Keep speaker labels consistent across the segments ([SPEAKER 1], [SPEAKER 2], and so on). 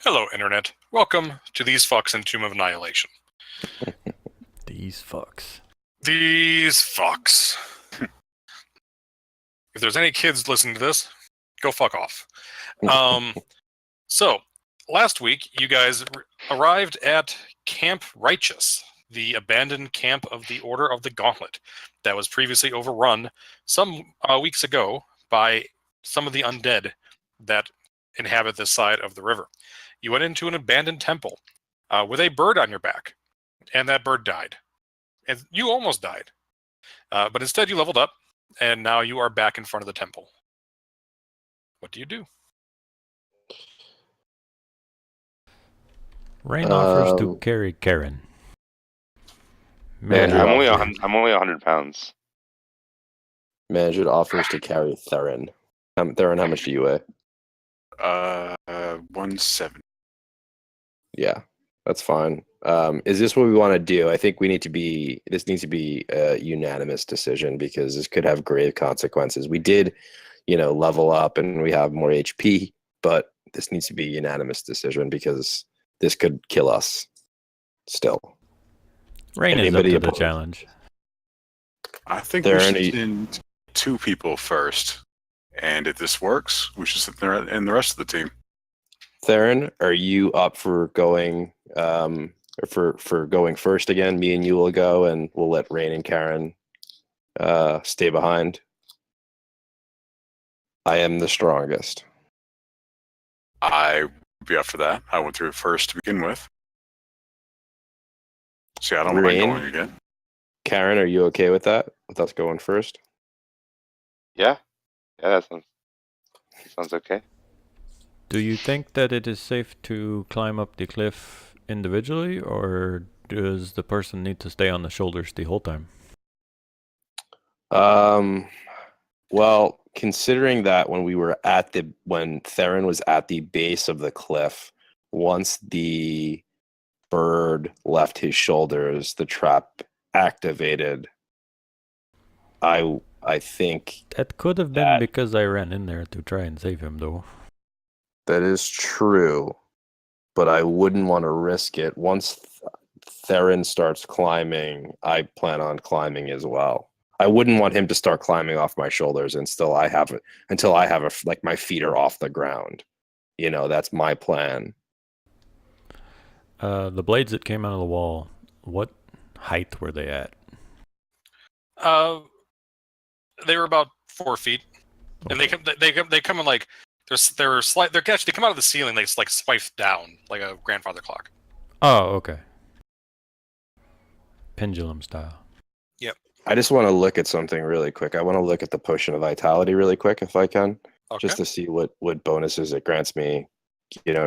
[SPEAKER 1] Hello, Internet. Welcome to These Fucks in Tomb of Annihilation.
[SPEAKER 2] These fucks.
[SPEAKER 1] These fucks. If there's any kids listening to this, go fuck off. So, last week, you guys arrived at Camp Righteous, the abandoned camp of the Order of the Gauntlet that was previously overrun some weeks ago by some of the undead that inhabit this side of the river. You went into an abandoned temple with a bird on your back, and that bird died. And you almost died. But instead you leveled up, and now you are back in front of the temple. What do you do?
[SPEAKER 2] Rain offers to carry Karen.
[SPEAKER 3] Man,
[SPEAKER 2] Manager
[SPEAKER 3] I'm only 100 pounds.
[SPEAKER 4] Manager offers to carry Theron. Theron, how much do you weigh?
[SPEAKER 5] 170.
[SPEAKER 4] Yeah, that's fine. Is this what we want to do? I think this needs to be a unanimous decision because this could have grave consequences. We did, level up and we have more HP, but this needs to be a unanimous decision because this could kill us still.
[SPEAKER 2] Rain is up to the challenge.
[SPEAKER 5] I think we should send 2 people first. And if this works, we should sit there and the rest of the team.
[SPEAKER 4] Theron, are you up for going for going first again? Me and you will go, and we'll let Rain and Karen stay behind. I am the strongest.
[SPEAKER 5] I would be up for that. I went through it first to begin with. See, I don't mind going again.
[SPEAKER 4] Karen, are you okay with that? With us going first?
[SPEAKER 3] Yeah, that sounds okay.
[SPEAKER 2] Do you think that it is safe to climb up the cliff individually, or does the person need to stay on the shoulders the whole time?
[SPEAKER 4] Well, considering that when Theron was at the base of the cliff, once the bird left his shoulders, the trap activated. I think
[SPEAKER 2] that could have been because I ran in there to try and save him, though.
[SPEAKER 4] That is true, but I wouldn't want to risk it. Once Theron starts climbing, I plan on climbing as well. I wouldn't want him to start climbing off my shoulders until I have my feet are off the ground. That's my plan.
[SPEAKER 2] The blades that came out of the wall, what height were they at?
[SPEAKER 1] They were about 4 feet, and they come in like they're slight. They come out of the ceiling. They like swipe down like a grandfather clock.
[SPEAKER 2] Oh, okay. Pendulum style.
[SPEAKER 1] Yep.
[SPEAKER 4] I just want to look at something really quick. I want to look at the potion of vitality really quick if I can, just to see what bonuses it grants me.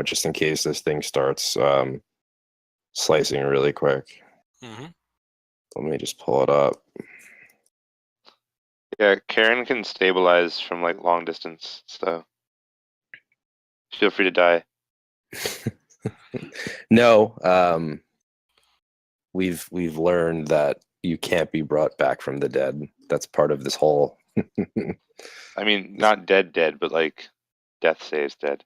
[SPEAKER 4] Just in case this thing starts slicing really quick.
[SPEAKER 1] Mm-hmm.
[SPEAKER 4] Let me just pull it up.
[SPEAKER 3] Yeah, Karen can stabilize from like long distance, so feel free to die.
[SPEAKER 4] No, we've learned that you can't be brought back from the dead. That's part of this whole.
[SPEAKER 3] I mean, not dead, but like death saves dead.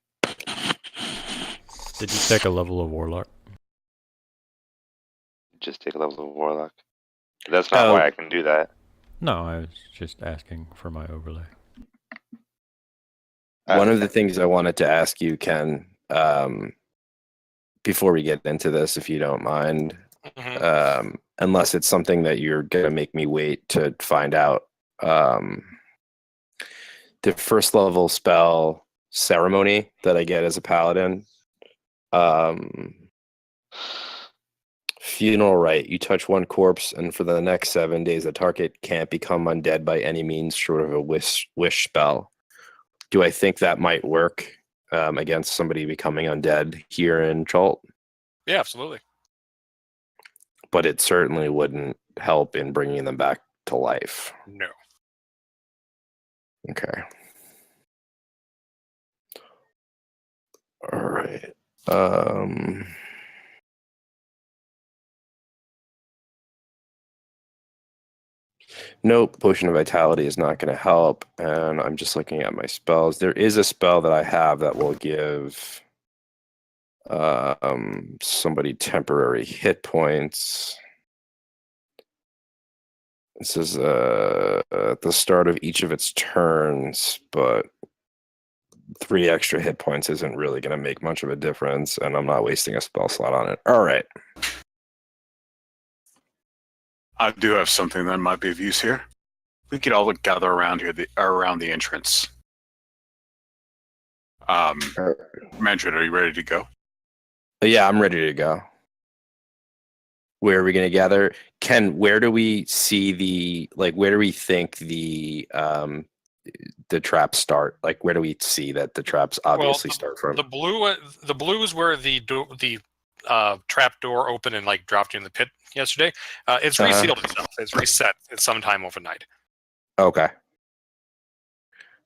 [SPEAKER 2] Did you take a level of warlock?
[SPEAKER 3] Just take a level of warlock. That's not why I can do that.
[SPEAKER 2] No, I was just asking for my overlay.
[SPEAKER 4] One of the things I wanted to ask you, Ken, before we get into this, if you don't mind, unless it's something that you're going to make me wait to find out, the first level spell ceremony that I get as a paladin, funeral rite. You touch one corpse, and for the next 7 days, the target can't become undead by any means short of a wish spell. Do I think that might work against somebody becoming undead here in Chult?
[SPEAKER 1] Yeah, absolutely.
[SPEAKER 4] But it certainly wouldn't help in bringing them back to life.
[SPEAKER 1] No.
[SPEAKER 4] Okay. All right. Nope, Potion of Vitality is not going to help, and I'm just looking at my spells. There is a spell that I have that will give Somebody temporary hit points. This is at the start of each of its turns, but 3 extra hit points isn't really going to make much of a difference, and I'm not wasting a spell slot on it. All right.
[SPEAKER 5] I do have something that might be of use here. We could all gather around here, around the entrance. Manfred, are you ready to go?
[SPEAKER 4] Yeah, I'm ready to go. Where are we going to gather? Ken, where do we see where do we think the traps start? Like, where do we see that the traps obviously start from?
[SPEAKER 1] The blue is where the trap door opened and like dropped you in the pit yesterday. It's resealed itself. It's reset at some time overnight.
[SPEAKER 4] Okay.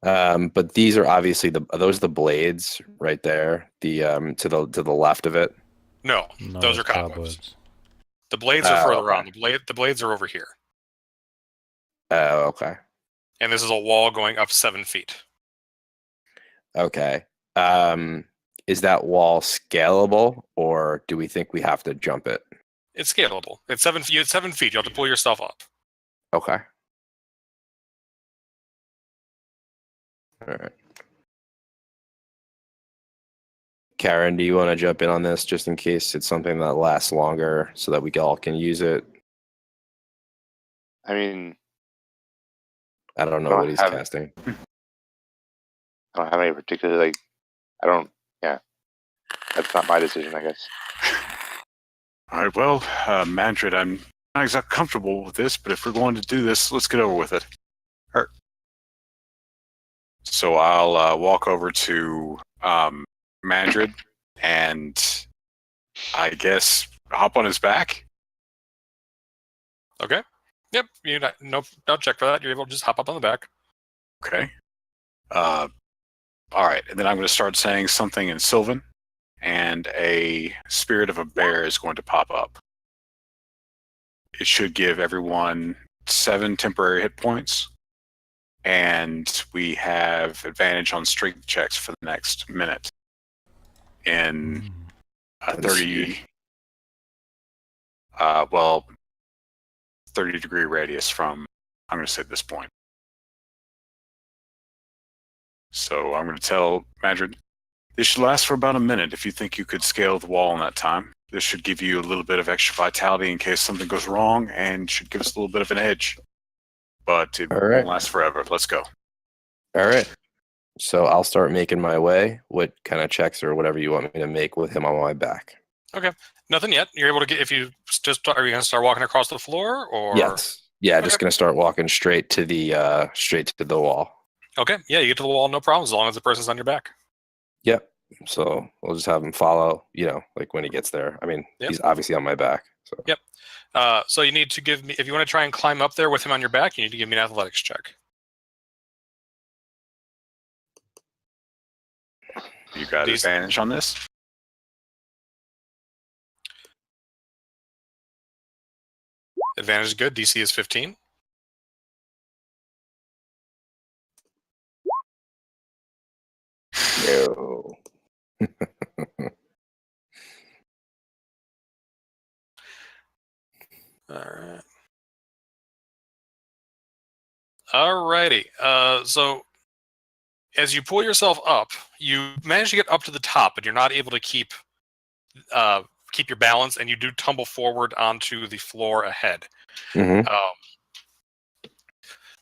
[SPEAKER 4] But these are obviously are those the blades right there? The to the left of it?
[SPEAKER 1] No, those are cobwebs. The blades are further on. The blades are over here.
[SPEAKER 4] Oh, okay.
[SPEAKER 1] And this is a wall going up 7 feet.
[SPEAKER 4] Okay. Is that wall scalable, or do we think we have to jump it?
[SPEAKER 1] It's scalable. It's 7 feet. It's 7 feet. You have to pull yourself up.
[SPEAKER 4] Okay. All right. Karen, do you want to jump in on this just in case it's something that lasts longer so that we all can use it?
[SPEAKER 3] I mean,
[SPEAKER 4] I don't know what he's casting.
[SPEAKER 3] I don't have any particular, yeah. That's not my decision, I guess.
[SPEAKER 5] All right, well, Manfred, I'm not exactly comfortable with this, but if we're going to do this, let's get over with it. All right. So I'll walk over to Manfred and I guess hop on his back.
[SPEAKER 1] Okay. Yep. No check for that. You're able to just hop up on the back.
[SPEAKER 5] Okay. All right, and then I'm going to start saying something in Sylvan, and a spirit of a bear is going to pop up. It should give everyone 7 temporary hit points, and we have advantage on strength checks for the next minute. In a 30 degree radius from, I'm going to say, this point. So I'm going to tell Madrid, this should last for about a minute if you think you could scale the wall in that time. This should give you a little bit of extra vitality in case something goes wrong, and should give us a little bit of an edge. But it won't last forever. Let's go.
[SPEAKER 4] All right. So I'll start making my way. What kind of checks or whatever you want me to make with him on my back?
[SPEAKER 1] Okay. Nothing yet. You're able to get, if you just, are you going to start walking across the floor, or?
[SPEAKER 4] Yes. Yeah, just going to start walking straight to the wall.
[SPEAKER 1] Okay. Yeah, you get to the wall, no problem, as long as the person's on your back.
[SPEAKER 4] Yep. So we'll just have him follow, like when he gets there. I mean, He's obviously on my back. So.
[SPEAKER 1] Yep. So you need to give me, if you want to try and climb up there with him on your back, you need to give me an athletics check.
[SPEAKER 5] You got advantage on this?
[SPEAKER 1] Advantage is good. DC is 15.
[SPEAKER 4] No.
[SPEAKER 1] All right. Alrighty. So as you pull yourself up, you manage to get up to the top, but you're not able to keep your balance, and you do tumble forward onto the floor ahead.
[SPEAKER 4] Mm-hmm.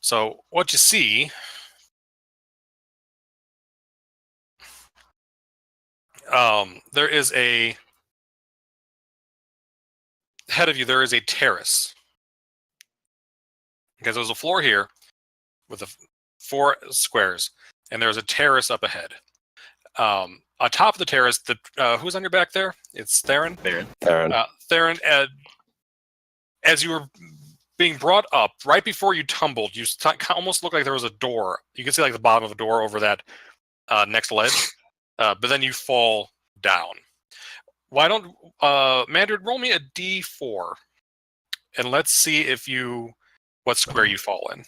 [SPEAKER 1] So what you see there is ahead of you, there is a terrace. Because there's a floor here with 4 squares, and there's a terrace up ahead. On top of the terrace, who's on your back there? It's Theron. Theron, as you were being brought up, right before you tumbled, you almost looked like there was a door. You can see like the bottom of a door over that next ledge, but then you fall down. Why don't Mandrid, roll me a D4, and let's see what square you fall in.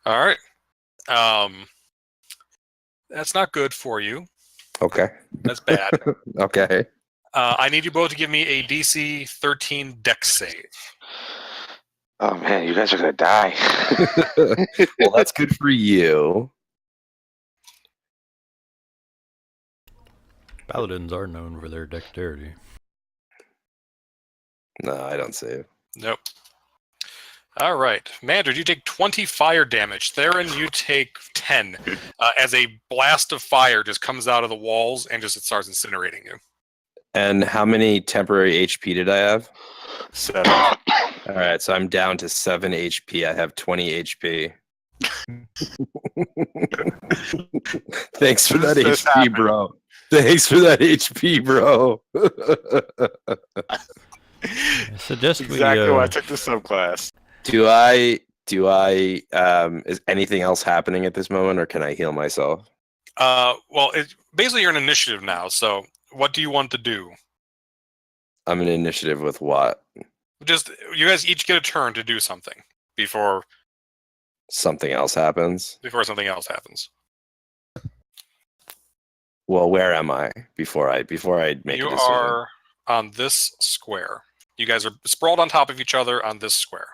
[SPEAKER 1] All right. That's not good for you.
[SPEAKER 4] Okay.
[SPEAKER 1] That's bad.
[SPEAKER 4] Okay.
[SPEAKER 1] I need you both to give me a DC 13 Dex save.
[SPEAKER 3] Oh man, you guys are gonna die.
[SPEAKER 4] Well, that's good for you.
[SPEAKER 2] Paladins are known for their dexterity.
[SPEAKER 4] No, I don't save.
[SPEAKER 1] Nope. All right. Mandred, you take 20 fire damage. Theron, you take 10 as a blast of fire just comes out of the walls and just starts incinerating you.
[SPEAKER 4] And how many temporary HP did I have?
[SPEAKER 5] 7.
[SPEAKER 4] All right, so I'm down to 7 HP. I have 20 HP. Thanks for that
[SPEAKER 5] This
[SPEAKER 4] HP,
[SPEAKER 5] happened.
[SPEAKER 4] bro. Thanks for that HP, bro.
[SPEAKER 2] I suggest
[SPEAKER 5] Exactly
[SPEAKER 2] we.
[SPEAKER 5] why I took the subclass.
[SPEAKER 4] Do I is anything else happening at this moment, or can I heal myself?
[SPEAKER 1] Well, basically you're an initiative now, so what do you want to do?
[SPEAKER 4] I'm an initiative with what?
[SPEAKER 1] Just, you guys each get a turn to do something before
[SPEAKER 4] Something else happens.
[SPEAKER 1] something else happens.
[SPEAKER 4] Well, where am I before I make
[SPEAKER 1] You
[SPEAKER 4] a decision?
[SPEAKER 1] are on this square. You guys are sprawled on top of each other on this square.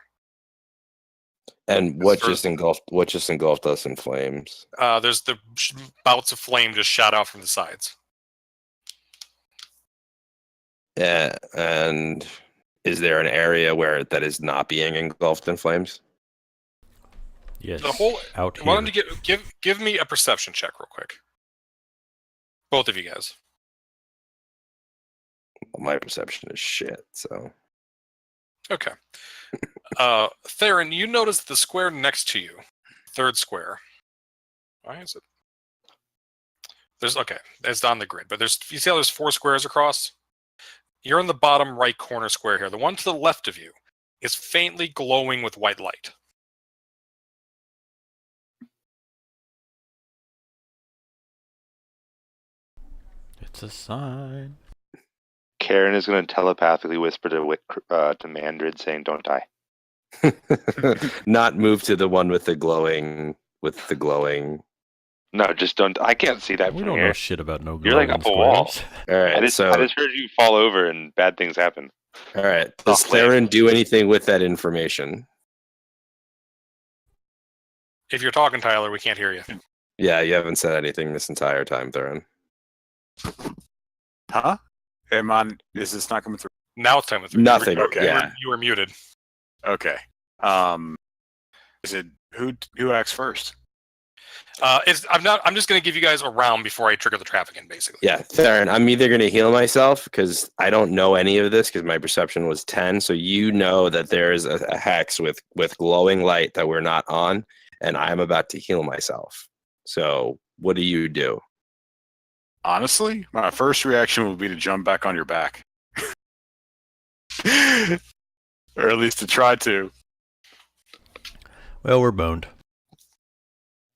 [SPEAKER 4] And what just engulfed us in flames?
[SPEAKER 1] There's the bouts of flame just shot out from the sides.
[SPEAKER 4] Yeah, and is there an area where that is not being engulfed in flames?
[SPEAKER 2] Yes.
[SPEAKER 1] The whole.
[SPEAKER 2] Out here.
[SPEAKER 1] Why don't you give me a perception check real quick? Both of you guys.
[SPEAKER 4] Well, my perception is shit. So
[SPEAKER 1] Okay. Theron, you notice the square next to you, third square. Why is it? It's on the grid, but you see how there's 4 squares across? You're in the bottom right corner square here. The one to the left of you is faintly glowing with white light.
[SPEAKER 2] It's a sign.
[SPEAKER 3] Karen is going to telepathically whisper to Mandred, saying, "Don't die."
[SPEAKER 4] not move to the one with the glowing.
[SPEAKER 3] No, just don't. I can't see that
[SPEAKER 2] We
[SPEAKER 3] from
[SPEAKER 2] don't
[SPEAKER 3] here.
[SPEAKER 2] know shit about no
[SPEAKER 3] You're like
[SPEAKER 2] glowing
[SPEAKER 3] up a wall.
[SPEAKER 2] squares.
[SPEAKER 4] All right,
[SPEAKER 3] I just heard you fall over and bad things happen.
[SPEAKER 4] all right. Does
[SPEAKER 3] Off land.
[SPEAKER 4] Theron do anything with that information?
[SPEAKER 1] If you're talking, Tyler, we can't hear you.
[SPEAKER 4] Yeah, you haven't said anything this entire time, Theron.
[SPEAKER 5] Huh? Is this not coming through?
[SPEAKER 1] Now it's time with you.
[SPEAKER 4] Nothing.
[SPEAKER 5] Okay.
[SPEAKER 4] Yeah.
[SPEAKER 1] You were muted.
[SPEAKER 5] Okay. Is it who acts first?
[SPEAKER 1] I'm just going to give you guys a round before I trigger the trap again, basically.
[SPEAKER 4] Yeah, Theron, I'm either going to heal myself because I don't know any of this because my perception was 10. So you know that there is a hex with glowing light that we're not on, and I'm about to heal myself. So what do you do?
[SPEAKER 5] Honestly, my first reaction would be to jump back on your back. Or at least to try to.
[SPEAKER 2] Well, we're boned.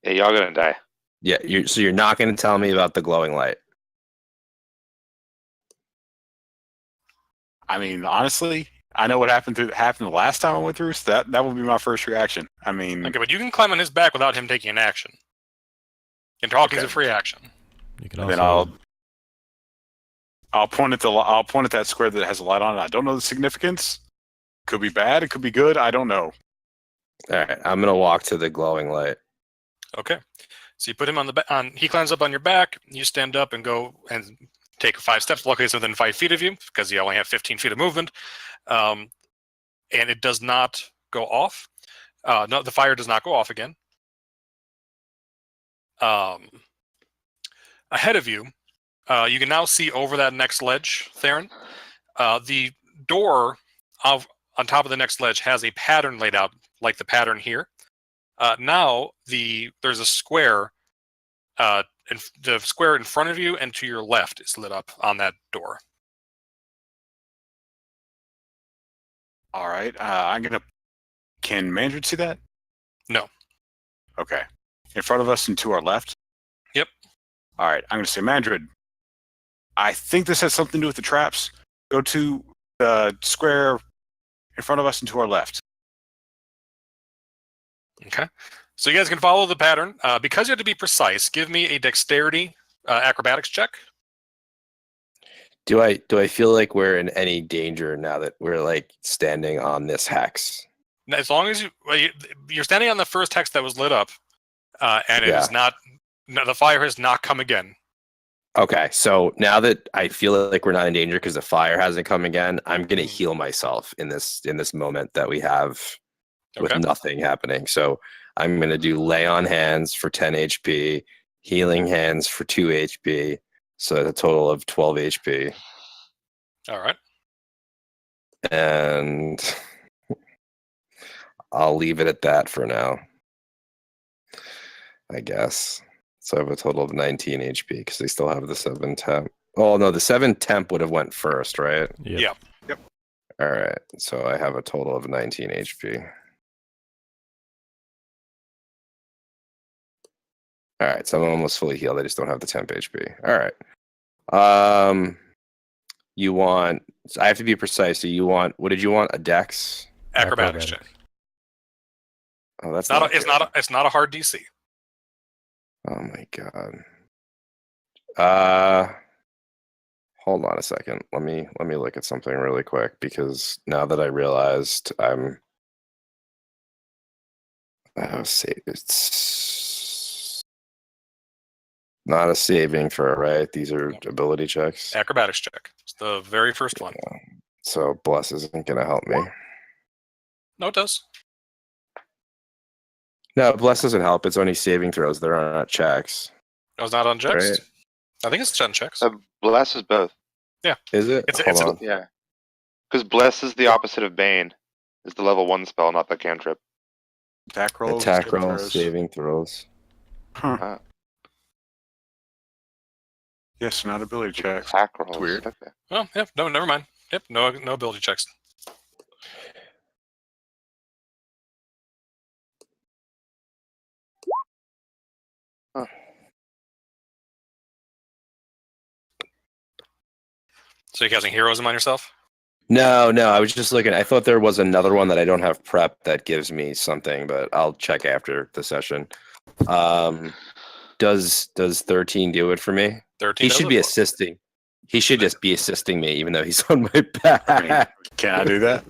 [SPEAKER 3] Yeah, y'all gonna die.
[SPEAKER 4] Yeah, so you're not going to tell me about the glowing light.
[SPEAKER 5] I mean, honestly, I know what happened the last time I went through, so that would be my first reaction. I mean,
[SPEAKER 1] Okay, but you can climb on his back without him taking an action. And talking is a free action.
[SPEAKER 2] You can
[SPEAKER 5] and
[SPEAKER 2] also.
[SPEAKER 5] then I'll point at that square that has a light on it. I don't know the significance. Could be bad. It could be good. I don't know.
[SPEAKER 4] All right, I'm going to walk to the glowing light.
[SPEAKER 1] Okay. So you put him on he climbs up on your back, you stand up and go and take 5 steps. Luckily, it's within 5 feet of you because you only have 15 feet of movement. And it does not go off. No, the fire does not go off again. Ahead of you, you can now see over that next ledge, Theron. The door on top of the next ledge has a pattern laid out like the pattern here. Now there's a square. The square in front of you and to your left is lit up on that door.
[SPEAKER 5] All right. Can Mandred see that?
[SPEAKER 1] No.
[SPEAKER 5] Okay. In front of us and to our left?
[SPEAKER 1] Yep.
[SPEAKER 5] All right. I'm going to say, Mandred, I think this has something to do with the traps. Go to the square in front of us and to our left.
[SPEAKER 1] Okay. So you guys can follow the pattern. Because you have to be precise, give me a dexterity Acrobatics check.
[SPEAKER 4] Do I feel like we're in any danger now that we're like standing on this hex?
[SPEAKER 1] As long as you're standing on the first hex that was lit up, and it is not. No, the fire has not come again.
[SPEAKER 4] Okay, so now that I feel like we're not in danger because the fire hasn't come again, I'm gonna heal myself in this moment that we have with nothing happening. So I'm gonna do lay on hands for 10 HP, healing hands for 2 HP, so a total of 12 HP.
[SPEAKER 1] All right.
[SPEAKER 4] And I'll leave it at that for now, I guess. So I have a total of 19 HP because they still have the 7 temp. Oh no, the 7 temp would have went first, right?
[SPEAKER 1] Yeah.
[SPEAKER 5] Yep.
[SPEAKER 4] All right, so I have a total of 19 HP. All right, so I'm almost fully healed. I just don't have the temp HP. All right. You want? So I have to be precise. So you want? What did you want? A dex?
[SPEAKER 1] Acrobatics check.
[SPEAKER 4] Oh, that's
[SPEAKER 1] It's not a hard DC.
[SPEAKER 4] Oh my god. Hold on a second. Let me look at something really quick because now that I realized it's not a saving throw, right? These are ability checks.
[SPEAKER 1] Acrobatics check. It's the very first one.
[SPEAKER 4] Yeah. So bless isn't gonna help me.
[SPEAKER 1] No, it does.
[SPEAKER 4] No, bless doesn't help. It's only saving throws. They're not checks.
[SPEAKER 1] I was not on checks.
[SPEAKER 4] Right.
[SPEAKER 1] I think it's 10 checks.
[SPEAKER 3] Bless is both.
[SPEAKER 4] Is it?
[SPEAKER 1] It's
[SPEAKER 4] Hold on.
[SPEAKER 3] Yeah. Because Bless is the opposite of Bane. Is the level 1 spell, not the cantrip.
[SPEAKER 5] Attack rolls.
[SPEAKER 4] Attack rolls, saving throws.
[SPEAKER 5] Huh. Yes, not ability checks.
[SPEAKER 3] Attack rolls.
[SPEAKER 5] weird.
[SPEAKER 3] Okay.
[SPEAKER 1] Oh, yeah. No, never mind. Yep. No ability checks.
[SPEAKER 3] Huh.
[SPEAKER 1] So you're casting heroism on yourself?
[SPEAKER 4] No, I was just looking. I thought there was another one that I don't have prep that gives me something, but I'll check after the session. Does 13 do it for me?
[SPEAKER 1] 13.
[SPEAKER 4] He should be assisting. He should just be assisting me, even though he's on my back.
[SPEAKER 5] I mean, can I do that?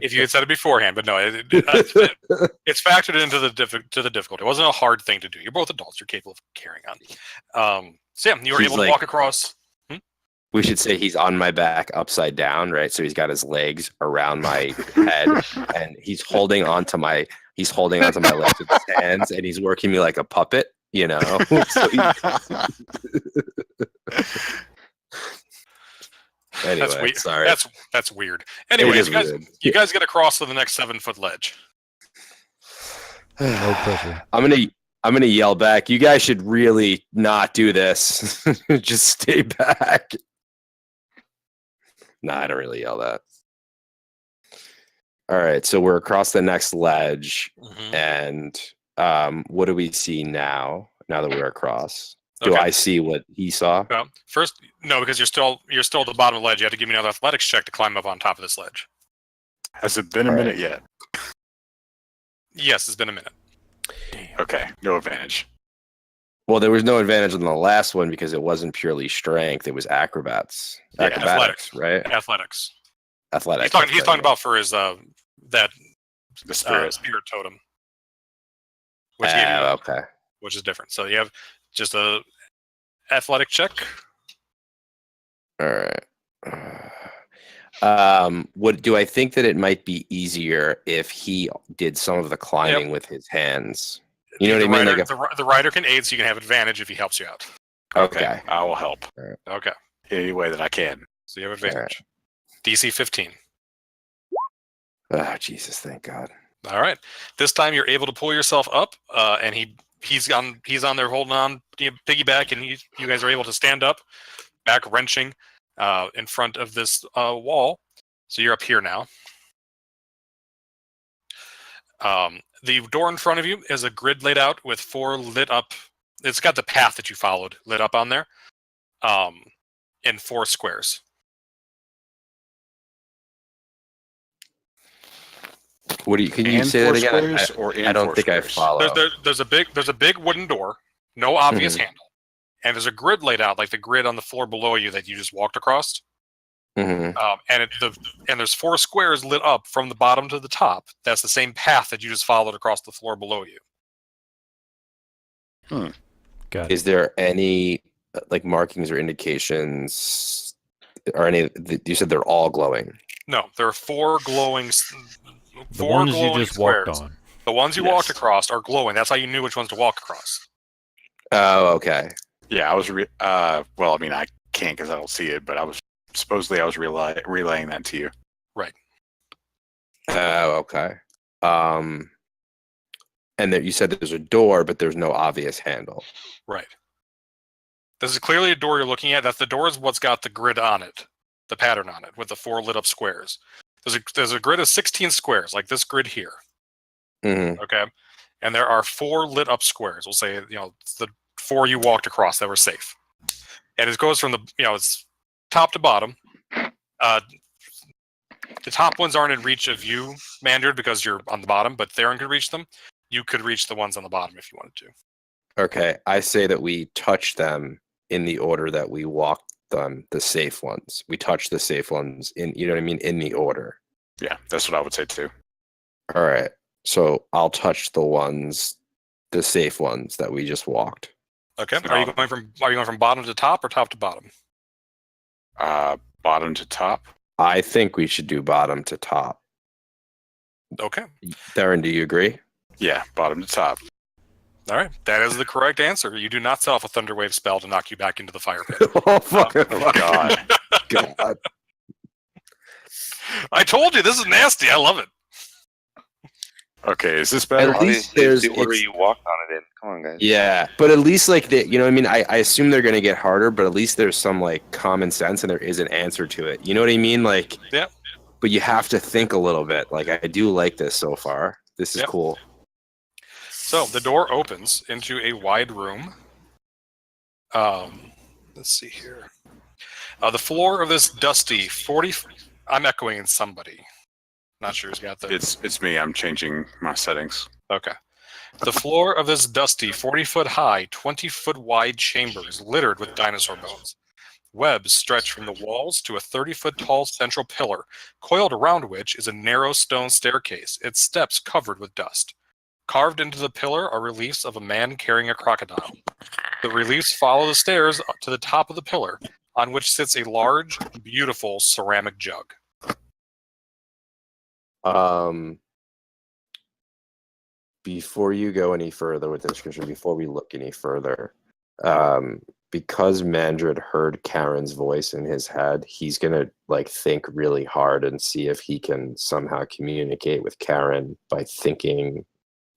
[SPEAKER 1] If you had said it beforehand, but no, it's factored into the difficulty. It wasn't a hard thing to do. You're both adults. You're capable of carrying on. Sam, you were able to walk across.
[SPEAKER 4] We should say he's on my back upside down, right? So he's got his legs around my head and he's holding onto my legs with his hands and he's working me like a puppet, you know. Anyway,
[SPEAKER 1] That's weird.
[SPEAKER 4] Sorry.
[SPEAKER 1] That's weird. Anyway, you guys get across to the next 7-foot ledge.
[SPEAKER 2] No pressure.
[SPEAKER 4] I'm gonna yell back. You guys should really not do this. Just stay back. Nah, I don't really yell that. All right, so we're across the next ledge, and what do we see now? Now that we're across, do I see what he saw?
[SPEAKER 1] Well, first, no, because you're still at the bottom of the ledge. You have to give me another athletics check to climb up on top of this ledge.
[SPEAKER 5] Has it been a minute yet?
[SPEAKER 1] Yes, it's been a minute.
[SPEAKER 5] Okay, no advantage.
[SPEAKER 4] Well, there was no advantage on the last one because it wasn't purely strength; it was acrobatics,
[SPEAKER 1] athletics,
[SPEAKER 4] right?
[SPEAKER 1] Athletics. He's talking about for his the spirit totem, which which is different. So you have just a athletic check.
[SPEAKER 4] All right. What do I think that it might be easier if he did some of the climbing with his hands? You know what I mean?
[SPEAKER 1] The rider can aid, so you can have advantage if he helps you out.
[SPEAKER 4] Okay.
[SPEAKER 5] I will help.
[SPEAKER 4] Right.
[SPEAKER 1] Okay.
[SPEAKER 5] Any way that I can.
[SPEAKER 1] So you have advantage. DC 15.
[SPEAKER 4] Oh, Jesus, thank God.
[SPEAKER 1] All right. This time you're able to pull yourself up, and he's on there holding on piggyback, and you guys are able to stand up, back wrenching in front of this wall. So you're up here now. The door in front of you is a grid laid out with 4 lit up. It's got the path that you followed lit up on there, in 4 squares.
[SPEAKER 4] Can you say that again? I don't think I follow.
[SPEAKER 1] There's a big wooden door, no obvious handle. and there's a grid laid out, like the grid on the floor below you that you just walked across.
[SPEAKER 4] Mhm.
[SPEAKER 1] And there's 4 squares lit up from the bottom to the top. That's the same path that you just followed across the floor below you.
[SPEAKER 2] Got it.
[SPEAKER 4] Is there any like markings or indications, or any? You said they're all glowing.
[SPEAKER 1] No, there are 4 glowing.
[SPEAKER 2] The ones you just
[SPEAKER 1] squares.
[SPEAKER 2] walked on.
[SPEAKER 1] The ones you
[SPEAKER 5] Yes.
[SPEAKER 1] walked across are glowing. That's how you knew which ones to walk across.
[SPEAKER 4] Oh, okay.
[SPEAKER 5] Yeah, I was. Well, I mean, I can't because I don't see it, but I was relaying that to you.
[SPEAKER 4] Oh, okay. And that you said there's a door, but there's no obvious handle.
[SPEAKER 1] Right. This is clearly a door you're looking at. The door is what's got the grid on it, the pattern on it, with the 4 lit up squares. There's a grid of 16 squares, like this grid here.
[SPEAKER 4] Mm-hmm.
[SPEAKER 1] Okay, and there are 4 lit up squares. We'll say it's the 4 you walked across that were safe, and it goes from it's top to bottom. The top ones aren't in reach of you, Mandred, because you're on the bottom, but Theron could reach them. You could reach the ones on the bottom if you wanted to.
[SPEAKER 4] Okay, I say that we touch them in the order that we walked them, the safe ones. We touch the safe ones in, you know what I mean, in the order.
[SPEAKER 5] Yeah, that's what I would say too.
[SPEAKER 4] All right, so I'll touch the safe ones that we just walked.
[SPEAKER 1] Okay. Are you going from bottom to top or top to bottom?
[SPEAKER 5] Bottom to top.
[SPEAKER 4] I think we should do bottom to top.
[SPEAKER 1] Okay.
[SPEAKER 4] Theron, do you agree?
[SPEAKER 5] Yeah, bottom to top.
[SPEAKER 1] All right. That is the correct answer. You do not set off a Thunderwave spell to knock you back into the fire pit.
[SPEAKER 4] Oh, fuck.
[SPEAKER 5] Oh God.
[SPEAKER 4] God.
[SPEAKER 1] I told you, this is nasty. I love it.
[SPEAKER 5] Okay, is this better?
[SPEAKER 4] At least
[SPEAKER 3] Obviously,
[SPEAKER 4] there's
[SPEAKER 3] it's the order
[SPEAKER 4] it's-
[SPEAKER 3] you walked on it in. Come on, guys.
[SPEAKER 4] Yeah, but at least like you know what I mean? I assume they're gonna get harder, but at least there's some like common sense and there is an answer to it. You know what I mean? Like,
[SPEAKER 1] Yeah.
[SPEAKER 4] But you have to think a little bit. Like, I do like this so far. This is
[SPEAKER 1] Yep.
[SPEAKER 4] cool.
[SPEAKER 1] So the door opens into a wide room. Let's see here. The floor of this dusty 40. I'm echoing somebody. Not sure who's got the.
[SPEAKER 5] It's me. I'm changing my settings.
[SPEAKER 1] Okay. The floor of this dusty 40-foot high, 20-foot wide chamber is littered with dinosaur bones. Webs stretch from the walls to a 30-foot tall central pillar, coiled around which is a narrow stone staircase, its steps covered with dust. Carved into the pillar are reliefs of a man carrying a crocodile. The reliefs follow the stairs up to the top of the pillar, on which sits a large, beautiful ceramic jug.
[SPEAKER 4] Before you go any further with the description, before we look any further, because Mandred heard Karen's voice in his head, he's gonna like think really hard and see if he can somehow communicate with Karen by thinking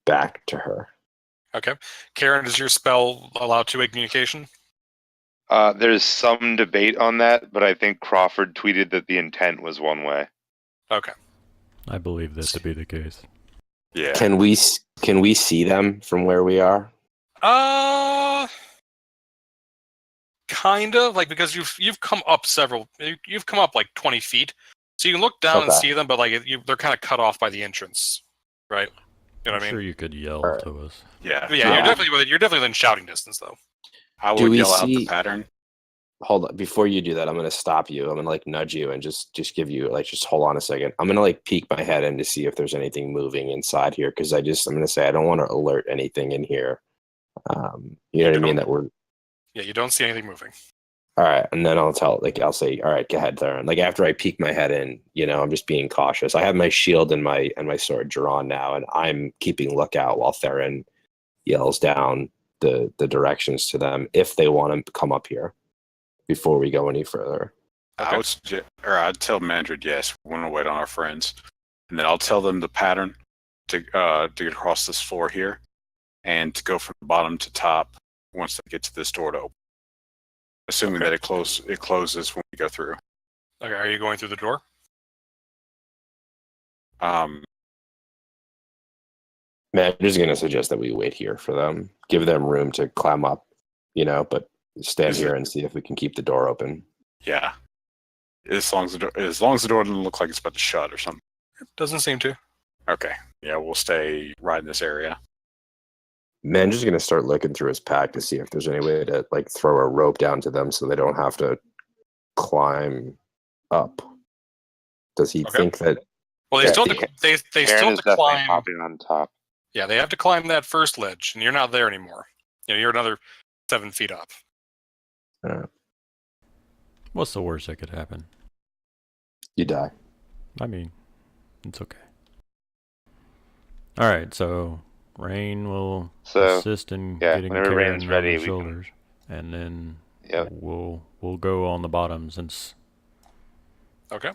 [SPEAKER 4] back to her.
[SPEAKER 1] Okay. Karen, does your spell allow two-way communication?
[SPEAKER 3] There's some debate on that, but I think Crawford tweeted that the intent was one way.
[SPEAKER 1] Okay.
[SPEAKER 2] I believe that to be the case.
[SPEAKER 5] Yeah.
[SPEAKER 4] Can we see them from where we are?
[SPEAKER 1] Kind of, like, because you've come up you've come up like 20 feet, so you can look down and
[SPEAKER 4] Okay.
[SPEAKER 1] see them, but like they're kind of cut off by the entrance, right? You know
[SPEAKER 2] I'm
[SPEAKER 1] what I
[SPEAKER 2] sure
[SPEAKER 1] mean?
[SPEAKER 2] you could yell
[SPEAKER 4] Alright.
[SPEAKER 2] to us.
[SPEAKER 5] Yeah.
[SPEAKER 1] But yeah, you're definitely within shouting distance, though.
[SPEAKER 5] I
[SPEAKER 4] Do
[SPEAKER 5] would
[SPEAKER 4] we
[SPEAKER 5] yell out the
[SPEAKER 4] see-
[SPEAKER 5] pattern.
[SPEAKER 4] Hold on, before you do that, I'm gonna stop you. I'm gonna like nudge you and just give you like just hold on a second. I'm gonna like peek my head in to see if there's anything moving inside here because I'm gonna say I don't want to alert anything in here. You know what I mean? That we're
[SPEAKER 1] Yeah, you don't see anything moving.
[SPEAKER 4] all right, and then I'll say, all right, go ahead, Theron. Like after I peek my head in, you know, I'm just being cautious. I have my shield and my sword drawn now, and I'm keeping lookout while Theron yells down the directions to them if they want to come up here before we go any further.
[SPEAKER 5] I would I'd tell Mandred, yes, we want to wait on our friends, and then I'll tell them the pattern to get across this floor here, and to go from bottom to top once they get to this door to open. Assuming that it closes when we go through.
[SPEAKER 1] Okay, are you going through the door?
[SPEAKER 4] Matt is going to suggest that we wait here for them, give them room to climb up, you know, but stand here and see if we can keep the door open.
[SPEAKER 5] Yeah. As long as the door doesn't look like it's about to shut or something.
[SPEAKER 1] It doesn't seem to.
[SPEAKER 5] Okay. Yeah, we'll stay right in this area.
[SPEAKER 4] Man's just gonna start looking through his pack to see if there's any way to like throw a rope down to them so they don't have to climb up. Does he
[SPEAKER 1] Okay.
[SPEAKER 4] think that?
[SPEAKER 1] Well, they
[SPEAKER 4] Yeah,
[SPEAKER 1] still
[SPEAKER 3] the-
[SPEAKER 1] have to, they
[SPEAKER 3] Karen
[SPEAKER 1] still
[SPEAKER 3] is
[SPEAKER 1] have to
[SPEAKER 3] definitely
[SPEAKER 1] climb.
[SPEAKER 3] hopping on top.
[SPEAKER 1] Yeah, they have to climb that first ledge, and you're not there anymore. You're another 7 feet up.
[SPEAKER 2] What's the worst that could happen?
[SPEAKER 4] You die.
[SPEAKER 2] I mean, it's okay. All right, so Rain will
[SPEAKER 3] So
[SPEAKER 2] assist in
[SPEAKER 3] yeah,
[SPEAKER 2] getting
[SPEAKER 3] whenever
[SPEAKER 2] Karen
[SPEAKER 3] Rain's
[SPEAKER 2] on
[SPEAKER 3] ready,
[SPEAKER 2] the
[SPEAKER 3] we can-
[SPEAKER 2] shoulders, and then
[SPEAKER 3] Yep.
[SPEAKER 2] we'll go on the bottom since.
[SPEAKER 1] Okay.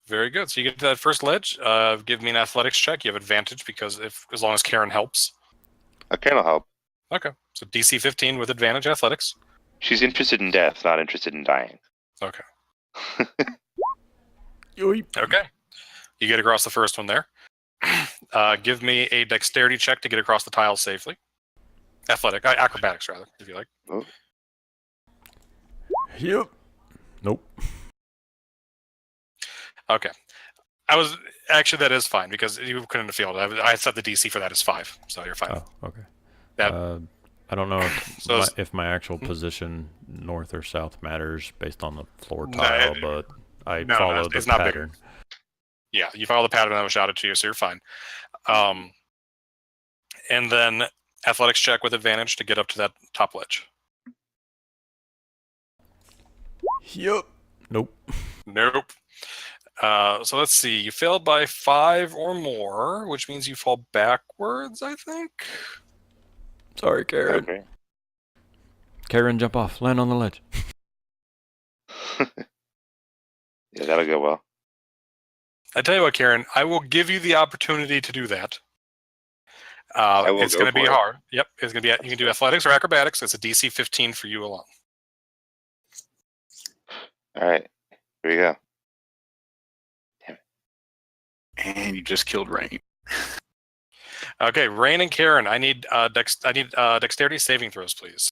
[SPEAKER 1] Very good. So you get to that first ledge. Give me an athletics check. You have advantage because as long as Karen helps.
[SPEAKER 3] Karen will help.
[SPEAKER 1] Okay. So DC 15 with advantage athletics.
[SPEAKER 3] She's interested in death, not interested in dying.
[SPEAKER 1] Okay.
[SPEAKER 2] Yoip.
[SPEAKER 1] Okay. You get across the first one there. Give me a dexterity check to get across the tiles safely. Acrobatics rather, if you like.
[SPEAKER 2] Yep. Nope.
[SPEAKER 1] Okay. That is fine because you couldn't have failed. I set the DC for that as 5, so you're fine.
[SPEAKER 2] Oh, okay.
[SPEAKER 1] That-
[SPEAKER 2] I don't know if,
[SPEAKER 1] So
[SPEAKER 2] if my actual position north or south matters based on the floor
[SPEAKER 1] No,
[SPEAKER 2] tile, but I
[SPEAKER 1] no,
[SPEAKER 2] follow
[SPEAKER 1] it's
[SPEAKER 2] the
[SPEAKER 1] not big.
[SPEAKER 2] pattern.
[SPEAKER 1] Yeah, you follow the pattern that was shouted to you, so you're fine. And then athletics check with advantage to get up to that top ledge.
[SPEAKER 2] Yep. Nope.
[SPEAKER 1] Nope. So let's see. You failed by 5 or more, which means you fall backwards, I think.
[SPEAKER 2] Sorry, Karen.
[SPEAKER 3] Okay.
[SPEAKER 2] Karen, jump off. Land on the ledge.
[SPEAKER 3] Yeah, that'll go well.
[SPEAKER 1] I tell you what, Karen, I will give you the opportunity to do that.
[SPEAKER 3] will
[SPEAKER 1] It's
[SPEAKER 3] go
[SPEAKER 1] going to be
[SPEAKER 3] for it.
[SPEAKER 1] hard. Yep, it's going to be. You can do athletics or acrobatics. It's a DC 15 for you alone.
[SPEAKER 3] All right, here we go.
[SPEAKER 5] And you just killed Rain.
[SPEAKER 1] Okay, Rain and Karen, I need dexterity saving throws, please.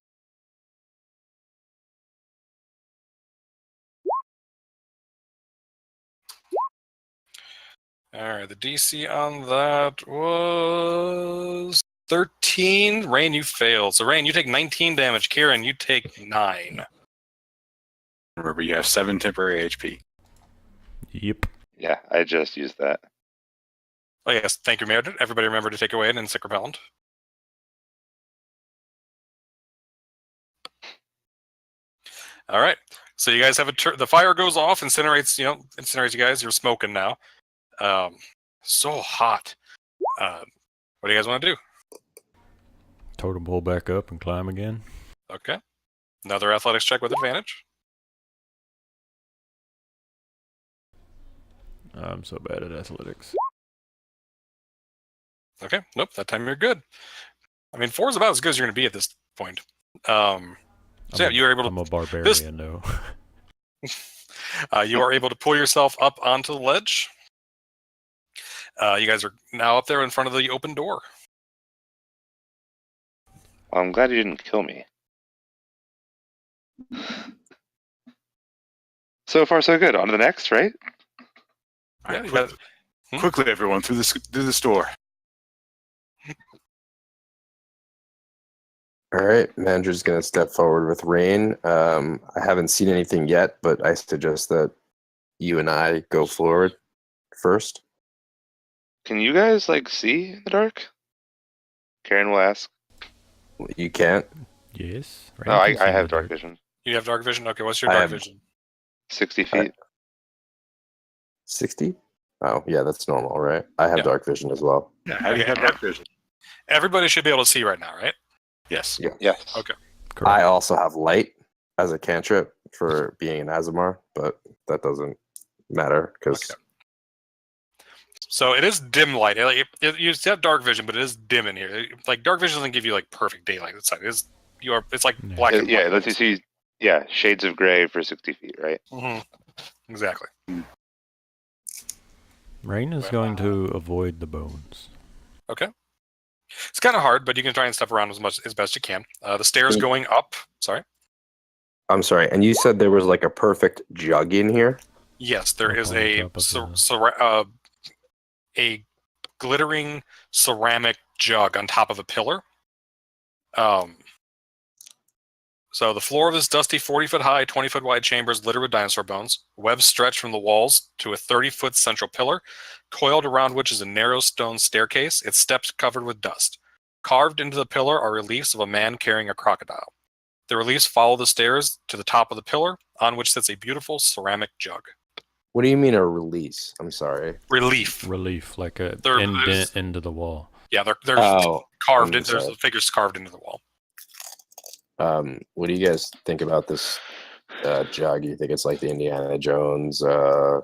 [SPEAKER 1] All right, the DC on that was 13. Rain, you failed. So Rain, you take 19 damage. Karen, you take 9.
[SPEAKER 5] Remember, you have 7 temporary HP.
[SPEAKER 2] Yep.
[SPEAKER 3] Yeah, I just used that.
[SPEAKER 1] Oh yes, thank you, Meredith. Everybody remember to take away an insect repellent. All right, so you guys have the fire goes off, incinerates you guys. You're smoking now. So hot. What do you guys want to do?
[SPEAKER 2] Totem pole back up and climb again.
[SPEAKER 1] Okay, another athletics check with advantage.
[SPEAKER 2] I'm so bad at athletics.
[SPEAKER 1] Okay, nope, that time you're good. I mean, 4 is about as good as you're going to be at this point. So yeah, you were able to.
[SPEAKER 2] I'm a barbarian, though.
[SPEAKER 1] You are able to pull yourself up onto the ledge. You guys are now up there in front of the open door.
[SPEAKER 3] Well, I'm glad you didn't kill me. So far, so good. On to the next, right?
[SPEAKER 5] All right,
[SPEAKER 1] Yeah, you
[SPEAKER 5] quick-
[SPEAKER 1] guys-
[SPEAKER 5] quickly, everyone, through this door.
[SPEAKER 4] All right, manager's gonna step forward with Rain. I haven't seen anything yet, but I suggest that you and I go forward first.
[SPEAKER 3] Can you guys see in the dark? Karen will ask.
[SPEAKER 2] Oh,
[SPEAKER 4] You can't.
[SPEAKER 2] Yes.
[SPEAKER 3] No, I have dark vision.
[SPEAKER 1] You have dark vision? Okay, what's your
[SPEAKER 4] I
[SPEAKER 1] dark
[SPEAKER 4] have-
[SPEAKER 1] vision?
[SPEAKER 3] 60 feet.
[SPEAKER 4] 60? Oh, yeah, that's normal, right? I have
[SPEAKER 1] Yeah.
[SPEAKER 4] dark vision as well.
[SPEAKER 5] Yeah, how do you have dark vision?
[SPEAKER 1] Everybody should be able to see right now, right?
[SPEAKER 5] Yes.
[SPEAKER 3] Yes.
[SPEAKER 1] Okay.
[SPEAKER 4] I also have light as a cantrip for being an Azamar, but that doesn't matter because
[SPEAKER 1] Okay. So it is dim light. You have dark vision, but it is dim in here. Dark vision doesn't give you perfect daylight inside. It's like
[SPEAKER 2] Yeah.
[SPEAKER 1] black and
[SPEAKER 3] Yeah,
[SPEAKER 1] white.
[SPEAKER 3] let's see. Yeah, shades of gray for 60 feet, right?
[SPEAKER 1] Mhm. Exactly.
[SPEAKER 2] Rain is going to avoid the bones.
[SPEAKER 1] Okay. It's kind of hard, but you can try and step around as best you can. The stairs
[SPEAKER 4] Mm.
[SPEAKER 1] going up. Sorry.
[SPEAKER 4] I'm sorry. And you said there was a perfect jug in here?
[SPEAKER 1] Yes, there
[SPEAKER 2] Up
[SPEAKER 1] is
[SPEAKER 2] on
[SPEAKER 1] a
[SPEAKER 2] top of the-
[SPEAKER 1] a glittering ceramic jug on top of a pillar. So the floor of this dusty 40-foot high, 20-foot wide chamber is littered with dinosaur bones. Webs stretch from the walls to a 30-foot central pillar, coiled around which is a narrow stone staircase, its steps covered with dust. Carved into the pillar are reliefs of a man carrying a crocodile. The reliefs follow the stairs to the top of the pillar, on which sits a beautiful ceramic jug.
[SPEAKER 4] What do you mean a release? I'm sorry.
[SPEAKER 1] Relief.
[SPEAKER 2] Relief, like a
[SPEAKER 1] They're-
[SPEAKER 2] indent into the wall.
[SPEAKER 1] Yeah, they're
[SPEAKER 4] Oh,
[SPEAKER 1] carved.
[SPEAKER 4] I'm
[SPEAKER 1] There's
[SPEAKER 4] sorry.
[SPEAKER 1] figures carved into the wall.
[SPEAKER 4] What do you guys think about this jug? You think it's like the Indiana Jones, like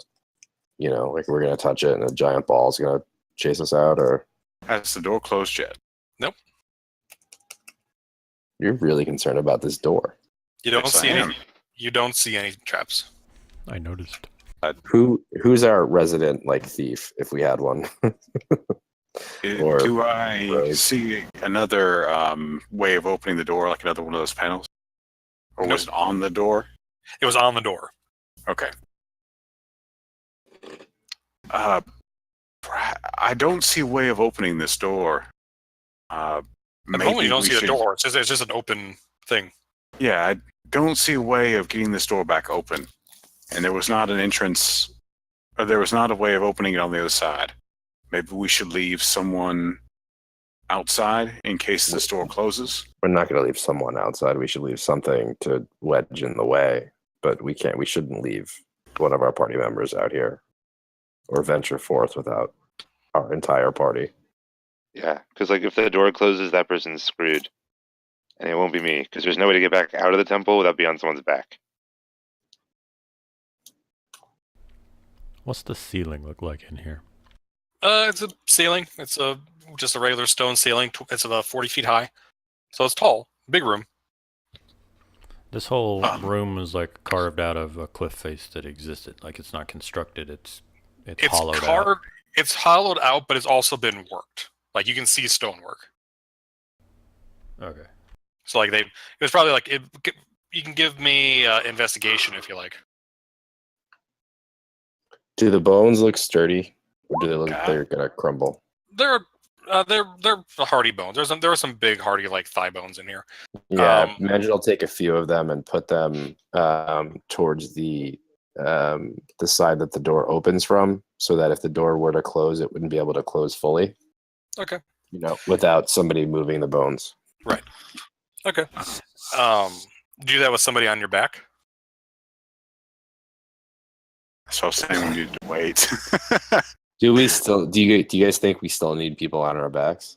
[SPEAKER 4] we're gonna touch it and a giant ball's gonna chase us out, or
[SPEAKER 5] Has the door closed yet?
[SPEAKER 1] Nope.
[SPEAKER 4] you're really concerned about this door?
[SPEAKER 1] You don't
[SPEAKER 5] Yes, I
[SPEAKER 1] see
[SPEAKER 5] am.
[SPEAKER 1] any. You don't see any traps.
[SPEAKER 2] I noticed.
[SPEAKER 4] Who's our resident thief if we had one? Or
[SPEAKER 5] Do I
[SPEAKER 4] rogue.
[SPEAKER 5] see another way of opening the door, like another one of those panels? Or was it on the door?
[SPEAKER 1] It was on the door.
[SPEAKER 5] Okay. I don't see a way of opening this door.
[SPEAKER 1] Normally you don't see the door. It's just an open thing.
[SPEAKER 5] Yeah, I don't see a way of getting this door back open. And there was not an entrance, or there was not a way of opening it on the other side. Maybe we should leave someone outside in case this door closes.
[SPEAKER 4] We're not going to leave someone outside. We should leave something to wedge in the way, but we can't. We shouldn't leave one of our party members out here or venture forth without our entire party.
[SPEAKER 3] Yeah, because if the door closes, that person's screwed, and it won't be me because there's no way to get back out of the temple without being on someone's back.
[SPEAKER 2] What's the ceiling look like in here?
[SPEAKER 1] It's a ceiling. It's just a regular stone ceiling. It's about 40 feet high, so it's tall. Big room.
[SPEAKER 2] This whole room is carved out of a cliff face that existed. It's not constructed. It's hollowed out.
[SPEAKER 1] It's hollowed out, but it's also been worked. You can see stonework.
[SPEAKER 2] Okay.
[SPEAKER 1] So it was probably you can give me investigation if you like.
[SPEAKER 4] Do the bones look sturdy, or do they look like they're gonna crumble?
[SPEAKER 1] They're hardy bones. There are some big hardy thigh bones in here.
[SPEAKER 4] Yeah, imagine I'll take a few of them and put them towards the side that the door opens from, so that if the door were to close, it wouldn't be able to close fully.
[SPEAKER 1] Okay.
[SPEAKER 4] Without somebody moving the bones.
[SPEAKER 1] Right. Okay. Do that with somebody on your back.
[SPEAKER 5] So I was saying we needed to wait.
[SPEAKER 4] Do you guys think we still need people on our backs?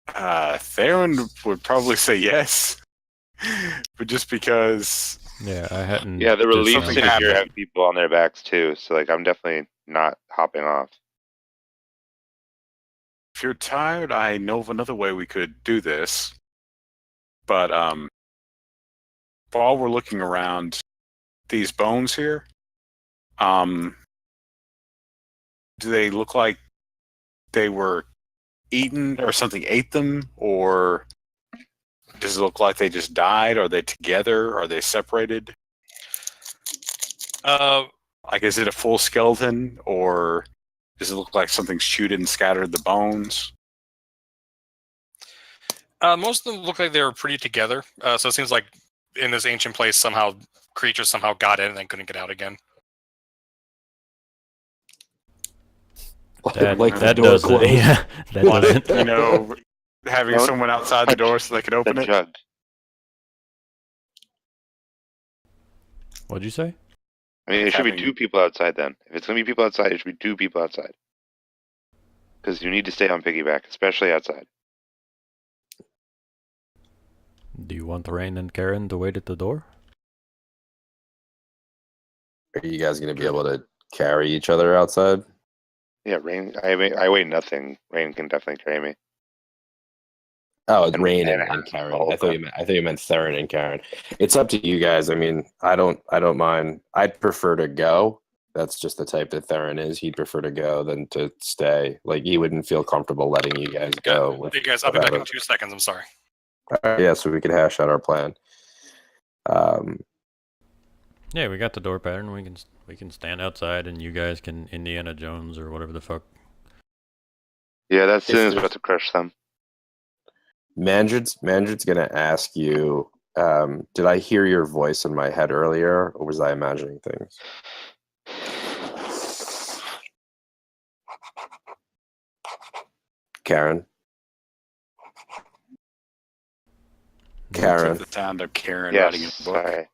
[SPEAKER 5] Theron would probably say yes. But just because...
[SPEAKER 2] Yeah, I hadn't.
[SPEAKER 3] Yeah, the relief
[SPEAKER 5] something
[SPEAKER 3] city here
[SPEAKER 5] happened.
[SPEAKER 3] have people on their backs too, so I'm definitely not hopping off.
[SPEAKER 5] If you're tired, I know of another way we could do this. But while we're looking around these bones here, do they look like they were eaten or something ate them? Or does it look like they just died? Are they together? Are they separated? Is it a full skeleton? Or does it look like something's chewed and scattered the bones?
[SPEAKER 1] Most of them look like they were pretty together. So it seems like in this ancient place, creatures somehow got in and then couldn't get out again.
[SPEAKER 2] That does it. Yeah, that doesn't.
[SPEAKER 5] Having
[SPEAKER 3] Don't
[SPEAKER 5] someone outside the door so they could open
[SPEAKER 3] The
[SPEAKER 5] it.
[SPEAKER 3] jug.
[SPEAKER 2] What'd you say?
[SPEAKER 3] I mean, it should be
[SPEAKER 5] Having-
[SPEAKER 3] 2 people outside then. If it's gonna be people outside, it should be 2 people outside. Because you need to stay on piggyback, especially outside.
[SPEAKER 2] Do you want Rain and Karen to wait at the door?
[SPEAKER 4] Are you guys going to be able to carry each other outside?
[SPEAKER 3] Yeah, Rain. I weigh nothing. Rain can definitely carry me.
[SPEAKER 4] Oh, it's
[SPEAKER 3] And-
[SPEAKER 4] Rain
[SPEAKER 3] and
[SPEAKER 4] and
[SPEAKER 3] have
[SPEAKER 4] Karen.
[SPEAKER 3] all
[SPEAKER 4] I
[SPEAKER 3] of
[SPEAKER 4] thought
[SPEAKER 3] them.
[SPEAKER 4] you meant Theron and Karen. It's up to you guys. I mean, I don't mind. I'd prefer to go. That's just the type that Theron is. He'd prefer to go than to stay. He wouldn't feel comfortable letting you guys go.
[SPEAKER 1] Hey guys, I'll be back in 2 seconds. I'm sorry.
[SPEAKER 4] Yeah, so we could hash out our plan.
[SPEAKER 2] Yeah, we got the door pattern. We can stand outside, and you guys can Indiana Jones or whatever the fuck.
[SPEAKER 3] Yeah, that
[SPEAKER 4] If
[SPEAKER 3] sin is
[SPEAKER 4] there's-
[SPEAKER 3] about to crush them.
[SPEAKER 4] Mandred's gonna ask you, did I hear your voice in my head earlier, or was I imagining things? Karen? Karen,
[SPEAKER 5] It's like the sound of Karen
[SPEAKER 3] Yes,
[SPEAKER 5] writing a book.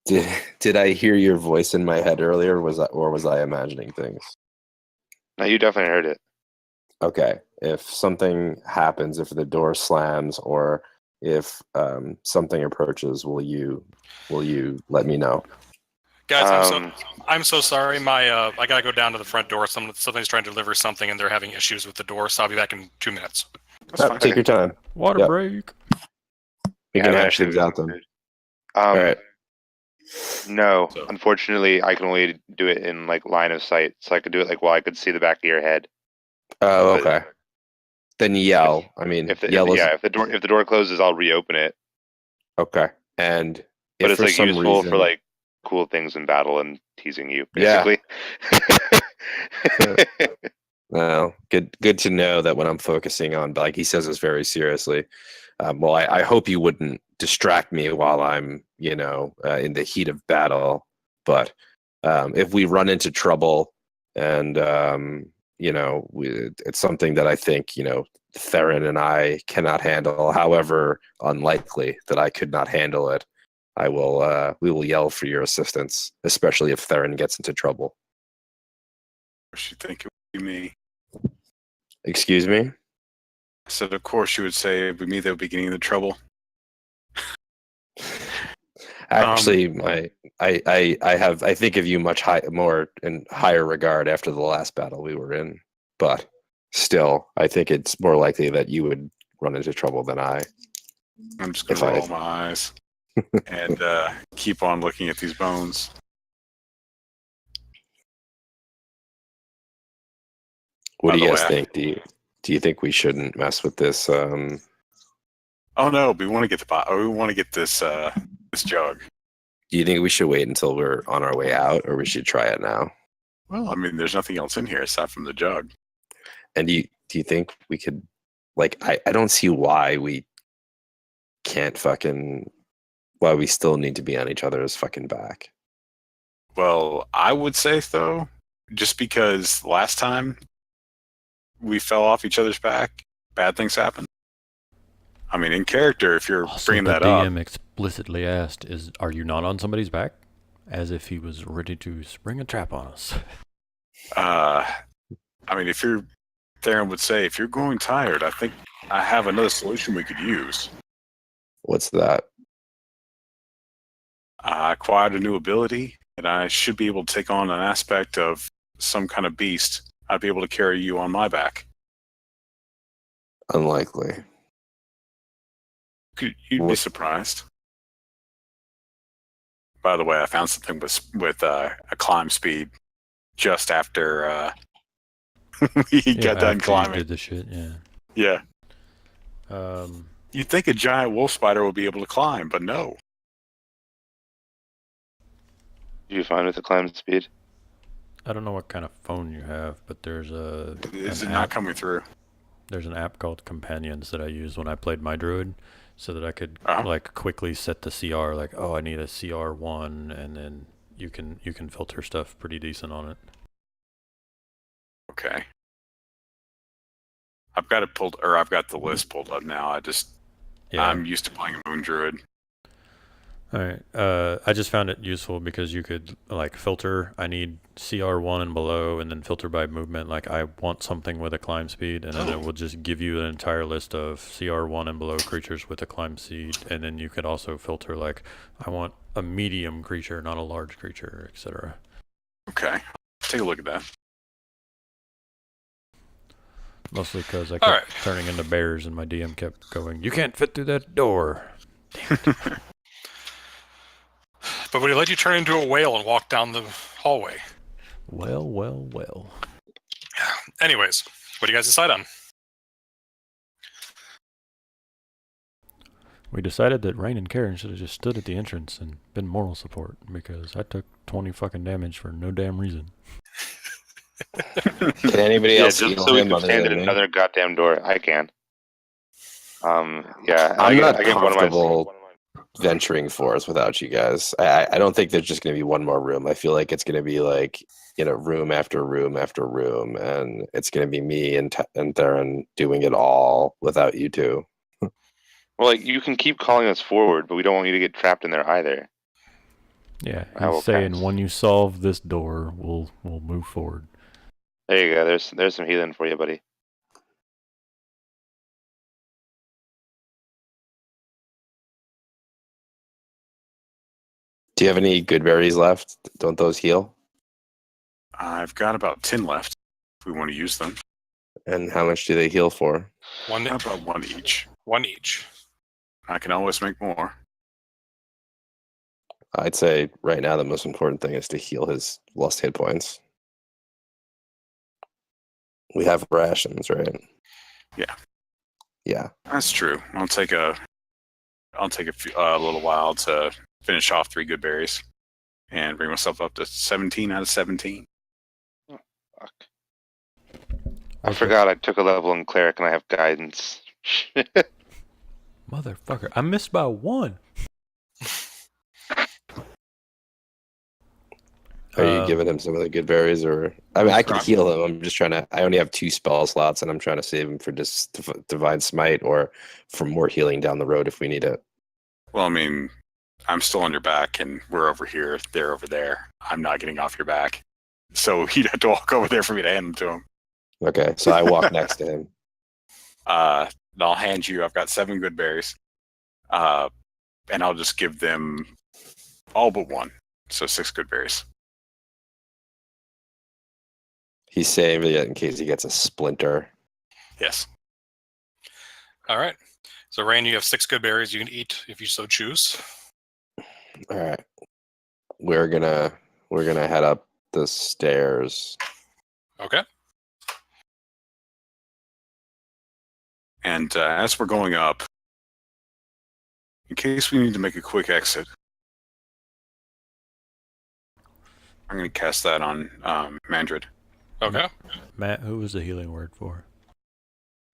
[SPEAKER 3] sorry.
[SPEAKER 4] did I hear your voice in my head earlier, or was I imagining things?
[SPEAKER 3] No, you definitely heard it.
[SPEAKER 4] Okay. If something happens, if the door slams, or if something approaches, will you let me know?
[SPEAKER 1] Guys,
[SPEAKER 3] Um,
[SPEAKER 1] I'm so sorry. I gotta go down to the front door. Somebody's trying to deliver something, and they're having issues with the door. So I'll be back in 2 minutes.
[SPEAKER 5] That's fine.
[SPEAKER 4] Take your time.
[SPEAKER 2] Water
[SPEAKER 4] Yep.
[SPEAKER 2] break.
[SPEAKER 4] We
[SPEAKER 3] yeah,
[SPEAKER 4] can
[SPEAKER 3] I'm
[SPEAKER 4] hash
[SPEAKER 3] actually
[SPEAKER 4] things out
[SPEAKER 3] really
[SPEAKER 4] then.
[SPEAKER 3] good.
[SPEAKER 4] All right.
[SPEAKER 3] No,
[SPEAKER 5] So-
[SPEAKER 3] unfortunately, I can only do it in like line of sight. So I could do it like while I could see the back of your head.
[SPEAKER 4] Oh,
[SPEAKER 3] But
[SPEAKER 4] okay. Then yell. I mean,
[SPEAKER 3] If the
[SPEAKER 4] yell is
[SPEAKER 3] if the door closes, I'll reopen it.
[SPEAKER 4] okay. And
[SPEAKER 3] But
[SPEAKER 4] if
[SPEAKER 3] it's
[SPEAKER 4] for
[SPEAKER 3] like
[SPEAKER 4] some
[SPEAKER 3] useful
[SPEAKER 4] reason,
[SPEAKER 3] for like cool things in battle and teasing you,
[SPEAKER 4] Yeah.
[SPEAKER 3] basically.
[SPEAKER 4] well, good to know that when I'm focusing on, like he says this very seriously. Well, I hope you wouldn't distract me while I'm, in the heat of battle. But if we run into trouble, and it's something that I think Theron and I cannot handle. However unlikely that I could not handle it, we will yell for your assistance, especially if Theron gets into trouble.
[SPEAKER 5] I should think it would be me.
[SPEAKER 4] Excuse me?
[SPEAKER 5] I said, of course you would say it would be me that would be getting into trouble.
[SPEAKER 4] Actually, I think of you much more in higher regard after the last battle we were in, but still, I think it's more likely that you would run into trouble than I.
[SPEAKER 5] I'm just going
[SPEAKER 4] If
[SPEAKER 5] to
[SPEAKER 4] I-
[SPEAKER 5] roll my eyes and keep on looking at these bones.
[SPEAKER 4] What
[SPEAKER 5] By
[SPEAKER 4] do you
[SPEAKER 5] the
[SPEAKER 4] guys
[SPEAKER 5] way,
[SPEAKER 4] think? Do you think we shouldn't mess with this?
[SPEAKER 5] Oh no, we want to get we want to get this this jug.
[SPEAKER 4] Do you think we should wait until we're on our way out, or we should try it now?
[SPEAKER 5] Well, I mean, there's nothing else in here aside from the jug.
[SPEAKER 4] And do you think we could, like, I don't see why we can't why we still need to be on each other's fucking back.
[SPEAKER 5] Well, I would say though, just because last time we fell off each other's back, bad things happen. I mean, in character, if you're
[SPEAKER 2] Also,
[SPEAKER 5] bringing
[SPEAKER 2] the
[SPEAKER 5] that
[SPEAKER 2] DM
[SPEAKER 5] up,
[SPEAKER 2] explicitly asked, "Are you not on somebody's back?" As if he was ready to spring a trap on us.
[SPEAKER 5] I mean, if you're, Theron would say, if you're growing tired, I think I have another solution we could use.
[SPEAKER 4] What's that?
[SPEAKER 5] I acquired a new ability, and I should be able to take on an aspect of some kind of beast. I'd be able to carry you on my back.
[SPEAKER 4] Unlikely.
[SPEAKER 5] You'd be
[SPEAKER 4] What?
[SPEAKER 5] surprised. By the way, I found something with a climb speed just after we got done
[SPEAKER 2] after you
[SPEAKER 5] climbing.
[SPEAKER 2] did the shit, yeah.
[SPEAKER 5] Yeah.
[SPEAKER 2] Um,
[SPEAKER 5] You'd think a giant wolf spider would be able to climb, but no.
[SPEAKER 3] Do you find with the climb speed?
[SPEAKER 2] I don't know what kind of phone you have, but there's
[SPEAKER 5] Is it
[SPEAKER 2] an
[SPEAKER 5] not
[SPEAKER 2] app.
[SPEAKER 5] coming through?
[SPEAKER 2] There's an app called Companions that I used when I played my druid, so that I could
[SPEAKER 5] Uh-huh.
[SPEAKER 2] like quickly set the CR. Like, oh, I need a CR1, and then you can filter stuff pretty decent on it.
[SPEAKER 5] Okay. I've got it pulled, or I've got the list pulled up now.
[SPEAKER 2] Yeah.
[SPEAKER 5] I'm used to playing Moon Druid.
[SPEAKER 2] All right. I just found it useful because you could like filter. I need CR1 and below, and then filter by movement. Like I want something with a climb speed, and then it will just give you an entire list of CR1 and below creatures with a climb speed. And then you could also filter like I want a medium creature, not a large creature, etc.
[SPEAKER 5] Okay. Take a look at that.
[SPEAKER 2] Mostly because I
[SPEAKER 1] All
[SPEAKER 2] kept turning into bears, and my DM kept going, "You can't fit through that door."
[SPEAKER 1] But would he let you turn into a whale and walk down the hallway?
[SPEAKER 2] Well, well, well.
[SPEAKER 1] Anyways, what do you guys decide on?
[SPEAKER 2] We decided that Rain and Karen should have just stood at the entrance and been moral support because I took 20 fucking damage for no damn reason.
[SPEAKER 4] Can anybody
[SPEAKER 3] Yeah,
[SPEAKER 4] else
[SPEAKER 3] just
[SPEAKER 4] heal
[SPEAKER 3] so we
[SPEAKER 4] him
[SPEAKER 3] can
[SPEAKER 4] other
[SPEAKER 3] stand
[SPEAKER 4] than
[SPEAKER 3] at
[SPEAKER 4] me?
[SPEAKER 3] another goddamn door. I can. Yeah.
[SPEAKER 4] I'm not
[SPEAKER 3] I get one of my.
[SPEAKER 4] comfortable venturing forth without you guys. I don't think there's just going to be one more room. I feel like it's going to be like, room after room after room, and it's going to be me and Theron doing it all without you two.
[SPEAKER 3] Well, like you can keep calling us forward, but we don't want you to get trapped in there either.
[SPEAKER 2] Yeah,
[SPEAKER 3] I will
[SPEAKER 2] he's saying
[SPEAKER 3] cast.
[SPEAKER 2] when you solve this door, we'll move forward.
[SPEAKER 3] There you go. There's some healing for you, buddy.
[SPEAKER 4] Do you have any good berries left? Don't those heal?
[SPEAKER 5] I've got about 10 left if we want to use them.
[SPEAKER 4] And how much do they heal for?
[SPEAKER 1] One,
[SPEAKER 5] How about one each?
[SPEAKER 1] one each.
[SPEAKER 5] I can always make more.
[SPEAKER 4] I'd say right now the most important thing is to heal his lost hit points. We have rations, right?
[SPEAKER 5] Yeah.
[SPEAKER 4] Yeah.
[SPEAKER 5] That's true. I'll take a little while to finish off 3 good berries and bring myself up to 17 out of 17.
[SPEAKER 3] Fuck. I forgot I took a level in cleric and I have guidance.
[SPEAKER 2] Motherfucker, I missed by 1.
[SPEAKER 4] Are you giving him some of the good berries, or I mean, I can heal him. I'm just trying to. I only have 2 spell slots, and I'm trying to save him for just divine smite or for more healing down the road if we need it.
[SPEAKER 5] Well, I mean, I'm still on your back, and we're over here. They're over there. I'm not getting off your back, so you'd have to walk over there for me to hand them to him.
[SPEAKER 4] Okay, so I walk next to him.
[SPEAKER 5] I'll hand you. I've got 7 good berries, and I'll just give them all but 1, so 6 good berries.
[SPEAKER 4] He's saving it in case he gets a splinter.
[SPEAKER 5] Yes.
[SPEAKER 1] All right. So, Rain, you have 6 good berries you can eat if you so choose.
[SPEAKER 4] All right, we're gonna head up the stairs.
[SPEAKER 1] Okay.
[SPEAKER 5] And as we're going up, in case we need to make a quick exit, I'm going to cast that on Mandrid.
[SPEAKER 1] Okay.
[SPEAKER 2] Matt, who was the healing word for?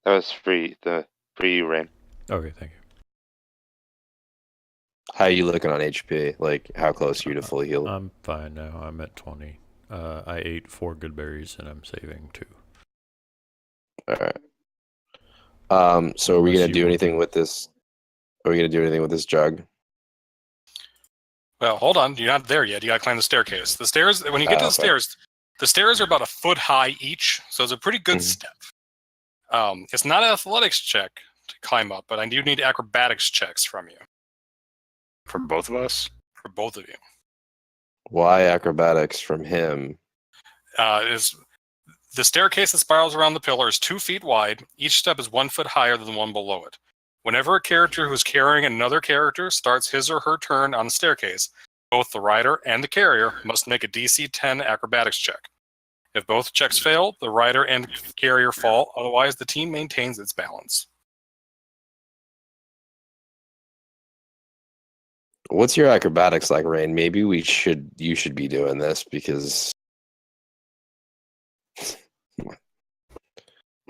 [SPEAKER 3] That was free. For you, Rain.
[SPEAKER 2] Okay, thank you.
[SPEAKER 4] How are you looking on HP? Like, how close are you to full heal?
[SPEAKER 2] I'm fine now. I'm at 20. I ate 4 good berries and I'm saving 2.
[SPEAKER 4] All right. So are we
[SPEAKER 2] Unless
[SPEAKER 4] gonna
[SPEAKER 2] you
[SPEAKER 4] do
[SPEAKER 2] want
[SPEAKER 4] anything
[SPEAKER 2] to.
[SPEAKER 4] with this? Are we gonna do anything with this jug?
[SPEAKER 1] Well, hold on. You're not there yet. You got to climb the staircase. The stairs, when you get to the
[SPEAKER 4] Okay.
[SPEAKER 1] stairs are about a foot high each, so it's a pretty good
[SPEAKER 4] Mhm.
[SPEAKER 1] step. It's not an athletics check to climb up, but I do need acrobatics checks from you,
[SPEAKER 5] For both of us?
[SPEAKER 1] for both of you.
[SPEAKER 4] Why acrobatics from him?
[SPEAKER 1] Is the staircase that spirals around the pillar is 2 feet wide. Each step is 1 foot higher than the one below it. Whenever a character who is carrying another character starts his or her turn on the staircase, both the rider and the carrier must make a DC 10 acrobatics check. If both checks fail, the rider and carrier fall. Otherwise, the team maintains its balance.
[SPEAKER 4] What's your acrobatics like, Rain? Maybe you should be doing this because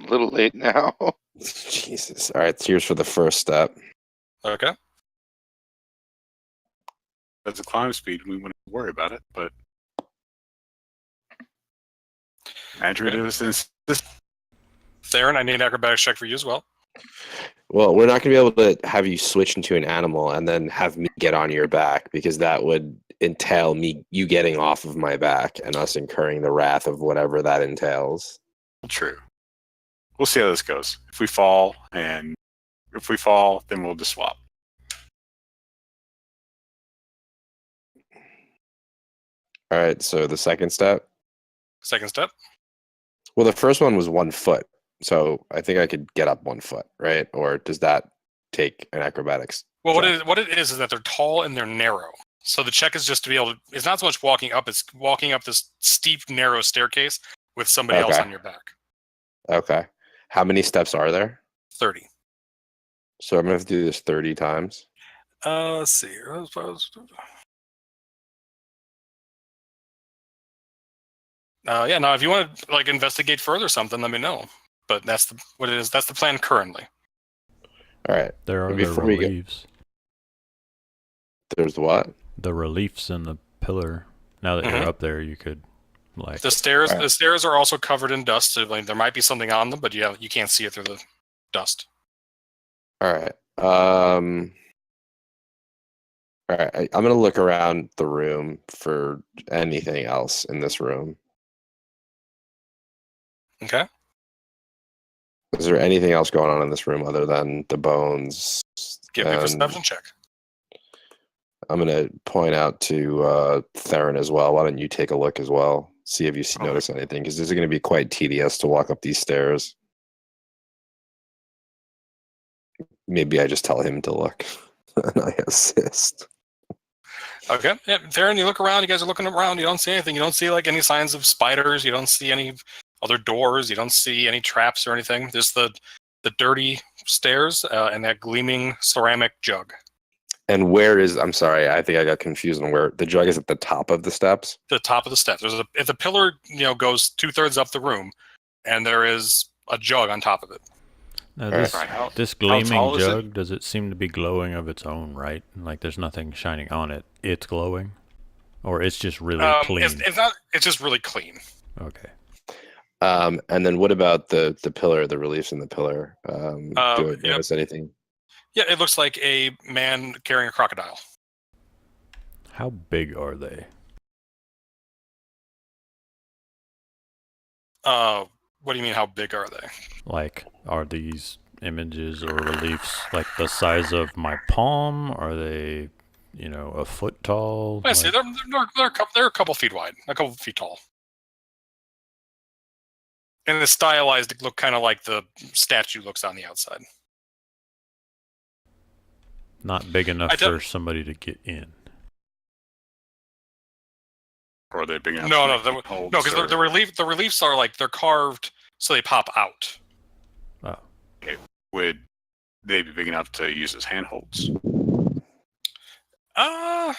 [SPEAKER 3] A little late now.
[SPEAKER 4] Jesus. All right, here's for the first step.
[SPEAKER 1] Okay.
[SPEAKER 5] That's a climb speed. We wouldn't worry about it, but Mandrid is
[SPEAKER 1] Theron, I need an acrobatics check for you as well.
[SPEAKER 4] Well, we're not going to be able to have you switch into an animal and then have me get on your back because that would entail you getting off of my back and us incurring the wrath of whatever that entails.
[SPEAKER 5] true. We'll see how this goes. If we fall, then we'll just swap.
[SPEAKER 4] All right, so the second step.
[SPEAKER 1] Second step.
[SPEAKER 4] Well, the first one was 1 foot, so I think I could get up 1 foot, right? Or does that take an acrobatics?
[SPEAKER 1] Well,
[SPEAKER 4] check?
[SPEAKER 1] what it is that they're tall and they're narrow. So the check is just to be able to. It's not so much walking up; it's walking up this steep, narrow staircase with somebody else
[SPEAKER 4] Okay.
[SPEAKER 1] on your back.
[SPEAKER 4] Okay. How many steps are there?
[SPEAKER 1] 30.
[SPEAKER 4] So I'm gonna have to do this 30 times.
[SPEAKER 1] Let's see. Yeah. Now, if you want to like investigate further something, let me know. But that's what it is. That's the plan currently.
[SPEAKER 4] All right.
[SPEAKER 2] There are the
[SPEAKER 4] Before we go-
[SPEAKER 2] reliefs.
[SPEAKER 4] There's what?
[SPEAKER 2] The reliefs in the pillar. Now that you're up there, you could like.
[SPEAKER 1] The stairs.
[SPEAKER 4] Alright.
[SPEAKER 1] The stairs are also covered in dust. So like, there might be something on them, but you can't see it through the dust.
[SPEAKER 4] All right. All right. I'm gonna look around the room for anything else in this room.
[SPEAKER 1] Okay.
[SPEAKER 4] Is there anything else going on in this room other than the bones?
[SPEAKER 1] Give me a
[SPEAKER 4] and
[SPEAKER 1] perception check.
[SPEAKER 4] I'm gonna point out to Theron as well. Why don't you take a look as well? See if you notice anything, because this is gonna be quite tedious to walk up these stairs. Maybe I just tell him to look, and I assist.
[SPEAKER 1] Okay. Yeah, Theron, you look around. You guys are looking around. You don't see anything. You don't see like any signs of spiders. You don't see any other doors. You don't see any traps or anything. Just the dirty stairs and that gleaming ceramic jug.
[SPEAKER 4] And where is? I'm sorry, I think I got confused on where the jug is. At the top of the steps.
[SPEAKER 1] The top of the steps. If the pillar goes 2/3 up the room, and there is a jug on top of it.
[SPEAKER 2] Now
[SPEAKER 4] Alright.
[SPEAKER 2] this
[SPEAKER 5] tall
[SPEAKER 2] gleaming
[SPEAKER 5] is it?
[SPEAKER 2] jug, does it seem to be glowing of its own, right? Like there's nothing shining on it. It's glowing? Or it's just really clean?
[SPEAKER 1] It's not. It's just really clean.
[SPEAKER 2] Okay.
[SPEAKER 4] And then what about the pillar, the reliefs in the pillar? Do I
[SPEAKER 1] Yep.
[SPEAKER 4] notice anything?
[SPEAKER 1] Yeah, it looks like a man carrying a crocodile.
[SPEAKER 2] How big are they?
[SPEAKER 1] What do you mean? How big are they?
[SPEAKER 2] Like, are these images or reliefs like the size of my palm? Are they, a foot tall?
[SPEAKER 1] I see. They're a couple feet wide, a couple feet tall, and it's stylized to look kind of like the statue looks on the outside.
[SPEAKER 2] Not big enough for somebody to get in.
[SPEAKER 5] Or are they big enough?
[SPEAKER 1] No, because
[SPEAKER 5] or...
[SPEAKER 1] the reliefs are like they're carved so they pop out.
[SPEAKER 2] Oh.
[SPEAKER 5] Would they be big enough to use as handholds?
[SPEAKER 1] I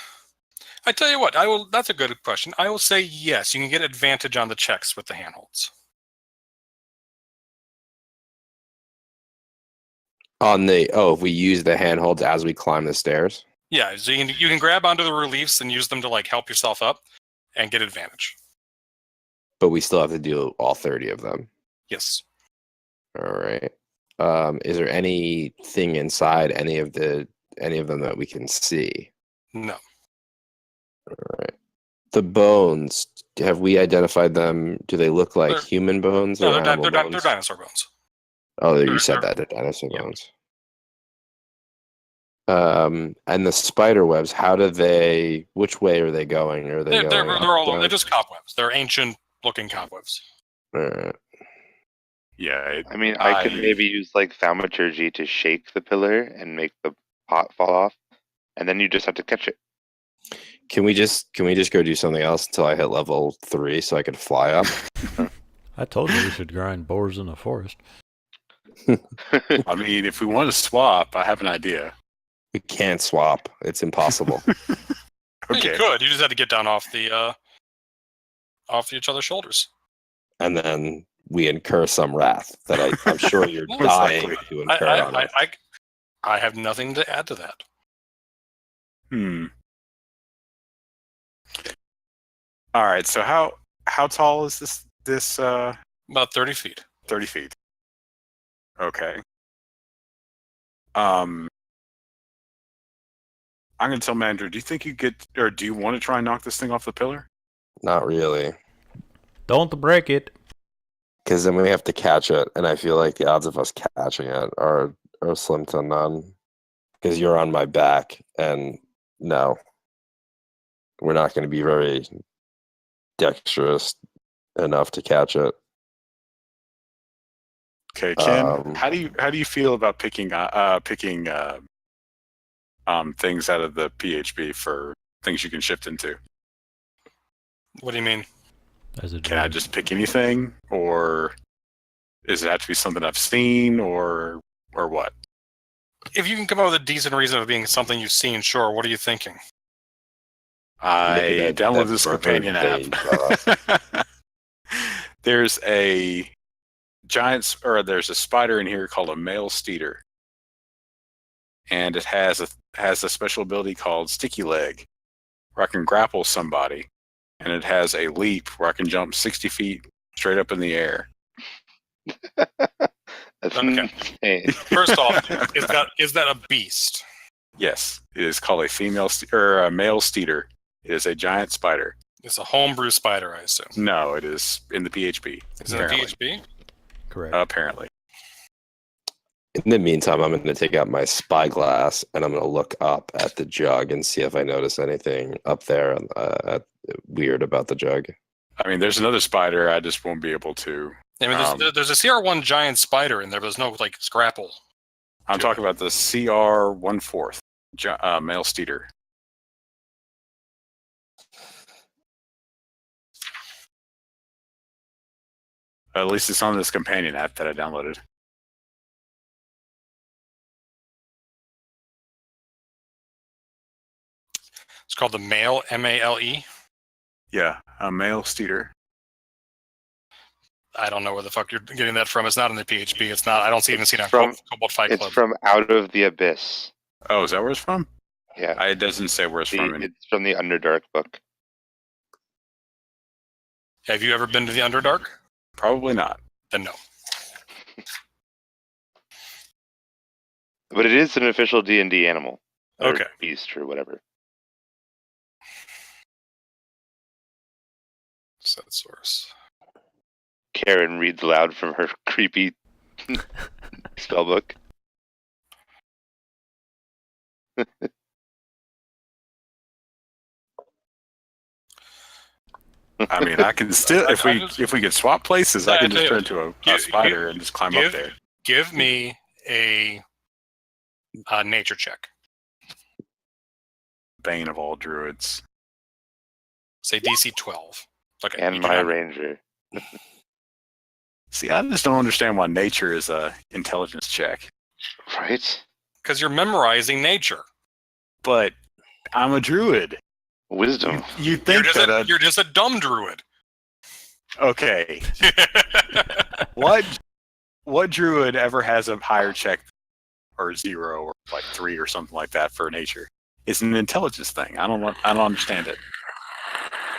[SPEAKER 1] tell you what, that's a good question. I will say yes. You can get advantage on the checks with the handholds.
[SPEAKER 4] If we use the handholds as we climb the stairs.
[SPEAKER 1] Yeah, so you can grab onto the reliefs and use them to like help yourself up and get advantage.
[SPEAKER 4] But we still have to do all 30 of them.
[SPEAKER 1] Yes.
[SPEAKER 4] All right. Is there anything inside any of them that we can see?
[SPEAKER 1] No.
[SPEAKER 4] All right. The bones, have we identified them? Do they look like human bones or animal bones?
[SPEAKER 1] They're dinosaur bones.
[SPEAKER 4] Oh, you said that. They're dinosaur bones. And the spider webs, which way are they going? Are they going
[SPEAKER 1] they're just cobwebs. They're ancient looking cobwebs.
[SPEAKER 4] All right.
[SPEAKER 5] Yeah.
[SPEAKER 3] I could maybe use like thaumaturgy to shake the pillar and make the pot fall off, and then you just have to catch it.
[SPEAKER 4] Can we just go do something else until I hit level 3 so I could fly up?
[SPEAKER 2] I told you we should grind boars in the forest.
[SPEAKER 5] I mean, if we want to swap, I have an idea.
[SPEAKER 4] We can't swap. It's impossible.
[SPEAKER 5] Okay.
[SPEAKER 1] You could. You just had to get down off each other's shoulders.
[SPEAKER 4] And then we incur some wrath that I'm sure you're
[SPEAKER 1] Most
[SPEAKER 4] dying
[SPEAKER 5] likely.
[SPEAKER 4] to incur on us.
[SPEAKER 1] I have nothing to add to that.
[SPEAKER 5] All right. So how tall is this?
[SPEAKER 1] About 30 feet.
[SPEAKER 5] 30 feet. Okay. I'm gonna tell Mandra, do you think do you want to try and knock this thing off the pillar?
[SPEAKER 4] Not really.
[SPEAKER 2] Don't break it.
[SPEAKER 4] Because then we have to catch it, and I feel like the odds of us catching it are slim to none. Because you're on my back, and no, we're not going to be very dexterous enough to catch it.
[SPEAKER 5] Okay, Ken, how do you feel about picking things out of the PHB for things you can shift into?
[SPEAKER 1] What do you mean?
[SPEAKER 5] Can I just pick anything, or does it have to be something I've seen, or what?
[SPEAKER 1] If you can come up with a decent reason of being something you've seen, sure. What are you thinking?
[SPEAKER 5] I downloaded this companion app. There's a there's a spider in here called a male steeder, and it has a special ability called Sticky Leg, where I can grapple somebody, and it has a leap where I can jump 60 feet straight up in the air.
[SPEAKER 3] That's
[SPEAKER 1] Okay.
[SPEAKER 3] insane.
[SPEAKER 1] First off, is that a beast?
[SPEAKER 5] Yes, it is called a male steeder. It is a giant spider.
[SPEAKER 1] It's a homebrew spider, I assume.
[SPEAKER 5] No, it is in the PHP.
[SPEAKER 1] Is it a PHP?
[SPEAKER 2] Correct.
[SPEAKER 5] Apparently.
[SPEAKER 4] In the meantime, I'm going to take out my spyglass and I'm going to look up at the jug and see if I notice anything up there weird about the jug.
[SPEAKER 5] I mean, there's another spider. I just won't be able to.
[SPEAKER 1] I mean, there's a CR1 giant spider in there, but there's no like scrapple.
[SPEAKER 5] I'm talking about the CR1/4 male steeder. At least it's on this companion app that I downloaded.
[SPEAKER 1] It's called the Male, M-A-L-E.
[SPEAKER 5] Yeah, a male steeder.
[SPEAKER 1] I don't know where the fuck you're getting that from. It's not in the PHP. It's not. I don't even see it on
[SPEAKER 3] From-
[SPEAKER 1] Cobalt Fight
[SPEAKER 3] It's
[SPEAKER 1] Club.
[SPEAKER 3] from Out of the Abyss.
[SPEAKER 5] Oh, is that where it's from?
[SPEAKER 3] Yeah.
[SPEAKER 5] It doesn't say where it's from.
[SPEAKER 3] It's from the Underdark book.
[SPEAKER 1] Have you ever been to the Underdark?
[SPEAKER 5] Probably not.
[SPEAKER 1] Then no.
[SPEAKER 3] But it is an official D&D animal. Or
[SPEAKER 1] Okay.
[SPEAKER 3] beast or whatever.
[SPEAKER 1] Set source.
[SPEAKER 3] Karen reads aloud from her creepy spellbook.
[SPEAKER 5] I mean, I can still if we could swap places, I can just turn into a spider and just climb up there.
[SPEAKER 1] Give me a nature check.
[SPEAKER 5] Bane of all druids.
[SPEAKER 1] Say DC 12. Okay.
[SPEAKER 3] And
[SPEAKER 1] you do
[SPEAKER 3] my
[SPEAKER 1] not-
[SPEAKER 3] ranger.
[SPEAKER 5] See, I just don't understand why nature is a intelligence check.
[SPEAKER 3] Right?
[SPEAKER 1] Because you're memorizing nature.
[SPEAKER 5] But I'm a druid.
[SPEAKER 3] Wisdom.
[SPEAKER 5] You think
[SPEAKER 1] You're just a dumb druid.
[SPEAKER 5] okay? What druid ever has a higher check or 0 or like 3 or something like that for nature? It's an intelligence thing. I don't understand it.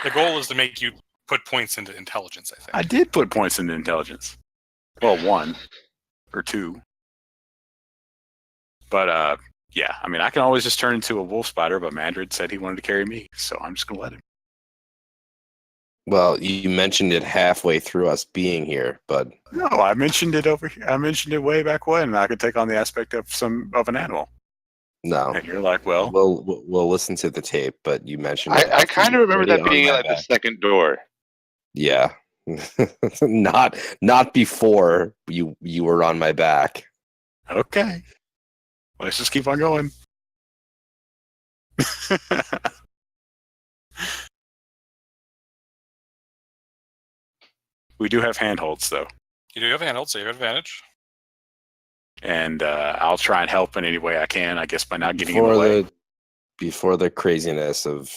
[SPEAKER 1] The goal is to make you put points into intelligence, I think.
[SPEAKER 5] I did put points into intelligence. Well, 1 or 2. But yeah, I mean, I can always just turn into a wolf spider, but Mandrid said he wanted to carry me, so I'm just gonna let him.
[SPEAKER 4] Well, you mentioned it halfway through us being here, but
[SPEAKER 5] No, I mentioned it over here. I mentioned it way back when. I could take on the aspect of an animal,
[SPEAKER 4] no.
[SPEAKER 5] and you're like, well,
[SPEAKER 4] We'll listen to the tape, but you mentioned it
[SPEAKER 3] I kind of remember that
[SPEAKER 4] already
[SPEAKER 3] being
[SPEAKER 4] on my
[SPEAKER 3] at the
[SPEAKER 4] back.
[SPEAKER 3] second door.
[SPEAKER 4] Yeah. not before you were on my back.
[SPEAKER 5] okay, let's just keep on going. We do have handholds, though,
[SPEAKER 1] You do have handles, so you have advantage.
[SPEAKER 5] and I'll try and help in any way I can. I guess by not getting in the way.
[SPEAKER 4] Before the craziness of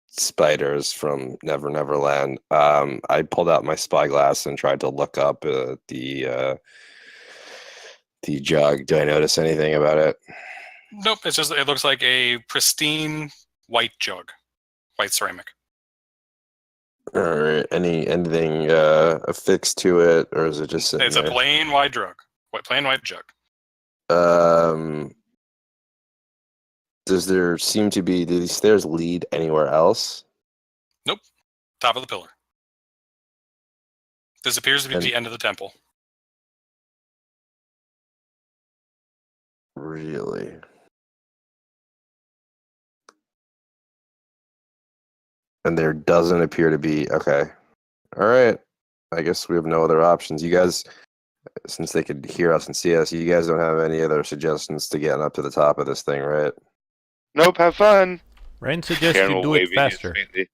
[SPEAKER 4] spiders from Never Neverland, I pulled out my spyglass and tried to look up the jug. Do I notice anything about it?
[SPEAKER 1] Nope, it looks like a pristine white jug. White ceramic.
[SPEAKER 4] Or anything affixed to it, or is it just sitting
[SPEAKER 1] It's a
[SPEAKER 4] there?
[SPEAKER 1] plain white jug. Plain white jug.
[SPEAKER 4] Does there seem to be? Do these stairs lead anywhere else?
[SPEAKER 1] Top of the pillar. This appears to be
[SPEAKER 4] And-
[SPEAKER 1] the end of the temple.
[SPEAKER 4] Really? And there doesn't appear to be. Okay. All right. I guess we have no other options. You guys, since they could hear us and see us, you guys don't have any other suggestions to getting up to the top of this thing, right?
[SPEAKER 3] Nope, have fun.
[SPEAKER 2] Rain suggests
[SPEAKER 3] Karen
[SPEAKER 2] you
[SPEAKER 3] will
[SPEAKER 2] do
[SPEAKER 3] wave
[SPEAKER 2] it
[SPEAKER 3] at you
[SPEAKER 2] faster.
[SPEAKER 3] sweetly.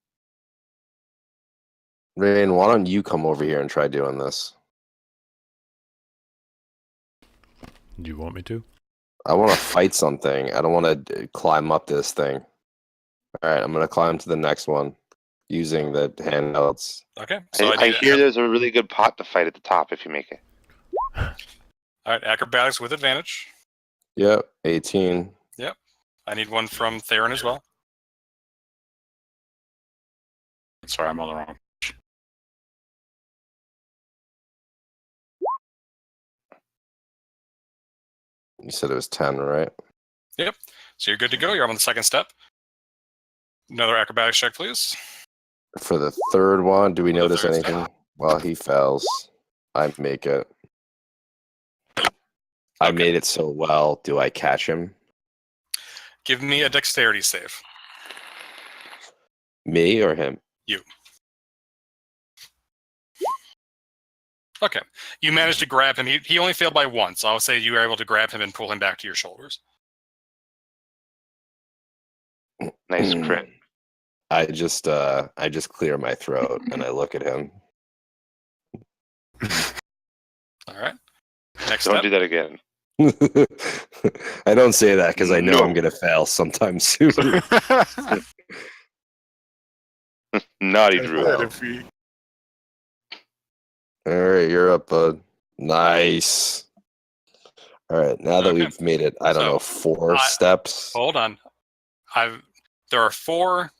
[SPEAKER 4] Rain, why don't you come over here and try doing this?
[SPEAKER 2] Do you want me to?
[SPEAKER 4] I want to fight something. I don't want to climb up this thing. All right, I'm going to climb to the next one. using the handhelds.
[SPEAKER 1] Okay. So
[SPEAKER 3] I hear there's a really good pot to fight at the top if you make it.
[SPEAKER 1] All right, acrobatics with advantage.
[SPEAKER 4] Yep, 18.
[SPEAKER 1] I need one from Theron as well.
[SPEAKER 5] Sorry, I'm on the wrong.
[SPEAKER 4] You said it was 10, right?
[SPEAKER 1] So you're good to go. You're on the second step. Another acrobatics check, please.
[SPEAKER 4] For the third one, do we
[SPEAKER 1] For the
[SPEAKER 4] notice
[SPEAKER 1] third
[SPEAKER 4] anything?
[SPEAKER 1] step.
[SPEAKER 4] Well, he fails. I make it. I
[SPEAKER 1] Okay.
[SPEAKER 4] made it so well. Do I catch him?
[SPEAKER 1] Give me a dexterity save.
[SPEAKER 4] Me or him?
[SPEAKER 1] You. Okay. You managed to grab him. He only failed by one, so I'll say you were able to grab him and pull him back to your shoulders.
[SPEAKER 3] Nice crit.
[SPEAKER 4] I just clear my throat and I look at him.
[SPEAKER 1] All right. Next
[SPEAKER 3] Don't
[SPEAKER 1] step.
[SPEAKER 3] do that again.
[SPEAKER 4] I don't say that because I know
[SPEAKER 3] No.
[SPEAKER 4] I'm gonna fail sometime soon.
[SPEAKER 3] Naughty Drew.
[SPEAKER 4] All right, you're up, bud. Nice. All right, now that
[SPEAKER 1] Okay.
[SPEAKER 4] we've made it, I don't
[SPEAKER 1] So,
[SPEAKER 4] know, 4 steps.
[SPEAKER 1] Hold on. There are four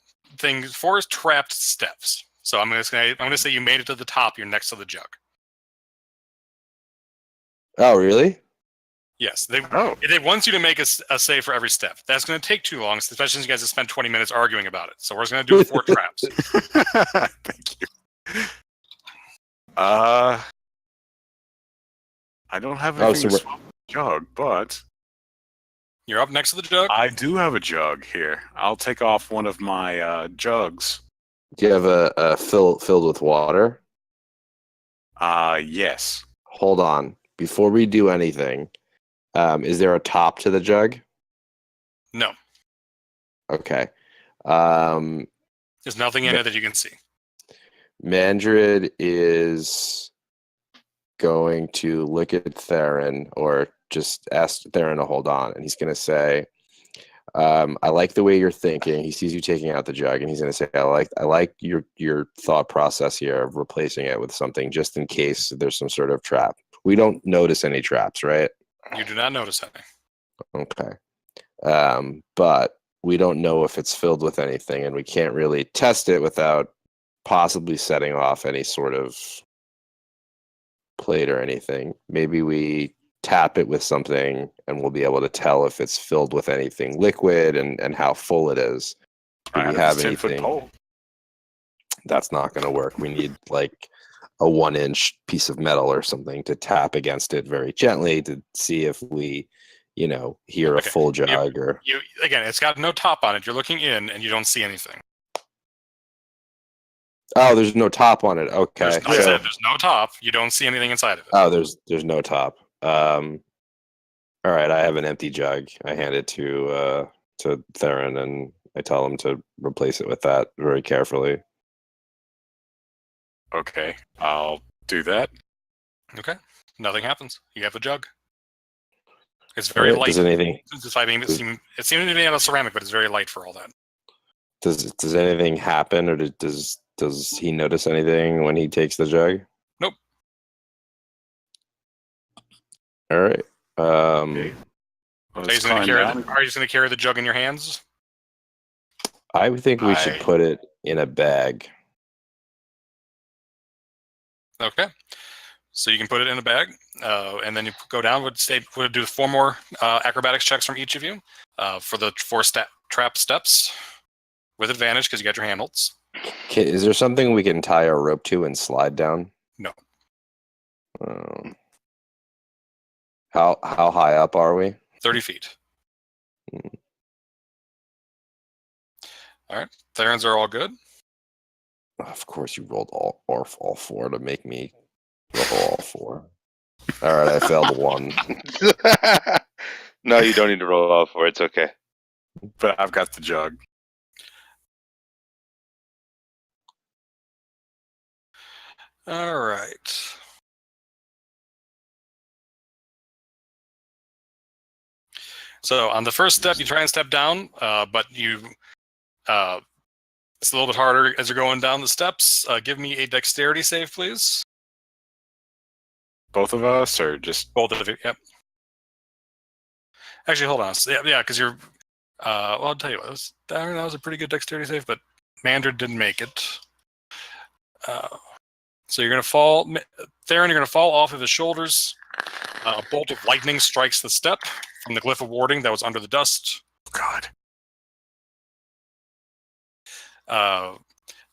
[SPEAKER 1] trapped steps. So I'm gonna say you made it to the top. You're next to the jug.
[SPEAKER 4] Oh, really?
[SPEAKER 1] Yes. They
[SPEAKER 5] Oh,
[SPEAKER 1] want you to make a save for every step. That's going to take too long, especially since you guys have spent 20 minutes arguing about it. So we're just going to do 4 traps.
[SPEAKER 5] thank you. I don't have
[SPEAKER 4] Oh,
[SPEAKER 5] anything
[SPEAKER 4] so
[SPEAKER 5] to swap with the jug, but
[SPEAKER 1] You're up next to the jug.
[SPEAKER 5] I do have a jug here. I'll take off one of my jugs.
[SPEAKER 4] Do you have a filled with water?
[SPEAKER 5] Yes.
[SPEAKER 4] Hold on. Before we do anything, is there a top to the jug?
[SPEAKER 1] No.
[SPEAKER 4] Okay.
[SPEAKER 1] There's nothing in it that you can see.
[SPEAKER 4] Mandrid is going to look at Theron or just ask Theron to hold on, and he's going to say, I like the way you're thinking. He sees you taking out the jug, and he's going to say, I like your thought process here of replacing it with something just in case there's some sort of trap. We don't notice any traps, right?
[SPEAKER 1] You do not notice any.
[SPEAKER 4] Okay. But we don't know if it's filled with anything, and we can't really test it without possibly setting off any sort of plate or anything. Maybe we tap it with something and we'll be able to tell if it's filled with anything liquid and how full it is. Do we have
[SPEAKER 5] 10-foot
[SPEAKER 4] anything?
[SPEAKER 5] pole.
[SPEAKER 4] That's not going to work. We need like a 1-inch piece of metal or something to tap against it very gently to see if we, hear a
[SPEAKER 1] Okay.
[SPEAKER 4] full jug or.
[SPEAKER 1] Again, it's got no top on it. You're looking in and you don't see anything.
[SPEAKER 4] Oh, there's no top on it. Okay.
[SPEAKER 1] Like I said, there's no top. You don't see anything inside of it.
[SPEAKER 4] Oh, there's no top. All right, I have an empty jug. I hand it to Theron, and I tell him to replace it with that very carefully.
[SPEAKER 5] Okay, I'll do that.
[SPEAKER 1] Okay. Nothing happens. You have a jug. It's very
[SPEAKER 4] All right,
[SPEAKER 1] light.
[SPEAKER 4] Does anything
[SPEAKER 1] It seems to be made out of ceramic, but it's very light for all that.
[SPEAKER 4] does anything happen, or does he notice anything when he takes the jug?
[SPEAKER 1] Nope.
[SPEAKER 4] All right.
[SPEAKER 5] Okay.
[SPEAKER 1] Are you just going to carry the jug in your hands?
[SPEAKER 4] I think we should put it in a bag.
[SPEAKER 1] Okay. So you can put it in a bag, and then you go down. Would do 4 more acrobatics checks from each of you for the 4 trap steps with advantage because you got your handholds.
[SPEAKER 4] Okay, is there something we can tie our rope to and slide down?
[SPEAKER 1] No.
[SPEAKER 4] How high up are we?
[SPEAKER 1] 30 feet. All right. Therons are all good.
[SPEAKER 4] Of course, you rolled all 4 to make me roll all 4. All right, I failed 1.
[SPEAKER 3] No, you don't need to roll all 4. It's okay.
[SPEAKER 5] But I've got the jug.
[SPEAKER 1] All right. So on the first step, you try and step down, but you It's a little bit harder as you're going down the steps. Give me a dexterity save, please.
[SPEAKER 5] Both of us, or just
[SPEAKER 1] Both of you. Yep. Actually, hold on. Yeah, because you're. Well, I'll tell you what. That was a pretty good dexterity save, but Mandred didn't make it. So you're going to fall, Theron. You're going to fall off of his shoulders. A bolt of lightning strikes the step from the glyph of warding that was under the dust.
[SPEAKER 5] God.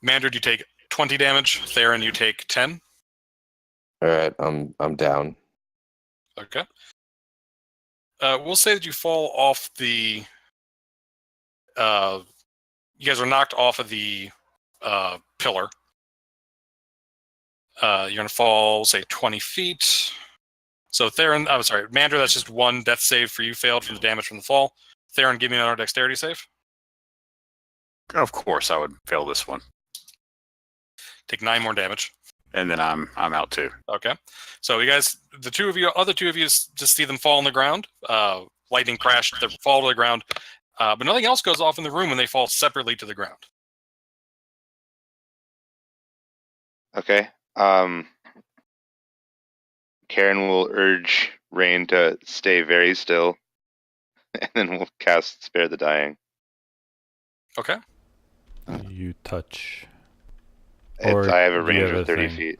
[SPEAKER 1] Mandred, you take 20 damage. Theron, you take 10.
[SPEAKER 4] All right, I'm down.
[SPEAKER 1] Okay. We'll say that you fall off the. You guys are knocked off of the pillar. You're gonna fall, say, 20 feet. So Theron, I'm sorry, Mandra, that's just one death save for you failed from the damage from the fall. Theron, give me another dexterity save.
[SPEAKER 5] Of course, I would fail this one,
[SPEAKER 1] Take 9 more damage.
[SPEAKER 5] and then I'm out too.
[SPEAKER 1] Okay. So you guys, the other two of you, just see them fall on the ground. Lightning crash, they fall to the ground. But nothing else goes off in the room when they fall separately to the ground.
[SPEAKER 3] Okay. Karen will urge Rain to stay very still, and then we'll cast Spare the Dying.
[SPEAKER 1] Okay.
[SPEAKER 2] You touch.
[SPEAKER 3] I have a
[SPEAKER 2] do you
[SPEAKER 3] range
[SPEAKER 2] have
[SPEAKER 3] of 30
[SPEAKER 2] thing?
[SPEAKER 3] feet.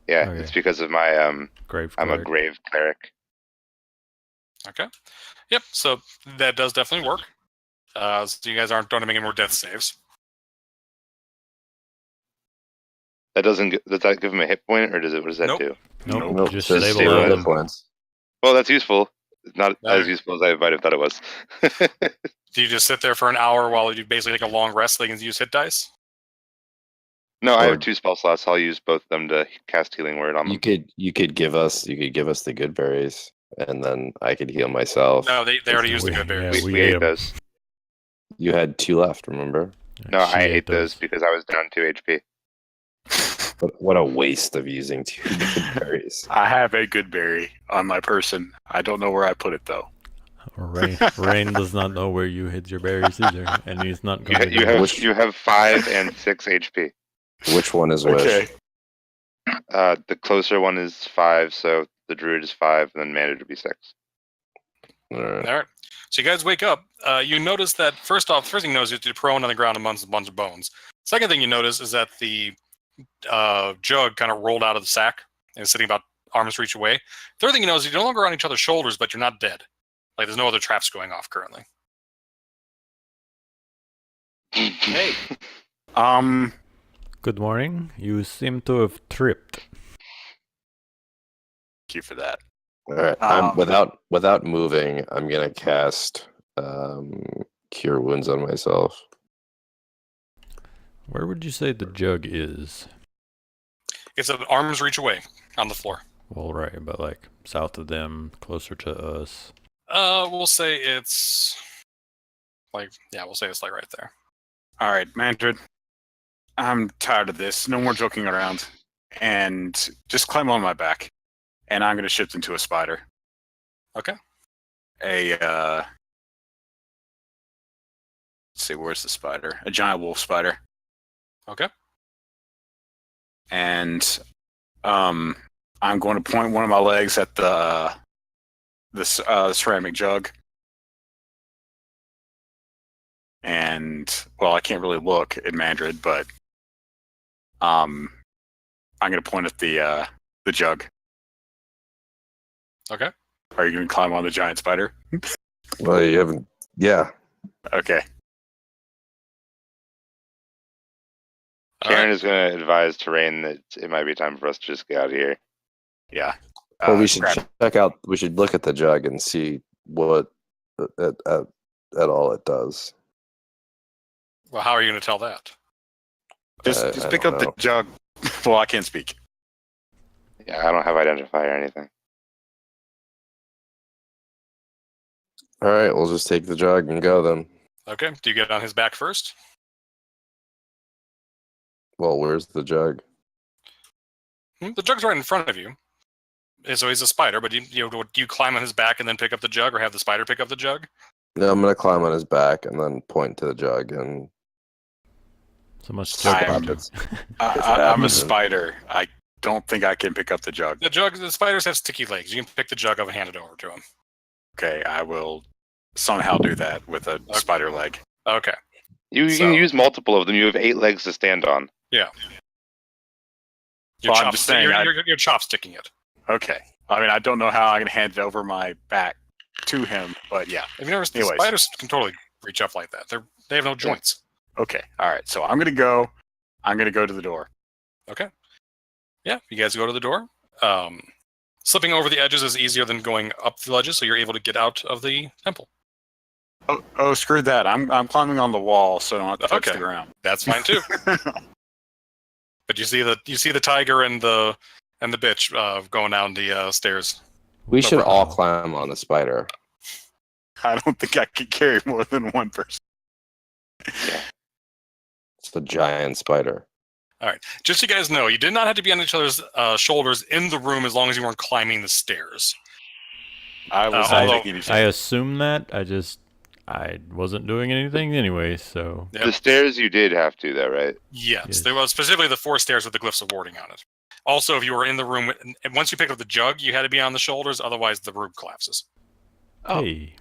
[SPEAKER 3] Yeah,
[SPEAKER 2] Okay.
[SPEAKER 3] it's because of my
[SPEAKER 2] Grave.
[SPEAKER 3] I'm a
[SPEAKER 2] cleric.
[SPEAKER 3] grave cleric.
[SPEAKER 1] Okay. Yep. So that does definitely work. So you guys don't have any more death saves.
[SPEAKER 3] Does that give him a hit point, or does it? What does that
[SPEAKER 1] Nope.
[SPEAKER 3] do?
[SPEAKER 2] Nope.
[SPEAKER 5] Nope,
[SPEAKER 2] Just
[SPEAKER 3] just
[SPEAKER 2] stabilize
[SPEAKER 3] stabilize.
[SPEAKER 2] them.
[SPEAKER 4] points.
[SPEAKER 3] Well, that's useful. It's not
[SPEAKER 1] No.
[SPEAKER 3] as useful as I might have thought it was.
[SPEAKER 1] Do you just sit there for an hour while you basically take a long rest so they can use hit dice?
[SPEAKER 3] No, I
[SPEAKER 4] Or-
[SPEAKER 3] have 2 spell slots. I'll use both of them to cast Healing Word on them.
[SPEAKER 4] You could give us the good berries, and then I could heal myself.
[SPEAKER 1] No, they already used the good berries.
[SPEAKER 2] Yeah,
[SPEAKER 3] we
[SPEAKER 2] we ate
[SPEAKER 3] ate
[SPEAKER 2] 'em.
[SPEAKER 3] those.
[SPEAKER 4] You had 2 left, remember?
[SPEAKER 3] No,
[SPEAKER 2] She
[SPEAKER 3] I ate those because I was down 2 HP.
[SPEAKER 4] What a waste of using 2 good berries.
[SPEAKER 5] I have a good berry on my person. I don't know where I put it though.
[SPEAKER 2] Rain does not know where you hid your berries either, and he's not
[SPEAKER 3] You,
[SPEAKER 2] going to.
[SPEAKER 3] you have
[SPEAKER 4] Which-
[SPEAKER 3] you have 5 and 6 HP.
[SPEAKER 4] Which one is which?
[SPEAKER 5] Okay.
[SPEAKER 3] The closer one is 5, so the druid is 5, and then Mandate would be 6.
[SPEAKER 4] All right.
[SPEAKER 1] All right. So you guys wake up. You notice that first thing you notice is you're prone on the ground amongst a bunch of bones. Second thing you notice is that the jug kind of rolled out of the sack and is sitting about arm's reach away. Third thing you notice is you're no longer on each other's shoulders, but you're not dead. Like there's no other traps going off currently.
[SPEAKER 5] Hey.
[SPEAKER 2] Good morning. You seem to have tripped.
[SPEAKER 5] Thank you for that.
[SPEAKER 4] All right. Without moving, I'm gonna cast Cure Wounds on myself.
[SPEAKER 2] Where would you say the jug is?
[SPEAKER 1] It's an arm's reach away on the floor.
[SPEAKER 2] Well, right, but like south of them, closer to us.
[SPEAKER 1] We'll say it's we'll say it's like right there.
[SPEAKER 5] All right, Mantrid. I'm tired of this. No more joking around. And just climb on my back. And I'm going to shift into a spider.
[SPEAKER 1] Okay.
[SPEAKER 5] Let's see, where's the spider? A giant wolf spider.
[SPEAKER 1] Okay.
[SPEAKER 5] And I'm going to point one of my legs at the ceramic jug. And, well, I can't really look at Mandrid, but I'm going to point at the jug.
[SPEAKER 1] Okay.
[SPEAKER 5] Are you going to climb on the giant spider?
[SPEAKER 4] Well, you haven't. Yeah.
[SPEAKER 5] Okay.
[SPEAKER 3] Karen is going to advise Terrain that it might be time for us to just get out of here.
[SPEAKER 5] Yeah.
[SPEAKER 4] Well, we should
[SPEAKER 5] grab-
[SPEAKER 4] check out. We should look at the jug and see what at all it does.
[SPEAKER 1] Well, how are you going to tell that?
[SPEAKER 5] Just
[SPEAKER 4] I
[SPEAKER 5] pick
[SPEAKER 4] don't
[SPEAKER 5] up the
[SPEAKER 4] know.
[SPEAKER 5] jug. Well, I can't speak.
[SPEAKER 3] Yeah, I don't have Identify or anything.
[SPEAKER 4] All right, we'll just take the jug and go then.
[SPEAKER 1] Okay. Do you get on his back first?
[SPEAKER 4] Well, where's the jug?
[SPEAKER 1] The jug's right in front of you. So he's a spider, but do you climb on his back and then pick up the jug, or have the spider pick up the jug?
[SPEAKER 4] No, I'm gonna climb on his back and then point to the jug and
[SPEAKER 2] So much
[SPEAKER 5] I'm-
[SPEAKER 2] jug.
[SPEAKER 4] Happens.
[SPEAKER 5] I'm a
[SPEAKER 4] happens.
[SPEAKER 5] spider. I don't think I can pick up the jug.
[SPEAKER 1] The spiders have sticky legs. You can pick the jug up and hand it over to them.
[SPEAKER 5] Okay, I will somehow do that with a spider leg.
[SPEAKER 1] Okay.
[SPEAKER 3] You
[SPEAKER 1] So-
[SPEAKER 3] can use multiple of them. You have 8 legs to stand on.
[SPEAKER 1] You're,
[SPEAKER 5] Well, I'm just saying,
[SPEAKER 1] you're chopsticking it.
[SPEAKER 5] Okay. I mean, I don't know how I can hand it over my back to him, but yeah.
[SPEAKER 1] If you never,
[SPEAKER 5] Anyways.
[SPEAKER 1] spiders can totally reach up like that. They have no joints.
[SPEAKER 5] Okay. All right. So I'm gonna go to the door.
[SPEAKER 1] Okay. Yeah, you guys go to the door. Slipping over the edges is easier than going up the ledges, so you're able to get out of the temple.
[SPEAKER 5] Oh, screw that! I'm climbing on the wall, so I don't have to touch
[SPEAKER 1] Okay.
[SPEAKER 5] the ground.
[SPEAKER 1] That's fine too. But you see the tiger and the bitch going down the stairs.
[SPEAKER 4] We
[SPEAKER 1] No
[SPEAKER 4] should
[SPEAKER 1] problem.
[SPEAKER 4] all climb on the spider.
[SPEAKER 5] I don't think I could carry more than one person.
[SPEAKER 4] It's a giant spider.
[SPEAKER 1] Just so you guys know, you did not have to be on each other's shoulders in the room as long as you weren't climbing the stairs.
[SPEAKER 5] I was
[SPEAKER 1] although-
[SPEAKER 5] thinking you
[SPEAKER 2] I assume that. I wasn't doing anything anyway, so
[SPEAKER 1] Yep.
[SPEAKER 3] The stairs you did have to, though, right?
[SPEAKER 1] Yes,
[SPEAKER 2] Yes.
[SPEAKER 1] there was specifically the 4 stairs with the glyphs of warding on it. Also, if you were in the room, and once you picked up the jug, you had to be on the shoulders, otherwise the room collapses.
[SPEAKER 5] Oh.
[SPEAKER 2] hey.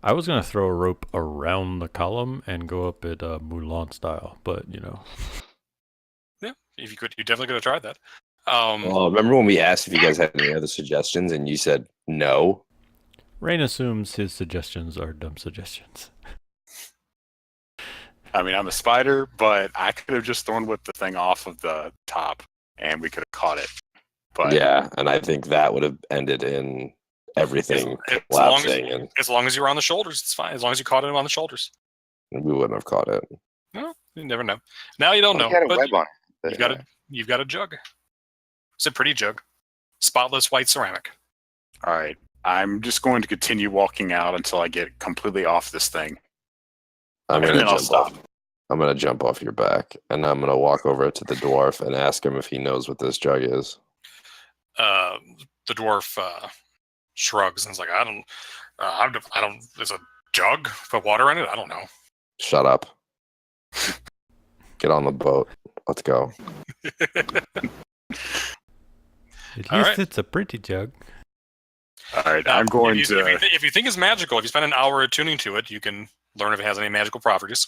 [SPEAKER 2] I was gonna throw a rope around the column and go up it Mulan style, but
[SPEAKER 1] Yeah, if you could, you definitely could have tried that.
[SPEAKER 4] Well, remember when we asked if you guys had any other suggestions and you said no?
[SPEAKER 2] Rain assumes his suggestions are dumb suggestions.
[SPEAKER 5] I mean, I'm a spider, but I could have just thrown whipped the thing off of the top, and we could have caught it. But
[SPEAKER 4] Yeah, and I think that would have ended in everything collapsing, and
[SPEAKER 1] as long as you were on the shoulders, it's fine. As long as you caught him on the shoulders.
[SPEAKER 4] we wouldn't have caught it.
[SPEAKER 1] No, you never know. Now you don't know.
[SPEAKER 3] You had a
[SPEAKER 1] But
[SPEAKER 3] web on it.
[SPEAKER 1] you've got a jug. It's a pretty jug, spotless white ceramic.
[SPEAKER 5] all right, I'm just going to continue walking out until I get completely off this thing,
[SPEAKER 4] I'm
[SPEAKER 5] and
[SPEAKER 4] gonna
[SPEAKER 5] then I'll
[SPEAKER 4] jump
[SPEAKER 5] stop.
[SPEAKER 4] off. I'm gonna jump off your back, and I'm gonna walk over to the dwarf and ask him if he knows what this jug is.
[SPEAKER 1] The dwarf shrugs and is like, I don't. There's a jug, put water in it. I don't know.
[SPEAKER 4] Shut up. Get on the boat. Let's go.
[SPEAKER 2] At
[SPEAKER 1] All
[SPEAKER 2] least
[SPEAKER 1] right.
[SPEAKER 2] it's a pretty jug.
[SPEAKER 5] All right, I'm going
[SPEAKER 1] if you think it's magical, if you spend an hour attuning to it, you can learn if it has any magical properties.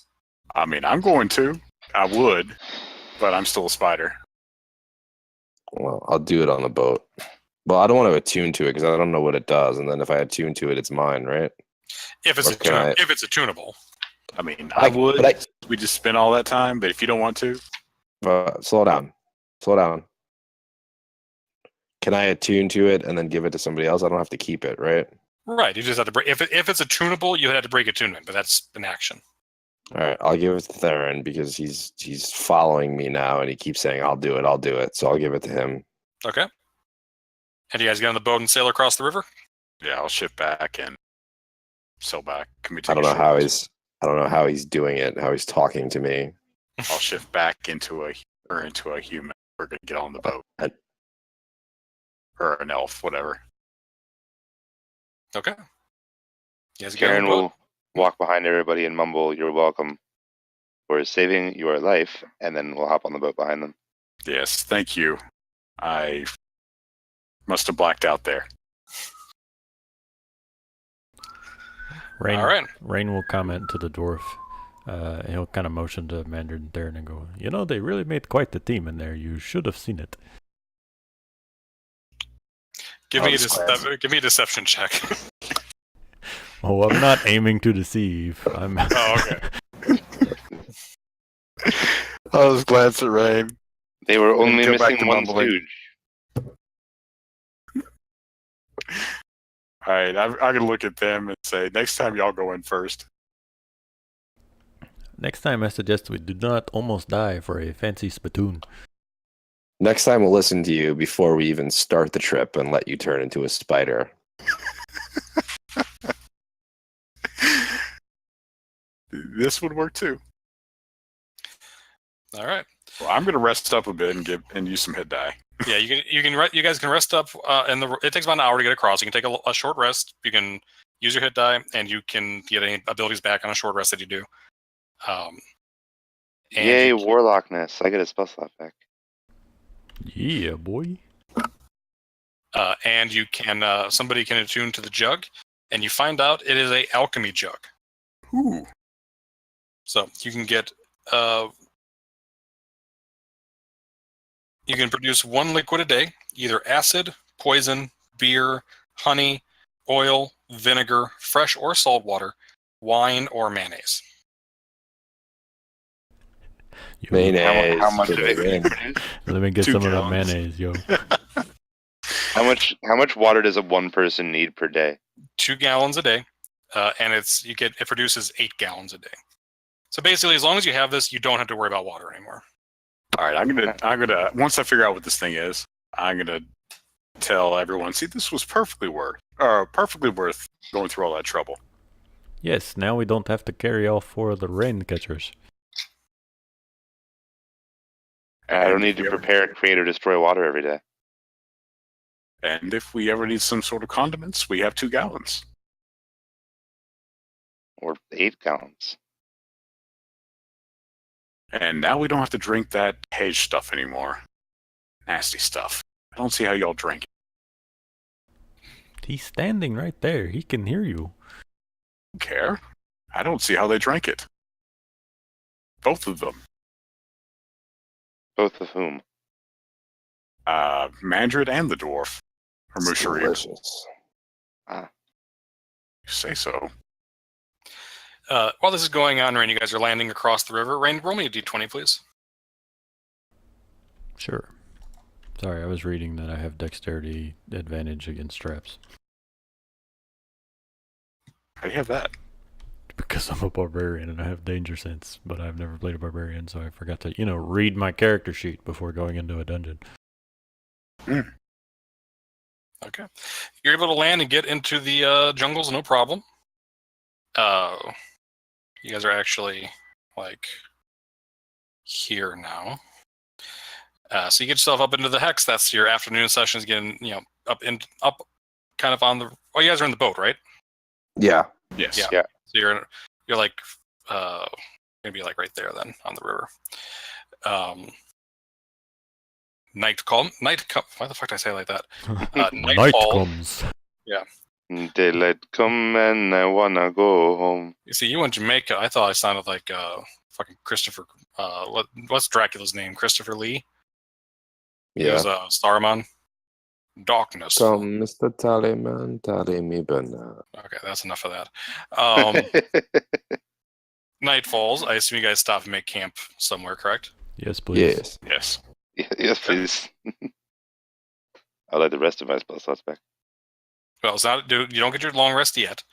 [SPEAKER 5] I mean, I'm going to. I would, but I'm still a spider.
[SPEAKER 4] Well, I'll do it on the boat. Well, I don't want to attune to it because I don't know what it does. And then if I attune to it, it's mine, right?
[SPEAKER 1] If it's
[SPEAKER 4] Or can I-
[SPEAKER 1] if it's attunable.
[SPEAKER 5] I mean, I would.
[SPEAKER 4] But
[SPEAKER 5] We just spent all that time, but if you don't want to,
[SPEAKER 4] slow down. Slow down. Can I attune to it and then give it to somebody else? I don't have to keep it, right?
[SPEAKER 1] Right, you just have to break. If it's attunable, you had to break attunement, but that's an action.
[SPEAKER 4] All right, I'll give it to Theron because he's following me now and he keeps saying, I'll do it. So I'll give it to him.
[SPEAKER 1] Okay. And you guys get on the boat and sail across the river?
[SPEAKER 5] yeah, I'll shift back and sail back. Can we take
[SPEAKER 4] I don't
[SPEAKER 5] a
[SPEAKER 4] know
[SPEAKER 5] short-
[SPEAKER 4] I don't know how he's doing it, how he's talking to me.
[SPEAKER 5] I'll shift back into a human. We're gonna get on the boat,
[SPEAKER 4] I-
[SPEAKER 5] or an elf, whatever.
[SPEAKER 1] Okay. You guys get on
[SPEAKER 3] Karen
[SPEAKER 1] the boat?
[SPEAKER 3] will walk behind everybody and mumble, "You're welcome for saving your life," and then we'll hop on the boat behind them.
[SPEAKER 5] Yes, thank you. I must have blacked out there.
[SPEAKER 2] Rain,
[SPEAKER 1] All right.
[SPEAKER 2] Rain will comment to the dwarf. And he'll kind of motion to Mandarin there and go, they really made quite the team in there. You should have seen it.
[SPEAKER 1] Give
[SPEAKER 5] I'll
[SPEAKER 1] me
[SPEAKER 5] just
[SPEAKER 1] give me a deception check.
[SPEAKER 2] Oh, I'm not aiming to deceive. I'm.
[SPEAKER 1] Oh, okay.
[SPEAKER 5] I was glad at rain.
[SPEAKER 3] They were only
[SPEAKER 5] Go back
[SPEAKER 3] missing
[SPEAKER 5] to
[SPEAKER 3] one
[SPEAKER 5] mumbling.
[SPEAKER 3] stooge.
[SPEAKER 5] All right, I'm gonna look at them and say, next time y'all go in first.
[SPEAKER 2] Next time, I suggest we do not almost die for a fancy spittoon.
[SPEAKER 4] Next time we'll listen to you before we even start the trip and let you turn into a spider.
[SPEAKER 5] This would work too.
[SPEAKER 1] All right.
[SPEAKER 5] Well, I'm gonna rest up a bit and use some hit die.
[SPEAKER 1] Yeah, you guys can rest up, and it takes about an hour to get across. You can take a short rest. You can use your hit die, and you can get any abilities back on a short rest that you do. And
[SPEAKER 3] Yay,
[SPEAKER 1] you,
[SPEAKER 3] Warlockness. I get a spell slot back.
[SPEAKER 2] Yeah, boy.
[SPEAKER 1] and you can somebody can attune to the jug, and you find out it is a alchemy jug.
[SPEAKER 5] Ooh.
[SPEAKER 1] So you can get you can produce one liquid a day, either acid, poison, beer, honey, oil, vinegar, fresh or salt water, wine, or mayonnaise.
[SPEAKER 2] Yo,
[SPEAKER 4] Mayonnaise.
[SPEAKER 3] How much
[SPEAKER 4] for
[SPEAKER 3] do
[SPEAKER 4] the
[SPEAKER 3] I
[SPEAKER 4] win.
[SPEAKER 3] produce?
[SPEAKER 2] let me get
[SPEAKER 5] 2
[SPEAKER 2] some of
[SPEAKER 5] gallons.
[SPEAKER 2] that mayonnaise, yo.
[SPEAKER 3] How much water does a one person need per day?
[SPEAKER 1] 2 gallons a day, and it produces 8 gallons a day. So basically, as long as you have this, you don't have to worry about water anymore.
[SPEAKER 5] All right, I'm gonna once I figure out what this thing is, I'm gonna tell everyone. See, this was perfectly worth going through all that trouble.
[SPEAKER 2] Yes, now we don't have to carry all 4 of the rain catchers.
[SPEAKER 3] I don't
[SPEAKER 5] And
[SPEAKER 3] need
[SPEAKER 5] if
[SPEAKER 3] to
[SPEAKER 5] we
[SPEAKER 3] prepare, create, or destroy water every day.
[SPEAKER 5] And if we ever need some sort of condiments, we have 2 gallons.
[SPEAKER 3] Or 8 gallons.
[SPEAKER 5] And now we don't have to drink that Hage stuff anymore. Nasty stuff. I don't see how y'all drink it.
[SPEAKER 2] He's standing right there. He can hear you.
[SPEAKER 5] Don't care. I don't see how they drank it. Both of them.
[SPEAKER 3] Both of whom?
[SPEAKER 5] Mandrid and the dwarf. Or
[SPEAKER 4] It's
[SPEAKER 5] Musharib.
[SPEAKER 4] delicious.
[SPEAKER 5] You say so.
[SPEAKER 1] While this is going on, Rain, you guys are landing across the river. Rain, roll me a d20, please.
[SPEAKER 2] Sure. Sorry, I was reading that I have dexterity advantage against traps.
[SPEAKER 5] How do you have that?
[SPEAKER 2] Because I'm a barbarian and I have danger sense, but I've never played a barbarian, so I forgot to, read my character sheet before going into a dungeon.
[SPEAKER 1] Okay. You're able to land and get into the jungles, no problem. You guys are actually, here now. So you get yourself up into the hex. That's your afternoon sessions getting, up kind of on the... Oh, you guys are in the boat, right?
[SPEAKER 4] Yeah.
[SPEAKER 5] Yes.
[SPEAKER 1] Yeah.
[SPEAKER 3] Yeah.
[SPEAKER 1] So you're gonna be right there then on the river. Night come. Why the fuck did I say it like that?
[SPEAKER 2] Night
[SPEAKER 1] Nightfall.
[SPEAKER 2] comes.
[SPEAKER 3] Daylight come and I wanna go home.
[SPEAKER 1] You see, you went Jamaica. I thought I sounded like fucking Christopher. What's Dracula's name? Christopher Lee. He
[SPEAKER 4] Yeah.
[SPEAKER 1] was Starman. Darkness.
[SPEAKER 4] Come, Mr. Tallyman, tally me banana.
[SPEAKER 1] Okay, that's enough of that. Night falls. I assume you guys stop and make camp somewhere, correct?
[SPEAKER 2] Yes, please.
[SPEAKER 4] Yes.
[SPEAKER 5] Yes.
[SPEAKER 3] Yes, please. I'll let the rest of my spell slots back.
[SPEAKER 1] Well, it's not. You don't get your long rest yet.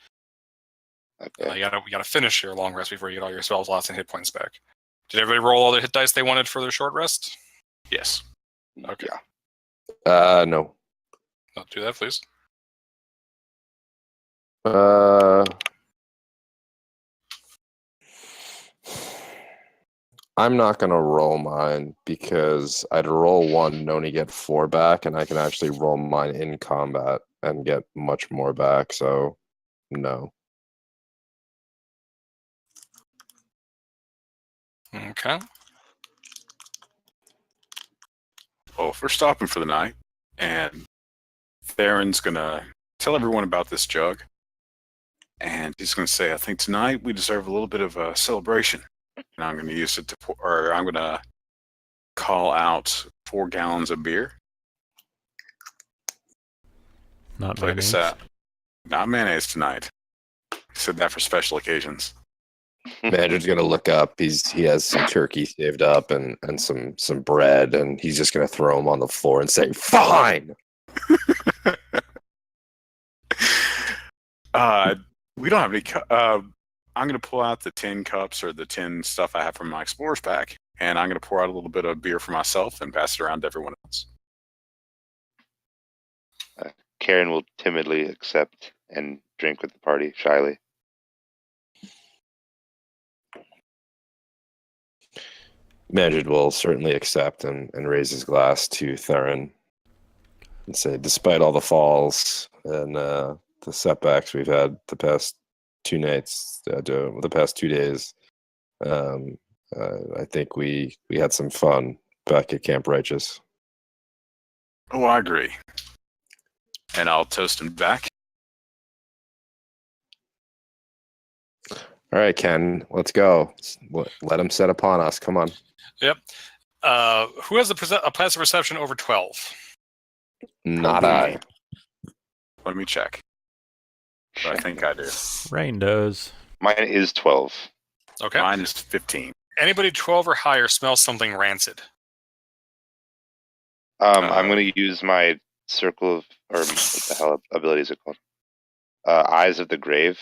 [SPEAKER 3] Okay.
[SPEAKER 1] You gotta finish your long rest before you get all your spell slots and hit points back. Did everybody roll all the hit dice they wanted for their short rest?
[SPEAKER 5] Yes.
[SPEAKER 1] Okay.
[SPEAKER 4] No.
[SPEAKER 1] I'll do that, please.
[SPEAKER 4] I'm not gonna roll mine because I'd roll 1 and only get 4 back, and I can actually roll mine in combat and get much more back. So, no.
[SPEAKER 1] Okay.
[SPEAKER 5] Well, if we're stopping for the night, and Theron's gonna tell everyone about this jug, and he's gonna say, "I think tonight we deserve a little bit of a celebration." And I'm gonna use it to I'm gonna call out 4 gallons of beer.
[SPEAKER 2] Not
[SPEAKER 5] Like I
[SPEAKER 2] mayonnaise.
[SPEAKER 5] said, not mayonnaise tonight. I said that for special occasions.
[SPEAKER 4] Manager's gonna look up. He has some turkey saved up and some bread, and he's just gonna throw them on the floor and say, "Fine."
[SPEAKER 5] We don't have any. I'm going to pull out the tin cups or the tin stuff I have from my Explorer's pack, and I'm going to pour out a little bit of beer for myself and pass it around to everyone else.
[SPEAKER 3] Karen will timidly accept and drink with the party shyly.
[SPEAKER 4] Manager will certainly accept and raise his glass to Theron and say, despite all the falls and the setbacks we've had the past 2 nights, the past 2 days, I think we had some fun back at Camp Righteous.
[SPEAKER 5] Oh, I agree. And I'll toast him back.
[SPEAKER 4] All right, Ken, let's go. Let him set upon us. Come on.
[SPEAKER 1] Yep. Who has a passive perception over 12?
[SPEAKER 4] Not I.
[SPEAKER 5] Let me check. But I think I do.
[SPEAKER 2] Rain does.
[SPEAKER 3] Mine is 12.
[SPEAKER 1] Okay.
[SPEAKER 5] Mine is 15.
[SPEAKER 1] Anybody 12 or higher smells something rancid.
[SPEAKER 3] I'm going to use my circle of, or what the hell ability is it called? Eyes of the Grave.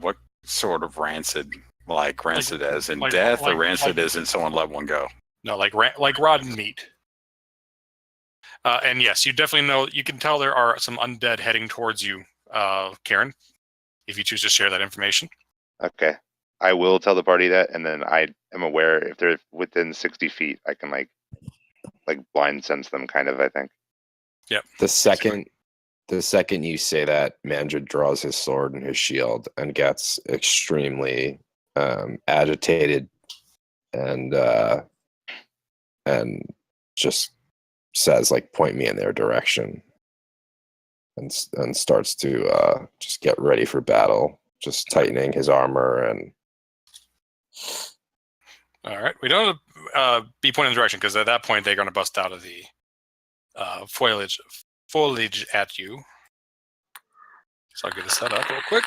[SPEAKER 5] What sort of rancid? Like rancid as in
[SPEAKER 1] like-
[SPEAKER 5] death, or
[SPEAKER 1] like-
[SPEAKER 5] rancid
[SPEAKER 1] like-
[SPEAKER 5] as in someone let one go?
[SPEAKER 1] No, like rotten meat. And yes, you definitely know. You can tell there are some undead heading towards you, Karen. If you choose to share that information.
[SPEAKER 3] Okay. I will tell the party that, and then I am aware if they're within 60 feet, I can like blind sense them, kind of. I think.
[SPEAKER 1] Yep.
[SPEAKER 4] The second you say that, Mandra draws his sword and his shield and gets extremely agitated and just says, like, point me in their direction, and starts to just get ready for battle, just tightening his armor. And
[SPEAKER 1] All right, we don't have to be pointing in the direction because at that point they're going to bust out of the foliage at you. So I'll get this set up real quick.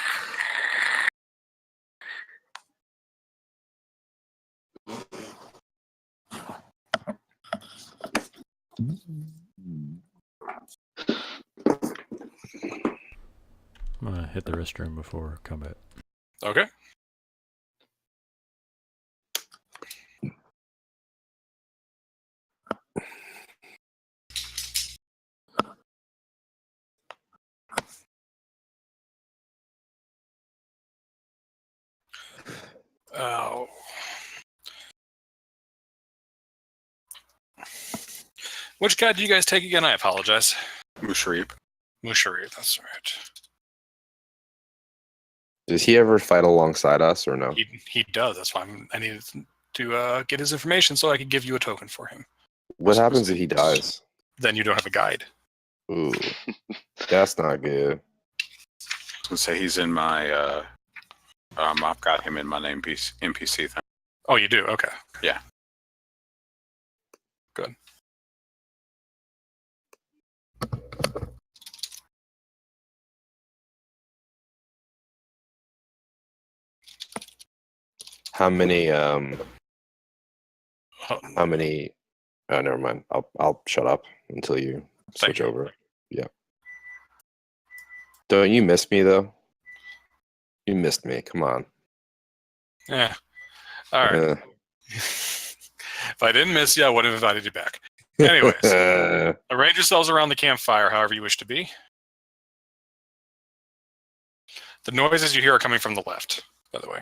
[SPEAKER 2] I'm gonna hit the restroom before combat.
[SPEAKER 1] Okay. Oh. Which guy do you guys take again? I apologize.
[SPEAKER 5] Musharib.
[SPEAKER 1] Mushari, that's right.
[SPEAKER 4] does he ever fight alongside us or no?
[SPEAKER 1] He does. That's why I needed to get his information so I could give you a token for him.
[SPEAKER 4] What happens if he dies?
[SPEAKER 1] Then you don't have a guide.
[SPEAKER 4] Ooh, that's not good.
[SPEAKER 5] I was gonna say he's in my. I've got him in my NPC thing.
[SPEAKER 1] Oh, you do? Okay.
[SPEAKER 5] Yeah.
[SPEAKER 1] Good.
[SPEAKER 4] How many?
[SPEAKER 1] Oh,
[SPEAKER 4] How many? Oh, never mind. I'll shut up until you switch
[SPEAKER 1] you.
[SPEAKER 4] over. Yeah. Don't you miss me though? You missed me. Come on.
[SPEAKER 1] yeah. All right. If I didn't miss you, I would have invited you back. Anyways, arrange yourselves around the campfire however you wish to be. The noises you hear are coming from the left, by the way.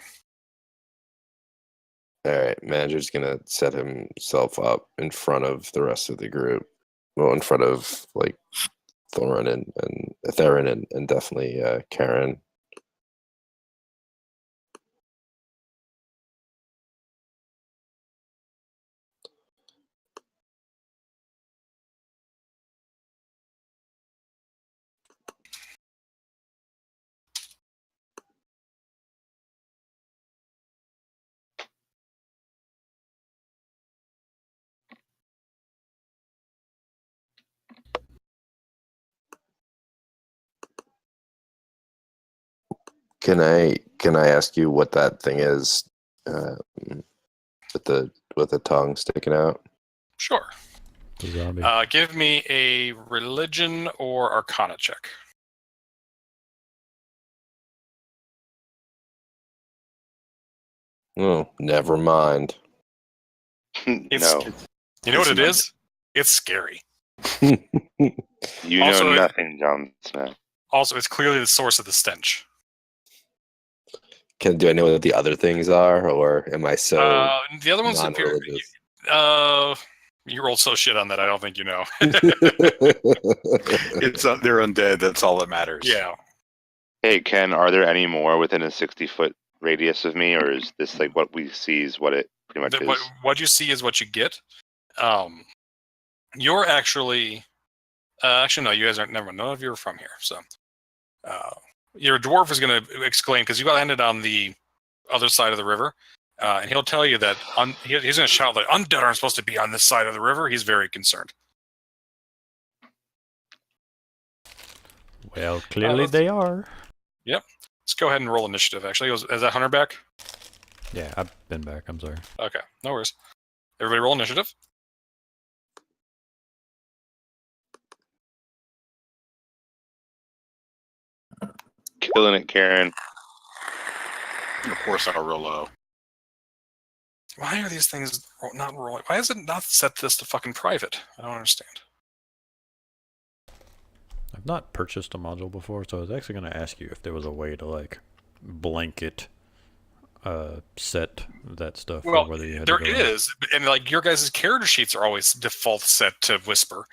[SPEAKER 4] All right, manager's gonna set himself up in front of the rest of the group. Well, in front of like Thorin and Theron and definitely Karen. Can I ask you what that thing is with the tongue sticking out?
[SPEAKER 1] Sure.
[SPEAKER 2] The zombie.
[SPEAKER 1] Give me a religion or arcana check.
[SPEAKER 4] Oh, never mind.
[SPEAKER 1] It's-
[SPEAKER 3] No,
[SPEAKER 1] You know what it is? It's scary.
[SPEAKER 3] you
[SPEAKER 1] Also,
[SPEAKER 3] know
[SPEAKER 1] it-
[SPEAKER 3] nothing, Jon Snow.
[SPEAKER 1] Also, it's clearly the source of the stench.
[SPEAKER 4] Do I know what the other things are, or am I so
[SPEAKER 1] The other ones,
[SPEAKER 4] non-religious?
[SPEAKER 1] you rolled so shit on that. I don't think you know.
[SPEAKER 5] It's they're undead. That's all that matters.
[SPEAKER 1] Yeah.
[SPEAKER 3] Hey, Ken, are there any more within a 60-foot radius of me, or is this like what we see is what it pretty much is?
[SPEAKER 1] What you see is what you get. You're actually no, you guys aren't. Never mind. None of you are from here, so your dwarf is going to exclaim because you got landed on the other side of the river, and he'll tell you that he's going to shout that undead aren't supposed to be on this side of the river. He's very concerned.
[SPEAKER 2] Well, clearly they are.
[SPEAKER 1] Yep. Let's go ahead and roll initiative. Actually, is that Hunter back?
[SPEAKER 2] Yeah, I've been back. I'm sorry.
[SPEAKER 1] Okay, no worries. Everybody roll initiative.
[SPEAKER 3] Killing it, Karen.
[SPEAKER 5] Of course, I'll roll low.
[SPEAKER 1] Why are these things not rolling? Why is it not set this to fucking private? I don't understand.
[SPEAKER 2] I've not purchased a module before, so I was actually going to ask you if there was a way to like blanket set that stuff.
[SPEAKER 1] Well,
[SPEAKER 2] or whether you had
[SPEAKER 1] there
[SPEAKER 2] to go
[SPEAKER 1] is, and like your guys' character sheets are always default set to whisper,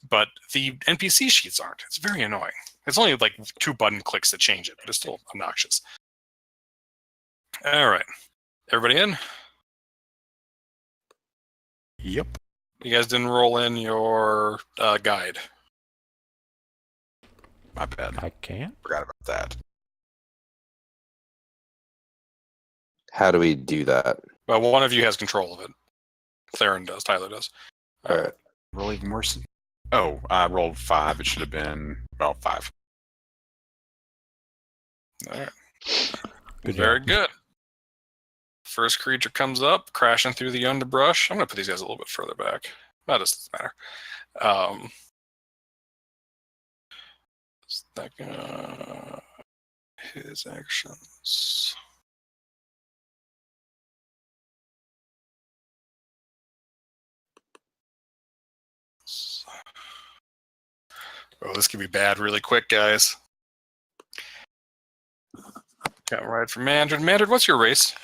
[SPEAKER 1] but the NPC sheets aren't. It's very annoying. It's only like 2 button clicks that change it, but it's still obnoxious. All right, everybody in?
[SPEAKER 5] Yep.
[SPEAKER 1] You guys didn't roll in your guide.
[SPEAKER 5] My bad.
[SPEAKER 2] I can't.
[SPEAKER 5] Forgot about that.
[SPEAKER 4] How do we do that?
[SPEAKER 1] Well, one of you has control of it. Theron does. Tyler does.
[SPEAKER 4] All right.
[SPEAKER 5] Roll even worse. Oh, I rolled 5. It should have been, well, 5.
[SPEAKER 1] All right.
[SPEAKER 2] Good
[SPEAKER 1] Very
[SPEAKER 2] job.
[SPEAKER 1] good. First creature comes up, crashing through the underbrush. I'm going to put these guys a little bit further back. That doesn't matter. His actions. Oh, this could be bad really quick, guys. Got right from Mandred. Mandred, what's your race?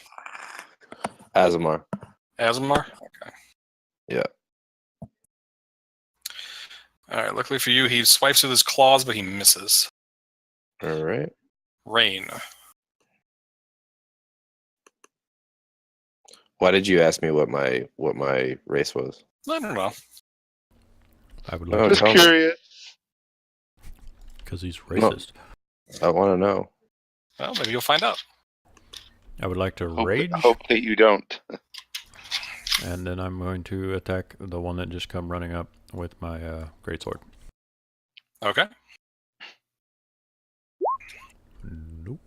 [SPEAKER 4] Azamar.
[SPEAKER 1] Azamar? Okay.
[SPEAKER 4] Yeah.
[SPEAKER 1] Alright, luckily for you, he swipes with his claws, but he misses.
[SPEAKER 4] All right.
[SPEAKER 1] Rain.
[SPEAKER 4] Why did you ask me what my race was?
[SPEAKER 1] I don't know.
[SPEAKER 2] I would
[SPEAKER 4] Oh,
[SPEAKER 2] like
[SPEAKER 3] Just
[SPEAKER 4] tell me.
[SPEAKER 3] curious.
[SPEAKER 2] because he's racist.
[SPEAKER 4] I want to know.
[SPEAKER 1] Well, maybe you'll find out.
[SPEAKER 2] I would like to rage,
[SPEAKER 3] Hope that you don't.
[SPEAKER 2] and then I'm going to attack the one that just come running up with my greatsword.
[SPEAKER 1] Okay.
[SPEAKER 2] Nope.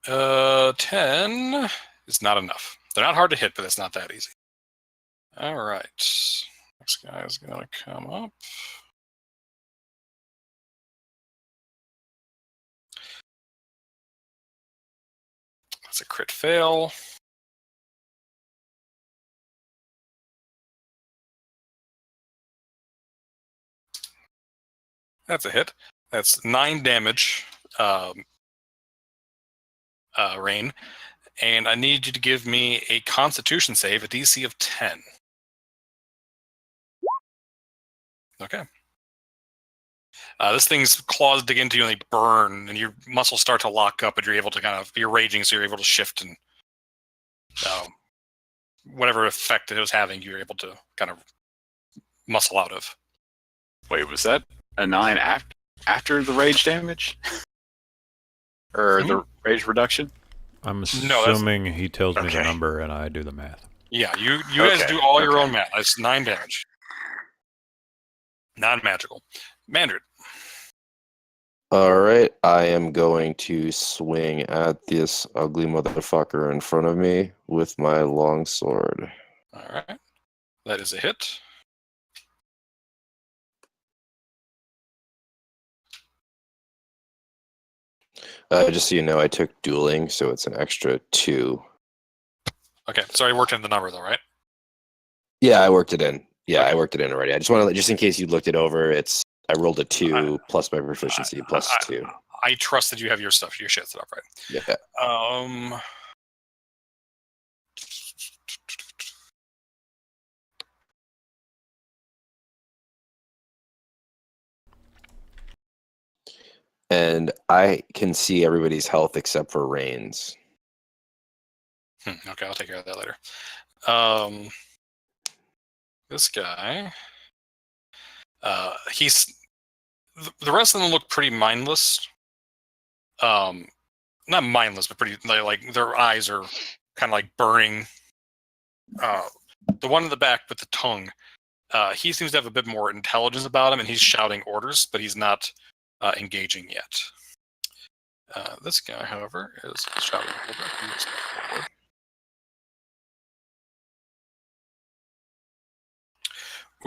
[SPEAKER 1] Uh, 10 is not enough. They're not hard to hit, but it's not that easy. All right. Next guy is going to come up. That's a crit fail. That's a hit. That's 9 damage, Rain. And I need you to give me a Constitution save, a DC of 10. Okay. This thing's claws dig into you and they burn, and your muscles start to lock up, and you're able to you're raging, so you're able to shift and whatever effect it was having, you're able to kind of muscle out of.
[SPEAKER 5] Wait, was that a 9 after the rage damage? Or the rage reduction?
[SPEAKER 2] I'm
[SPEAKER 1] No, that's-
[SPEAKER 2] assuming he tells me the
[SPEAKER 5] Okay.
[SPEAKER 2] number and I do the math.
[SPEAKER 1] Yeah, you guys
[SPEAKER 5] Okay,
[SPEAKER 1] do all your
[SPEAKER 5] okay.
[SPEAKER 1] own math. That's 9 damage. Non-magical. Mandred.
[SPEAKER 4] All right. I am going to swing at this ugly motherfucker in front of me with my long sword.
[SPEAKER 1] All right. That is a hit.
[SPEAKER 4] Just so you know, I took dueling, so it's an extra 2.
[SPEAKER 1] Okay, sorry, you worked in the number though, right?
[SPEAKER 4] Yeah, I worked it in. Yeah,
[SPEAKER 1] Okay.
[SPEAKER 4] I worked it in already. I just want to, just in case you looked it over, I rolled a 2 plus my proficiency plus 2.
[SPEAKER 1] I trust that you have your stuff, your shit set up right.
[SPEAKER 4] Yeah. And I can see everybody's health except for Rain's.
[SPEAKER 1] Okay, I'll take care of that later. This guy, he's the rest of them look pretty mindless. Not mindless, but pretty like their eyes are kind of like burning. The one in the back with the tongue, he seems to have a bit more intelligence about him, and he's shouting orders, but he's not engaging yet. This guy, however, is shouting a little bit. He's forward.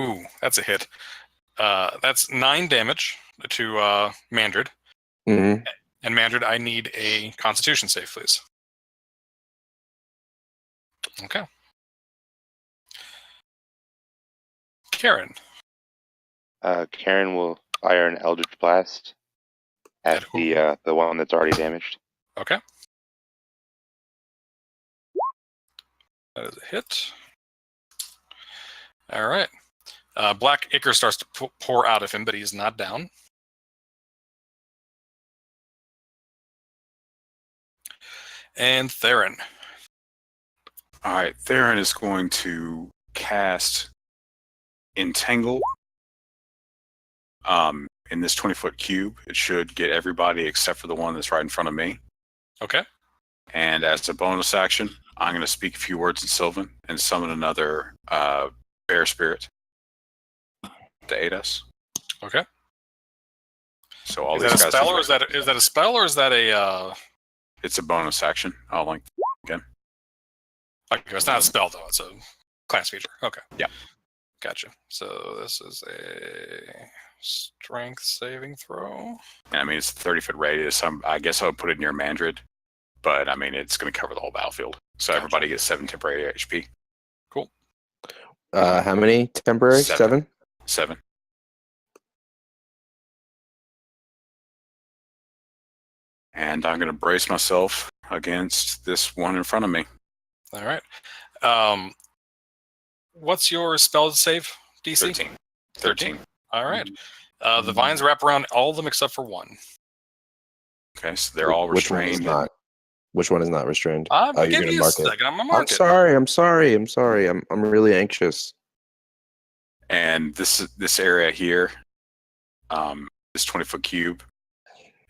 [SPEAKER 1] Ooh, that's a hit. That's 9 damage to Mandrid.
[SPEAKER 4] Mm-hmm.
[SPEAKER 1] And Mandrid, I need a Constitution save, please. Okay. Karen.
[SPEAKER 3] Karen will fire an Eldritch Blast at
[SPEAKER 1] At who?
[SPEAKER 3] the one that's already damaged.
[SPEAKER 1] Okay. That is a hit. All right. Black ichor starts to pour out of him, but he's not down. And Theron.
[SPEAKER 5] All right, Theron is going to cast Entangle. In this 20-foot cube, it should get everybody except for the one that's right in front of me.
[SPEAKER 1] Okay.
[SPEAKER 5] And as a bonus action, I'm going to speak a few words in Sylvan and summon another bear spirit to aid us.
[SPEAKER 1] Okay.
[SPEAKER 5] So all
[SPEAKER 1] Is
[SPEAKER 5] these
[SPEAKER 1] that a
[SPEAKER 5] guys
[SPEAKER 1] spell,
[SPEAKER 5] can-
[SPEAKER 1] or is that a spell, or is that a?
[SPEAKER 5] It's a bonus action. I'll link again.
[SPEAKER 1] Okay, it's not a spell though. It's a class feature. Okay.
[SPEAKER 5] Yeah.
[SPEAKER 1] Gotcha. So this is a strength saving throw.
[SPEAKER 5] And I mean, it's a 30-foot radius. I guess I would put it near Mandrid, but I mean, it's going to cover the whole battlefield. So
[SPEAKER 1] Gotcha.
[SPEAKER 5] everybody gets 7 temporary HP.
[SPEAKER 1] Cool.
[SPEAKER 4] How many temporary? 7?
[SPEAKER 5] 7. And I'm going to brace myself against this one in front of me.
[SPEAKER 1] All right. What's your spell save DC?
[SPEAKER 5] 13. 13.
[SPEAKER 1] All right. The vines wrap around all of them except for one.
[SPEAKER 5] Okay, so they're all
[SPEAKER 4] Which one is
[SPEAKER 5] restrained.
[SPEAKER 4] not? Which one is not restrained?
[SPEAKER 1] I'm
[SPEAKER 4] you're
[SPEAKER 1] giving
[SPEAKER 4] gonna
[SPEAKER 1] you a
[SPEAKER 4] mark it.
[SPEAKER 1] second. I'm gonna
[SPEAKER 4] I'm
[SPEAKER 1] mark it.
[SPEAKER 4] sorry. I'm really anxious.
[SPEAKER 5] And this area here, this 20-foot cube,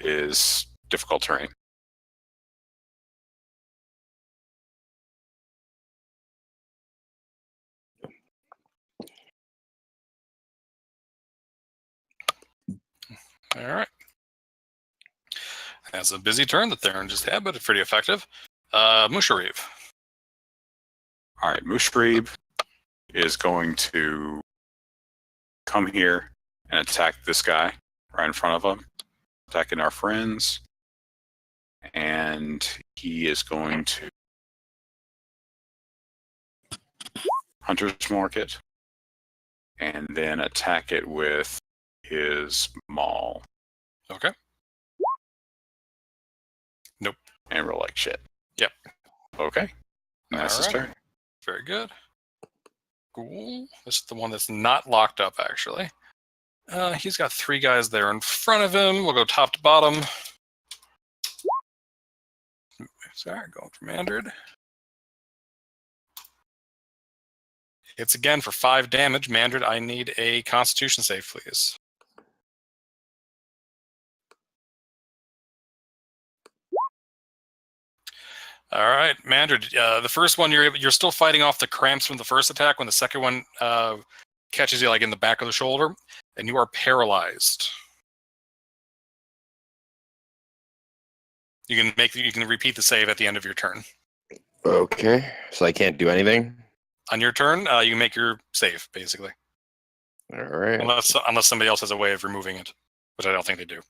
[SPEAKER 5] is difficult terrain.
[SPEAKER 1] All right. That's a busy turn that Theron just had, but it's pretty effective. Mushariv.
[SPEAKER 5] All right, Mushrib is going to come here and attack this guy right in front of him, attacking our friends. And he is going to Hunter's Mark it and then attack it with his maul.
[SPEAKER 1] Okay. Nope.
[SPEAKER 5] And roll like shit.
[SPEAKER 1] Yep.
[SPEAKER 5] Okay. And that's his
[SPEAKER 1] All right.
[SPEAKER 5] turn.
[SPEAKER 1] Very good. Cool. This is the one that's not locked up, actually. He's got 3 guys there in front of him. We'll go top to bottom. Sorry, going for Mandrid. Hits again for 5 damage. Mandrid, I need a Constitution save, please. All right, Mandrid. The first one, you're still fighting off the cramps from the first attack. When the second one catches you like in the back of the shoulder, and you are paralyzed. You can repeat the save at the end of your turn.
[SPEAKER 4] Okay, so I can't do anything.
[SPEAKER 1] On your turn, you can make your save basically,
[SPEAKER 4] All right.
[SPEAKER 1] unless somebody else has a way of removing it, which I don't think they do.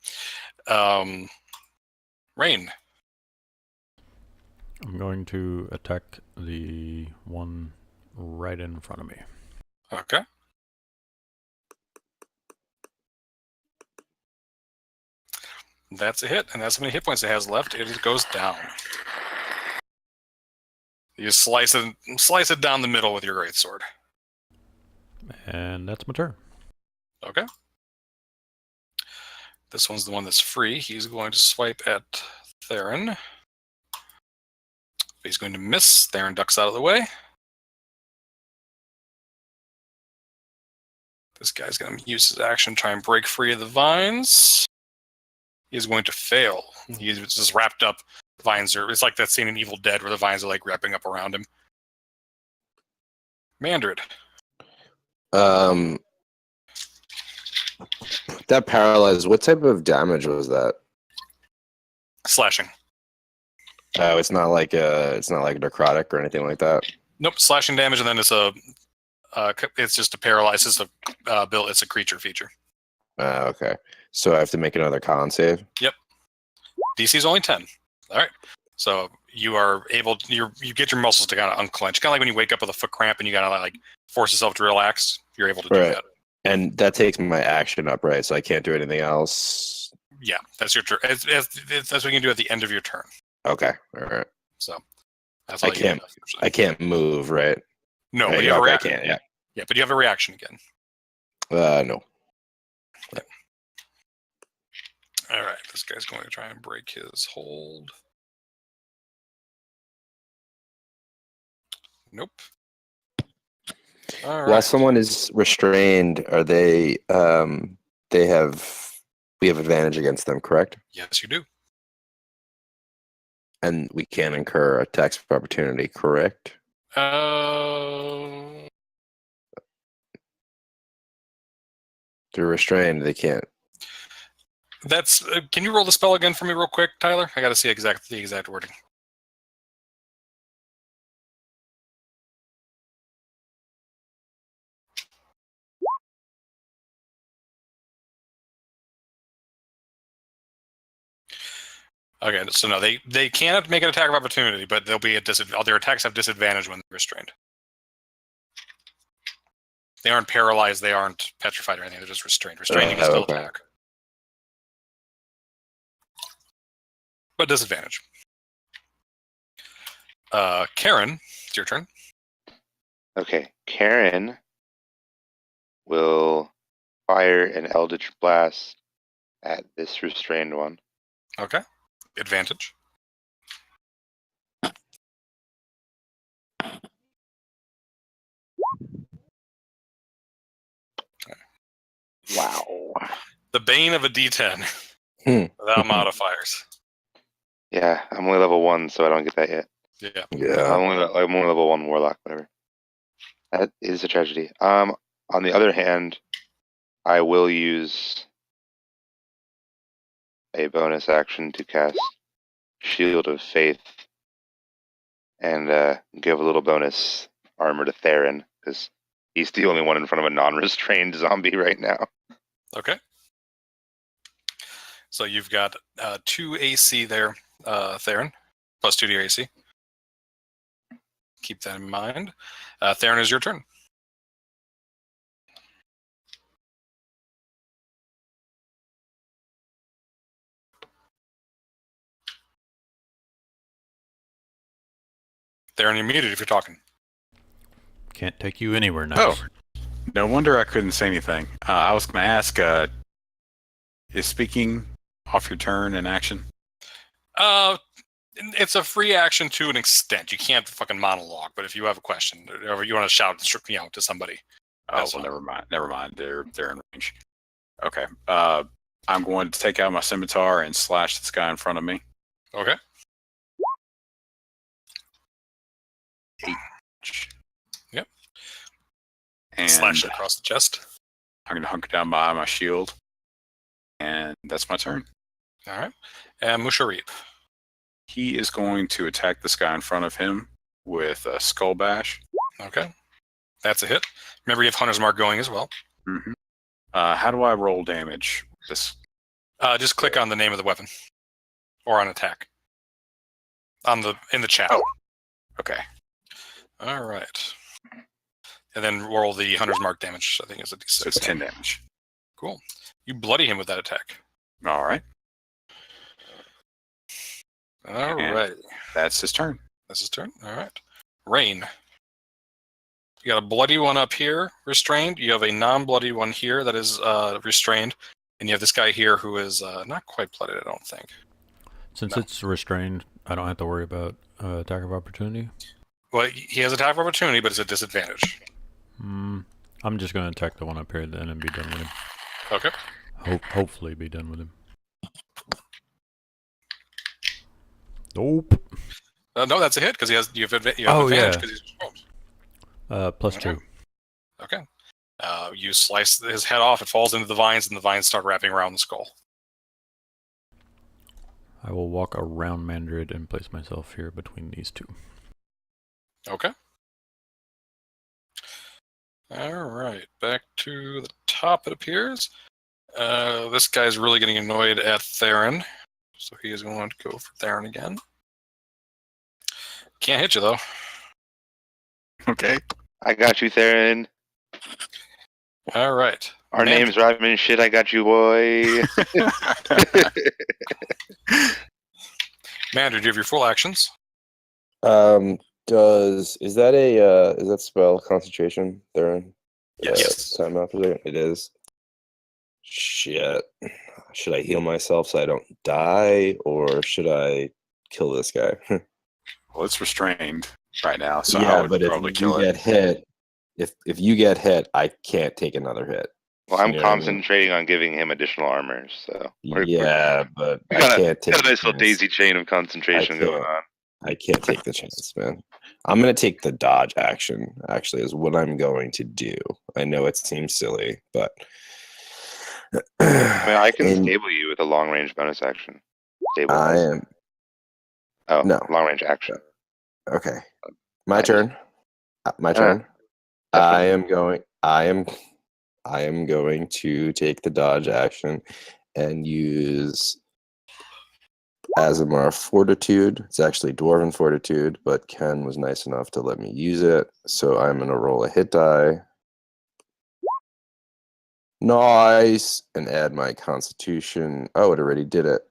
[SPEAKER 1] Rain.
[SPEAKER 2] I'm going to attack the one right in front of me.
[SPEAKER 1] Okay. That's a hit, and that's how many hit points it has left. It goes down. You slice it down the middle with your greatsword.
[SPEAKER 2] And that's my turn.
[SPEAKER 1] Okay. This one's the one that's free. He's going to swipe at Theron. He's going to miss. Theron ducks out of the way. This guy's going to use his action to try and break free of the vines. He's going to fail. He's just wrapped up. The vines are. It's like that scene in Evil Dead where the vines are like wrapping up around him. Mandrid.
[SPEAKER 4] That paralyzed. What type of damage was that?
[SPEAKER 1] Slashing.
[SPEAKER 4] Oh, it's not like necrotic or anything like that.
[SPEAKER 1] Nope, slashing damage, and then it's just a paralyze. It's a build. It's a creature feature.
[SPEAKER 4] Okay. So I have to make another con save.
[SPEAKER 1] Yep. DC's only 10. All right. So you are able. You get your muscles to kind of unclench. Kind of like when you wake up with a foot cramp and you gotta like force yourself to relax. You're able to do that.
[SPEAKER 4] And that takes my action up, right? So I can't do anything else.
[SPEAKER 1] Yeah, that's your turn. That's what you can do at the end of your turn.
[SPEAKER 4] Okay. All right.
[SPEAKER 1] So that's all
[SPEAKER 4] I can't move, right?
[SPEAKER 1] No, but you have a reaction.
[SPEAKER 4] I can't,
[SPEAKER 1] yeah, but you have a reaction again.
[SPEAKER 4] No.
[SPEAKER 1] Yeah. All right, this guy's going to try and break his hold. Nope. All right.
[SPEAKER 4] While someone is restrained, are they? We have advantage against them, correct?
[SPEAKER 1] Yes, you do.
[SPEAKER 4] And we can incur attacks of opportunity, correct?
[SPEAKER 1] Uh,
[SPEAKER 4] They're restrained. They can't.
[SPEAKER 1] That's. Can you roll the spell again for me, real quick, Tyler? I got to see the exact wording. Okay, so no, they cannot make an attack of opportunity, but they'll be at disadvantage. Their attacks have disadvantage when they're restrained. They aren't paralyzed. They aren't petrified or anything. They're just restrained. Restraining is still attack, but disadvantage. Karen, it's your turn.
[SPEAKER 3] Okay, Karen will fire an Eldritch Blast at this restrained one.
[SPEAKER 1] Okay, advantage.
[SPEAKER 3] Wow.
[SPEAKER 1] The bane of a D10 without modifiers.
[SPEAKER 3] Yeah, I'm only level 1, so I don't get that yet.
[SPEAKER 1] Yeah.
[SPEAKER 4] Yeah.
[SPEAKER 3] I'm only level 1 Warlock, whatever. That is a tragedy. On the other hand, I will use a bonus action to cast Shield of Faith and give a little bonus armor to Theron, because he's the only one in front of a non-restrained zombie right now.
[SPEAKER 1] Okay. So you've got 2 AC there, Theron, plus 2 to your AC. Keep that in mind. Theron, is your turn. Theron, you're muted if you're talking.
[SPEAKER 2] Can't take you anywhere now.
[SPEAKER 5] Oh, no wonder I couldn't say anything. I was going to ask, is speaking off your turn in action?
[SPEAKER 1] It's a free action to an extent. You can't fucking monologue, but if you have a question or you want to shout to somebody.
[SPEAKER 5] Oh, well, never mind. They're in range. Okay. I'm going to take out my scimitar and slash this guy in front of me.
[SPEAKER 1] Okay.
[SPEAKER 5] 8.
[SPEAKER 1] Yep.
[SPEAKER 5] And
[SPEAKER 1] slash it across the chest.
[SPEAKER 5] I'm going to hunker down by my shield. And that's my turn.
[SPEAKER 1] All right. And Musharib.
[SPEAKER 5] He is going to attack this guy in front of him with a Skull Bash.
[SPEAKER 1] Okay. That's a hit. Remember, you have Hunter's Mark going as well.
[SPEAKER 5] Mm-hmm. How do I roll damage?
[SPEAKER 1] Just click on the name of the weapon. Or on attack. In the chat.
[SPEAKER 5] Oh. Okay.
[SPEAKER 1] All right. And then roll the Hunter's Mark damage. I think it's a D6.
[SPEAKER 5] So it's 10 damage.
[SPEAKER 1] Cool. You bloody him with that attack.
[SPEAKER 5] All right.
[SPEAKER 1] All right.
[SPEAKER 5] That's his turn.
[SPEAKER 1] That's his turn. All right. Rain. You got a bloody one up here, restrained. You have a non-bloody one here that is restrained. And you have this guy here who is not quite blooded, I don't think.
[SPEAKER 2] Since
[SPEAKER 1] No.
[SPEAKER 2] it's restrained, I don't have to worry about attack of opportunity.
[SPEAKER 1] Well, he has attack of opportunity, but it's a disadvantage.
[SPEAKER 2] I'm just gonna attack the one up here then and be done with him.
[SPEAKER 1] Okay.
[SPEAKER 2] Hopefully be done with him. Nope.
[SPEAKER 1] No, that's a hit because you have advantage
[SPEAKER 2] yeah.
[SPEAKER 1] because he's restrained.
[SPEAKER 2] Plus
[SPEAKER 1] Okay.
[SPEAKER 2] 2.
[SPEAKER 1] Okay. You slice his head off, it falls into the vines, and the vines start wrapping around the skull.
[SPEAKER 2] I will walk around Mandrid and place myself here between these two.
[SPEAKER 1] Okay. Alright, back to the top it appears. This guy's really getting annoyed at Theron, so he is going to go for Theron again. Can't hit you, though.
[SPEAKER 5] Okay.
[SPEAKER 3] I got you, Theron.
[SPEAKER 1] Alright.
[SPEAKER 3] Our name's Rodman. Shit, I got you, boy.
[SPEAKER 1] Mander, do you have your full actions?
[SPEAKER 4] Is that spell concentration, Theron?
[SPEAKER 1] Yes.
[SPEAKER 4] Time out for a second. It is. Shit. Should I heal myself so I don't die, or should I kill this guy?
[SPEAKER 5] Well, it's restrained right now, so
[SPEAKER 4] yeah,
[SPEAKER 5] I would
[SPEAKER 4] but
[SPEAKER 5] probably
[SPEAKER 4] if
[SPEAKER 5] kill
[SPEAKER 4] you
[SPEAKER 5] it.
[SPEAKER 4] get hit, if you get hit, I can't take another hit.
[SPEAKER 3] Well, I'm
[SPEAKER 4] You know what I mean?
[SPEAKER 3] concentrating on giving him additional armor, so
[SPEAKER 4] Yeah, but
[SPEAKER 3] we
[SPEAKER 4] I
[SPEAKER 3] got
[SPEAKER 4] can't take
[SPEAKER 3] a
[SPEAKER 4] the
[SPEAKER 3] nice little
[SPEAKER 4] chance.
[SPEAKER 3] daisy chain of concentration going on.
[SPEAKER 4] I can't take the chance, man. I'm gonna take the dodge action. Actually, is what I'm going to do. I know it seems silly, but
[SPEAKER 3] I mean, I can
[SPEAKER 4] And
[SPEAKER 3] stable you with a long range bonus action.
[SPEAKER 4] I
[SPEAKER 3] Stabilize.
[SPEAKER 4] am
[SPEAKER 3] Oh,
[SPEAKER 4] no.
[SPEAKER 3] long range action.
[SPEAKER 4] Okay. My
[SPEAKER 3] I
[SPEAKER 4] turn. My turn.
[SPEAKER 3] definitely.
[SPEAKER 4] I am going to take the dodge action and use Azamar Fortitude. It's actually Dwarven Fortitude, but Ken was nice enough to let me use it. So I'm going to roll a hit die. Nice. And add my Constitution. Oh, it already did it.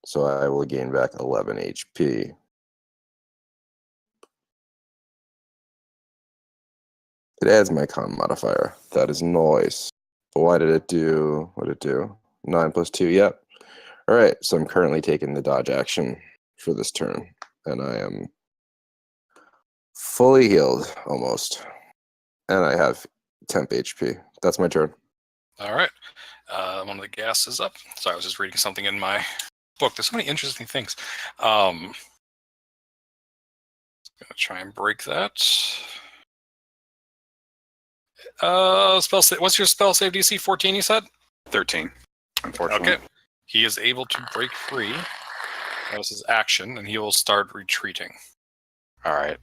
[SPEAKER 4] So I will gain back 11 HP. It adds my con modifier. That is nice. Why did it do what did it do? 9 plus 2, yep. All right, so I'm currently taking the dodge action for this turn, and I am fully healed almost. And I have temp HP. That's my turn.
[SPEAKER 1] Alright. One of the gas is up. Sorry, I was just reading something in my book. There's so many interesting things. Gonna try and break that. What's your spell save DC? 14, you said?
[SPEAKER 5] 13, unfortunately.
[SPEAKER 1] Okay. He is able to break free. That was his action, and he will start retreating.
[SPEAKER 5] All right.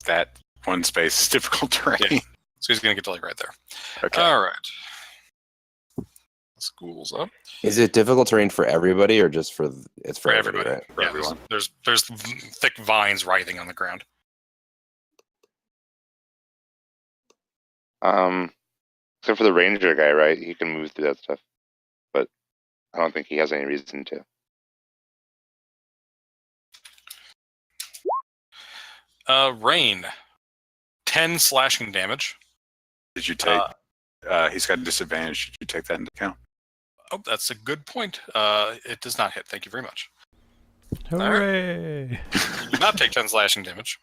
[SPEAKER 5] That one space is difficult terrain.
[SPEAKER 1] Yeah. So he's going to get to like right there.
[SPEAKER 5] Okay.
[SPEAKER 1] All right. School's up.
[SPEAKER 4] Is it difficult terrain for everybody, or just for it's for everybody? Right?
[SPEAKER 5] For
[SPEAKER 1] Yeah,
[SPEAKER 5] everyone.
[SPEAKER 1] there's thick vines writhing on the ground.
[SPEAKER 3] Except for the ranger guy, right? He can move through that stuff, but I don't think he has any reason to.
[SPEAKER 1] Rain. 10 slashing damage.
[SPEAKER 5] Did you take? He's got a disadvantage. Did you take that into account?
[SPEAKER 1] Oh, that's a good point. It does not hit. Thank you very much.
[SPEAKER 2] Hooray!
[SPEAKER 1] You do not take 10 slashing damage.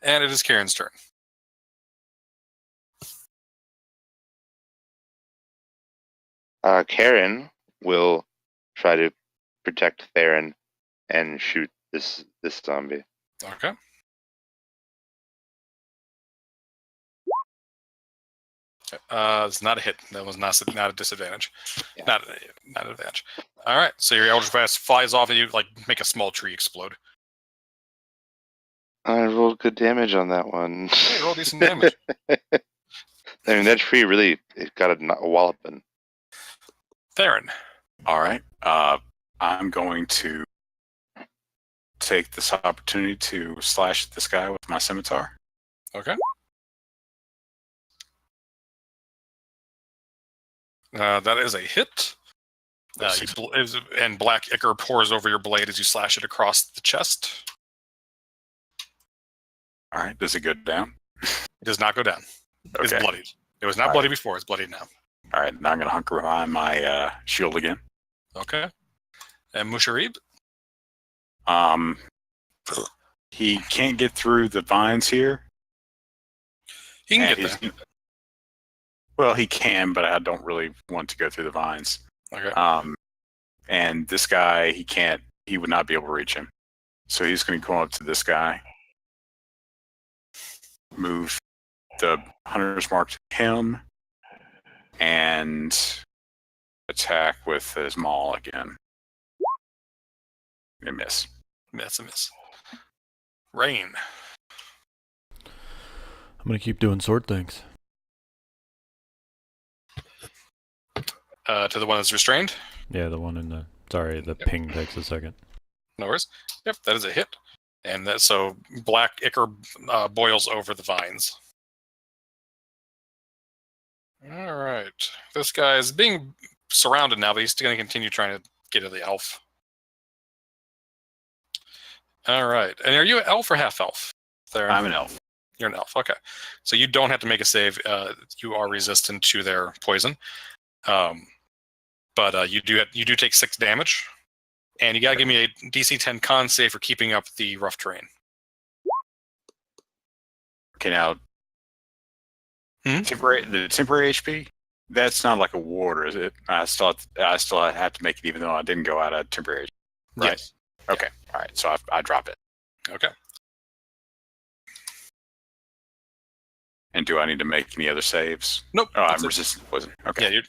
[SPEAKER 1] And it is Karen's turn.
[SPEAKER 3] Karen will try to protect Theron and shoot this zombie.
[SPEAKER 1] Okay. It's not a hit. That was not a disadvantage.
[SPEAKER 3] Yeah.
[SPEAKER 1] Not an advantage. All right. So your Eldritch Blast flies off and you like make a small tree explode.
[SPEAKER 3] I rolled good damage on that one.
[SPEAKER 1] Hey, roll decent damage.
[SPEAKER 3] I mean, that tree really got a walloping.
[SPEAKER 1] Theron.
[SPEAKER 5] All right. I'm going to take this opportunity to slash this guy with my scimitar.
[SPEAKER 1] Okay. That is a hit. And black ichor pours over your blade as you slash it across the chest.
[SPEAKER 5] All right. Does it go down?
[SPEAKER 1] It does not go down. It's
[SPEAKER 5] Okay.
[SPEAKER 1] bloodied. It was not
[SPEAKER 5] All
[SPEAKER 1] bloody before. It's bloodied now.
[SPEAKER 5] All right, now I'm going to hunker behind my shield again.
[SPEAKER 1] Okay. And Musharib?
[SPEAKER 5] He can't get through the vines here.
[SPEAKER 1] He can
[SPEAKER 5] and
[SPEAKER 1] get there.
[SPEAKER 5] Well, he can, but I don't really want to go through the vines.
[SPEAKER 1] Okay.
[SPEAKER 5] And this guy, he can't. He would not be able to reach him. So he's going to go up to this guy, move the hunter's mark to him, and attack with his maul again. And miss.
[SPEAKER 1] That's a miss. Rain.
[SPEAKER 2] I'm gonna keep doing sword things.
[SPEAKER 1] To the one that's restrained.
[SPEAKER 2] Yeah, the one in the. Sorry, the ping takes a second.
[SPEAKER 1] No worries. Yep, that is a hit. And that so black ichor boils over the vines. All right. This guy is being surrounded now, but he's still going to continue trying to get to the elf. All right. And are you an elf or half elf? There.
[SPEAKER 5] I'm an elf.
[SPEAKER 1] You're an elf. Okay. So you don't have to make a save. You are resistant to their poison. But you do take 6 damage. And you got to give me a DC 10 con save for keeping up the rough terrain.
[SPEAKER 5] Okay, now the temporary HP, that's not like a ward, is it? I still have to make it even though I didn't go out of temporary HP, right?
[SPEAKER 1] Yes.
[SPEAKER 5] Okay. All right. So I drop it.
[SPEAKER 1] Okay.
[SPEAKER 5] And do I need to make any other saves?
[SPEAKER 1] Nope.
[SPEAKER 5] Oh, I'm resistant to poison. Okay.
[SPEAKER 1] Yeah,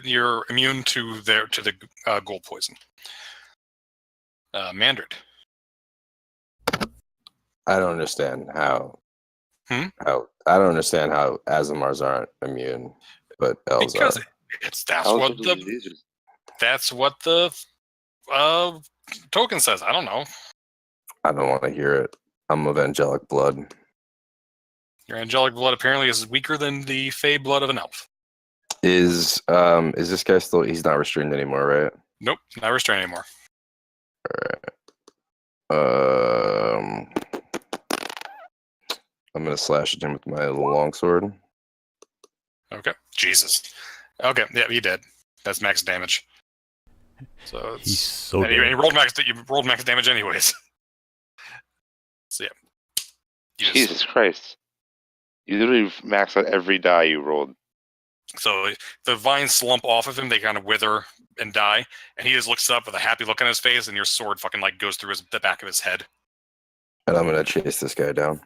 [SPEAKER 1] you're immune to the gold poison. Mandrid.
[SPEAKER 4] I don't understand how.
[SPEAKER 1] Hmm?
[SPEAKER 4] I don't understand how Azamars aren't immune, but elves
[SPEAKER 1] Because
[SPEAKER 4] are.
[SPEAKER 1] that's what the token says. I don't know.
[SPEAKER 4] I don't want to hear it. I'm of angelic blood.
[SPEAKER 1] Your angelic blood apparently is weaker than the fey blood of an elf.
[SPEAKER 4] Is this guy still? He's not restrained anymore, right?
[SPEAKER 1] Nope, not restrained anymore.
[SPEAKER 4] I'm gonna slash at him with my longsword.
[SPEAKER 1] Okay. Jesus. Okay. Yeah, he did. That's max damage. So it's,
[SPEAKER 2] He's so
[SPEAKER 1] and you
[SPEAKER 2] dead.
[SPEAKER 1] rolled max damage anyways. So yeah.
[SPEAKER 3] Jesus Christ. You literally max out every die you rolled.
[SPEAKER 1] So the vines slump off of him, they kind of wither and die, and he just looks up with a happy look on his face, and your sword fucking like goes through the back of his head.
[SPEAKER 4] And I'm gonna chase this guy down.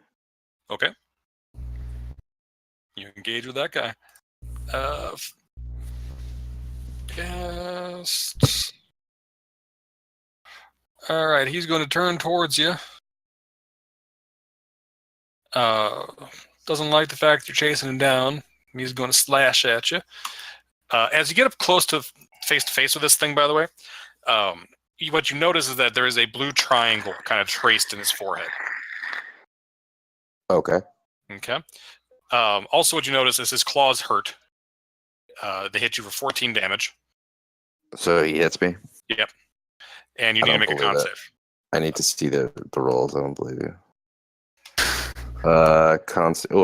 [SPEAKER 1] Okay. You engage with that guy. Cast. All right, he's going to turn towards you. Doesn't like the fact you're chasing him down. He's going to slash at you. As you get up close to face with this thing, by the way, what you notice is that there is a blue triangle kind of traced in his forehead.
[SPEAKER 4] Okay.
[SPEAKER 1] Okay. Also, what you notice is his claws hurt. They hit you for 14 damage.
[SPEAKER 4] So he hits me.
[SPEAKER 1] Yep. And you
[SPEAKER 4] I
[SPEAKER 1] need to
[SPEAKER 4] don't
[SPEAKER 1] make a
[SPEAKER 4] believe
[SPEAKER 1] con
[SPEAKER 4] it.
[SPEAKER 1] save.
[SPEAKER 4] I need to see the rolls. I don't believe you. Oh,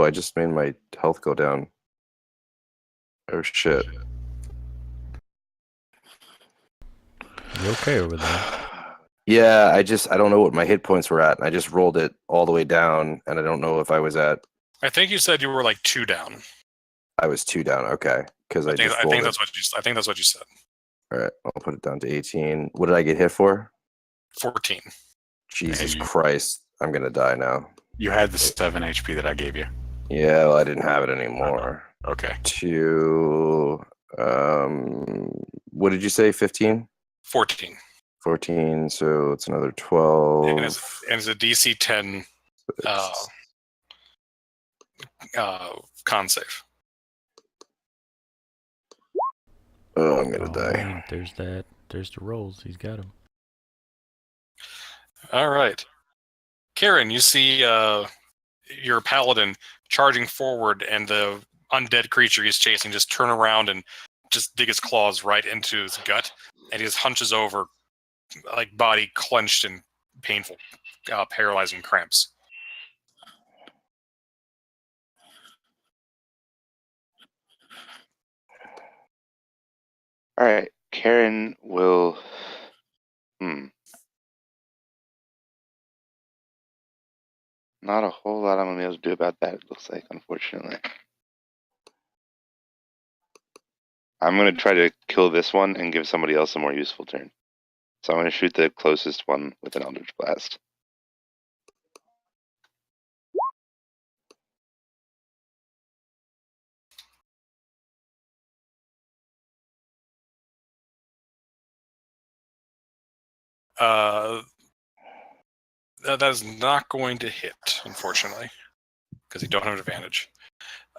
[SPEAKER 4] I just made my health go down. Oh shit.
[SPEAKER 2] You okay over there?
[SPEAKER 4] Yeah, I don't know what my hit points were at, and I just rolled it all the way down, and I don't know if I was at.
[SPEAKER 1] I think you said you were like 2 down.
[SPEAKER 4] I was 2 down. Okay, because I
[SPEAKER 1] think
[SPEAKER 4] rolled
[SPEAKER 1] that's what you. I think that's what you said.
[SPEAKER 4] All right, I'll put it down to 18. What did I get hit for?
[SPEAKER 1] 14.
[SPEAKER 4] Jesus
[SPEAKER 5] Hey.
[SPEAKER 4] Christ, I'm gonna die now.
[SPEAKER 5] You had the 7 HP that I gave you.
[SPEAKER 4] Yeah, well, I didn't have it anymore.
[SPEAKER 5] Okay.
[SPEAKER 4] What did you say? 15?
[SPEAKER 1] 14.
[SPEAKER 4] 14. So it's another 12.
[SPEAKER 1] And it's a DC 10 con save.
[SPEAKER 4] Oh, I'm gonna die.
[SPEAKER 2] Man, there's that. There's the rolls. He's got them.
[SPEAKER 1] All right. Karen, you see your paladin charging forward, and the undead creature he's chasing just turn around and just dig his claws right into his gut, and he just hunches over, like body clenched in painful, paralyzing cramps.
[SPEAKER 3] All right, Karen will. Not a whole lot I'm gonna be able to do about that. It looks like, unfortunately. I'm gonna try to kill this one and give somebody else a more useful turn. So I'm gonna shoot the closest one with an Eldritch Blast.
[SPEAKER 1] That is not going to hit, unfortunately, because you don't have an advantage.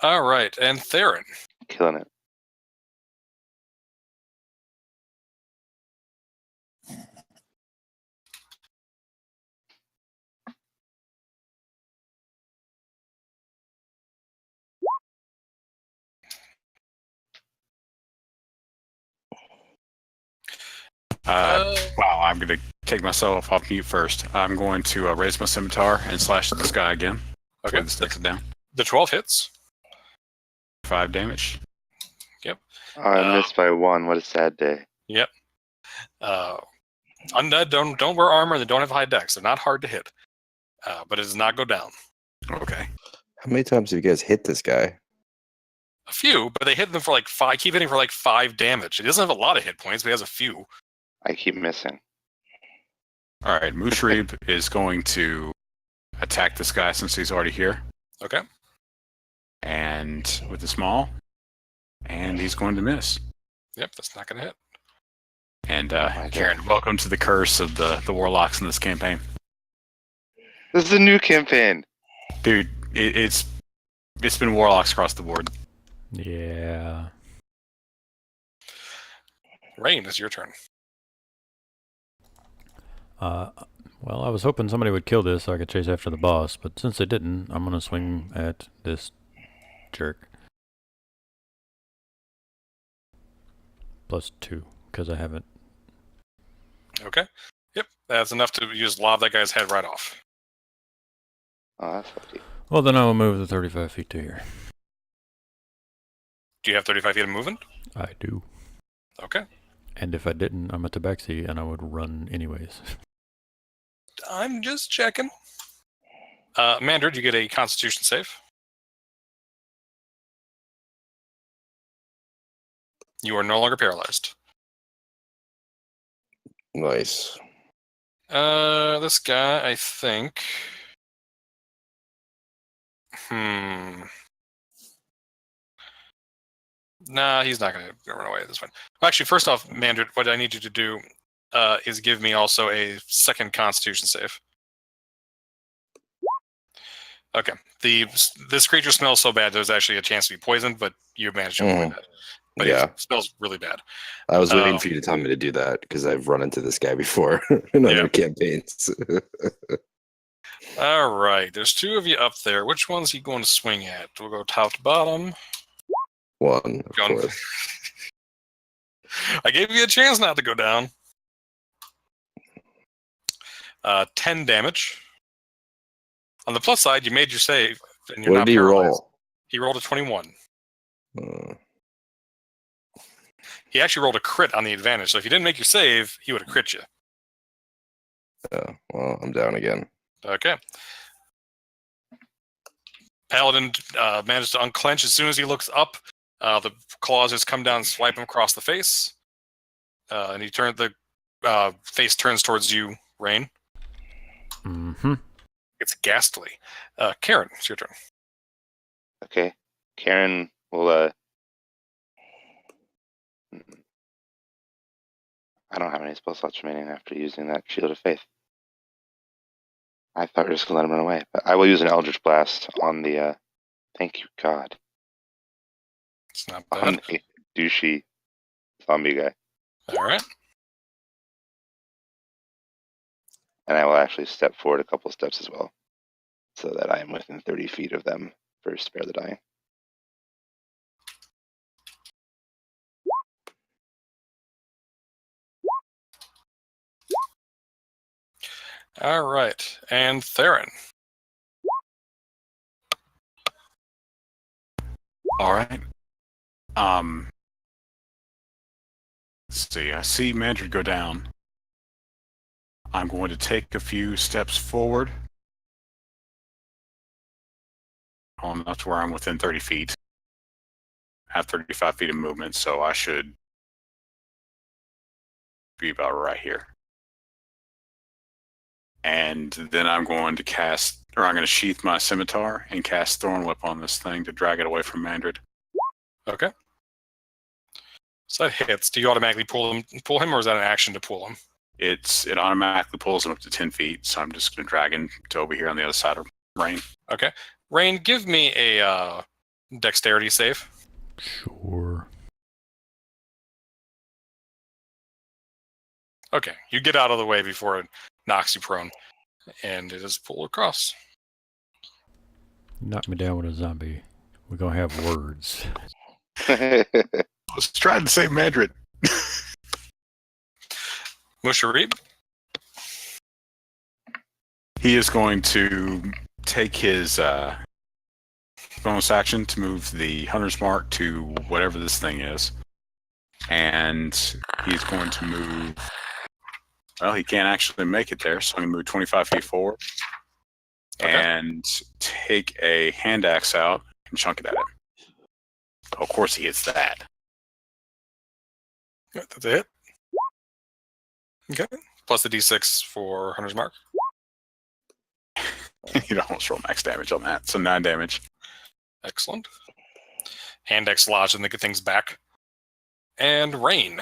[SPEAKER 1] All right, and Theron.
[SPEAKER 3] Killing it.
[SPEAKER 5] Wow, I'm going to take myself off mute first. I'm going to raise my scimitar and slash this guy again.
[SPEAKER 1] Okay,
[SPEAKER 5] This takes it down.
[SPEAKER 1] The 12 hits.
[SPEAKER 5] 5 damage.
[SPEAKER 1] Yep.
[SPEAKER 3] I missed by 1. What a sad day.
[SPEAKER 1] Yep. Undead don't wear armor. They don't have high dex. They're not hard to hit, but it does not go down.
[SPEAKER 5] Okay.
[SPEAKER 4] How many times have you guys hit this guy?
[SPEAKER 1] A few, but they hit them for like 5. Keep hitting for like 5 damage. He doesn't have a lot of hit points, but he has a few.
[SPEAKER 3] I keep missing.
[SPEAKER 5] All right, Mushrib is going to attack this guy since he's already here.
[SPEAKER 1] Okay.
[SPEAKER 5] And with the small, and he's going to miss.
[SPEAKER 1] Yep, that's not going to hit.
[SPEAKER 5] And
[SPEAKER 3] my
[SPEAKER 5] Karen, welcome to the curse of the warlocks in this campaign.
[SPEAKER 3] This is a new campaign.
[SPEAKER 5] Dude, it's been warlocks across the board.
[SPEAKER 2] Yeah.
[SPEAKER 1] Rain, it's your turn.
[SPEAKER 2] Well, I was hoping somebody would kill this so I could chase after the boss, but since they didn't, I'm gonna swing at this jerk. +2, because I haven't.
[SPEAKER 1] Okay. Yep, that's enough to just lob that guy's head right off.
[SPEAKER 3] Oh, that's lucky.
[SPEAKER 2] Well, then I will move the 35 feet to here.
[SPEAKER 1] Do you have 35 feet of movement?
[SPEAKER 2] I do.
[SPEAKER 1] Okay.
[SPEAKER 2] And if I didn't, I'm a tabaxi and I would run anyways.
[SPEAKER 1] I'm just checking. Mandrid, you get a Constitution save. You are no longer paralyzed.
[SPEAKER 4] Nice.
[SPEAKER 1] This guy, I think. Nah, he's not going to run away at this point. Well, actually, first off, Mandrid, what I need you to do is give me also a second Constitution save. Okay. This creature smells so bad there's actually a chance to be poisoned, but you managed to avoid that. But
[SPEAKER 4] Yeah.
[SPEAKER 1] it smells really bad.
[SPEAKER 4] I was waiting for you to tell me to do that because I've run into this guy before in other campaigns.
[SPEAKER 1] All right. There's 2 of you up there. Which one's he going to swing at? We'll go top to bottom.
[SPEAKER 4] One, of course.
[SPEAKER 1] I gave you a chance not to go down. 10 damage. On the plus side, you made your save. And you're
[SPEAKER 4] What
[SPEAKER 1] not
[SPEAKER 4] did he
[SPEAKER 1] paralyzed.
[SPEAKER 4] roll?
[SPEAKER 1] He rolled a 21.
[SPEAKER 4] Uh,
[SPEAKER 1] He actually rolled a crit on the advantage. So if you didn't make your save, he would have crit you.
[SPEAKER 4] oh, well, I'm down again.
[SPEAKER 1] Okay. Paladin managed to unclench as soon as he looks up. The claws just come down and swipe him across the face. And the face turns towards you, Rain.
[SPEAKER 2] Mm-hmm.
[SPEAKER 1] It's ghastly. Karen, it's your turn.
[SPEAKER 3] Okay. Karen will. I don't have any spell slots remaining after using that Shield of Faith. I thought we were just going to let him run away. But I will use an Eldritch Blast on the. Thank you, God.
[SPEAKER 1] It's not
[SPEAKER 3] On
[SPEAKER 1] bad.
[SPEAKER 3] the douchey zombie guy.
[SPEAKER 1] All right.
[SPEAKER 3] And I will actually step forward a couple steps as well. So that I am within 30 feet of them for Spare the Dying.
[SPEAKER 1] All right. And Theron.
[SPEAKER 5] All right. Let's see. I see Mandred go down. I'm going to take a few steps forward. Enough to where I'm within 30 feet. I have 35 feet of movement, so I should be about right here. And then I'm going to sheath my scimitar and cast Thorn Whip on this thing to drag it away from Mandred.
[SPEAKER 1] Okay. So that hits. Do you automatically pull him, or is that an action to pull him?
[SPEAKER 5] It automatically pulls him up to 10 feet, so I'm just going to drag him to over here on the other side of Rain.
[SPEAKER 1] Okay. Rain, give me a dexterity save.
[SPEAKER 2] Sure.
[SPEAKER 1] Okay, you get out of the way before it knocks you prone, and it is pulled across.
[SPEAKER 2] Knock me down with a zombie. We're gonna have words.
[SPEAKER 5] I was trying to save Mandred.
[SPEAKER 1] Musharib?
[SPEAKER 5] He is going to take his bonus action to move the Hunter's Mark to whatever this thing is. And he's going to move... Well, he can't actually make it there, so I'm going to move 25 feet forward. Okay. And take a hand axe out and chunk it at him. Of course he hits that.
[SPEAKER 1] That's a hit. Okay. Plus the d6 for Hunter's Mark.
[SPEAKER 5] You'd almost roll max damage on that, so 9 damage.
[SPEAKER 1] Excellent. Hand axe lodged and they get things back. And Rain.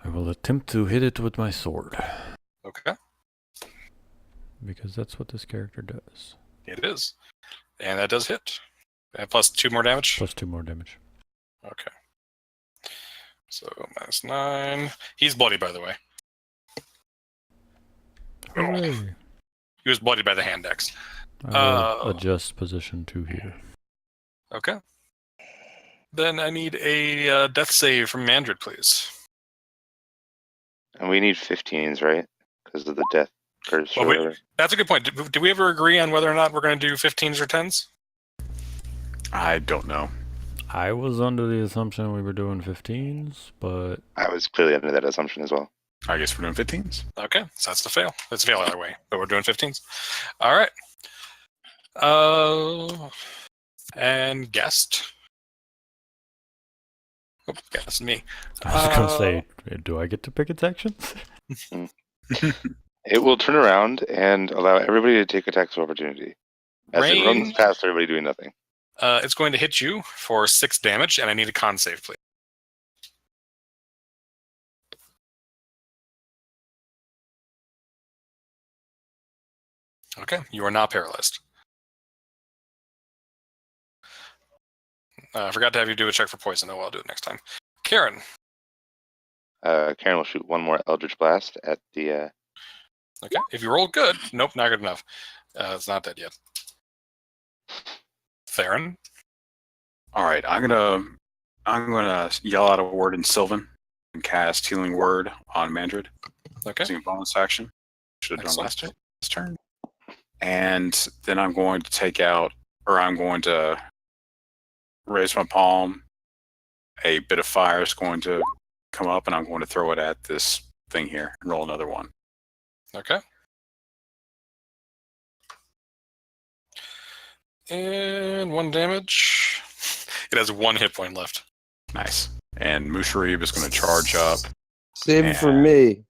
[SPEAKER 2] I will attempt to hit it with my sword.
[SPEAKER 1] Okay.
[SPEAKER 2] Because that's what this character does.
[SPEAKER 1] It is. And that does hit. And plus 2 more damage?
[SPEAKER 2] Plus 2 more damage.
[SPEAKER 1] Okay. So, -9. He's bloody, by the way.
[SPEAKER 2] Hooray.
[SPEAKER 1] He was bloodied by the hand axe.
[SPEAKER 2] I will adjust position to here.
[SPEAKER 1] Okay. Then I need a death save from Mandred, please.
[SPEAKER 3] And we need 15s, right? Because of the death curse or
[SPEAKER 1] Well,
[SPEAKER 3] whatever.
[SPEAKER 1] That's a good point. Did we ever agree on whether or not we're going to do 15s or 10s?
[SPEAKER 5] I don't know.
[SPEAKER 2] I was under the assumption we were doing 15s, but...
[SPEAKER 3] I was clearly under that assumption as well.
[SPEAKER 5] I guess we're doing 15s.
[SPEAKER 1] Okay, so that's the fail. It's a fail either way, but we're doing 15s. All right. And guest. Oh, guess me.
[SPEAKER 2] I was going to say, do I get to pick its actions?
[SPEAKER 3] It will turn around and allow everybody to take attacks of opportunity. As it runs
[SPEAKER 1] Rain.
[SPEAKER 3] past everybody doing nothing.
[SPEAKER 1] It's going to hit you for 6 damage, and I need a con save, please. Okay, you are not paralyzed. I forgot to have you do a check for poison. Oh, well, I'll do it next time. Karen.
[SPEAKER 3] Karen will shoot one more Eldritch Blast at the...
[SPEAKER 1] Okay, if you roll good. Nope, not good enough. It's not dead yet. Theron.
[SPEAKER 5] All right, I'm gonna yell out a word in Sylvan and cast Healing Word on Mandred.
[SPEAKER 1] Okay.
[SPEAKER 5] Using a bonus action. Should have done
[SPEAKER 1] Excellent.
[SPEAKER 5] last turn. And then I'm going to raise my palm. A bit of fire is going to come up, and I'm going to throw it at this thing here and roll another one.
[SPEAKER 1] Okay. And 1 damage. It has 1 hit point left.
[SPEAKER 5] Nice. And Musharib is going to charge up.
[SPEAKER 4] Save it for me.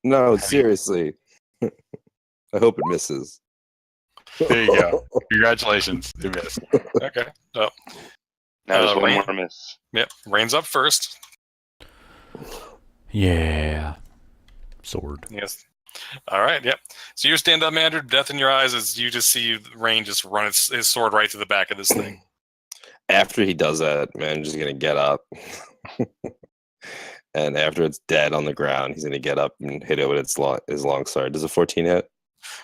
[SPEAKER 4] No, seriously. I hope it misses.
[SPEAKER 5] There you go. Congratulations. You missed.
[SPEAKER 1] Okay. Oh.
[SPEAKER 3] Now there's one
[SPEAKER 1] Rain.
[SPEAKER 3] more miss.
[SPEAKER 1] Yep. Rain's up first.
[SPEAKER 2] Yeah. Sword.
[SPEAKER 1] Yes. All right. Yep. So you stand up, Mandred, death in your eyes as you just see Rain just run his sword right to the back of this thing.
[SPEAKER 4] After he does that, man, just gonna get up. And after it's dead on the ground, he's gonna get up and hit it with his long sword. Does a 14 hit?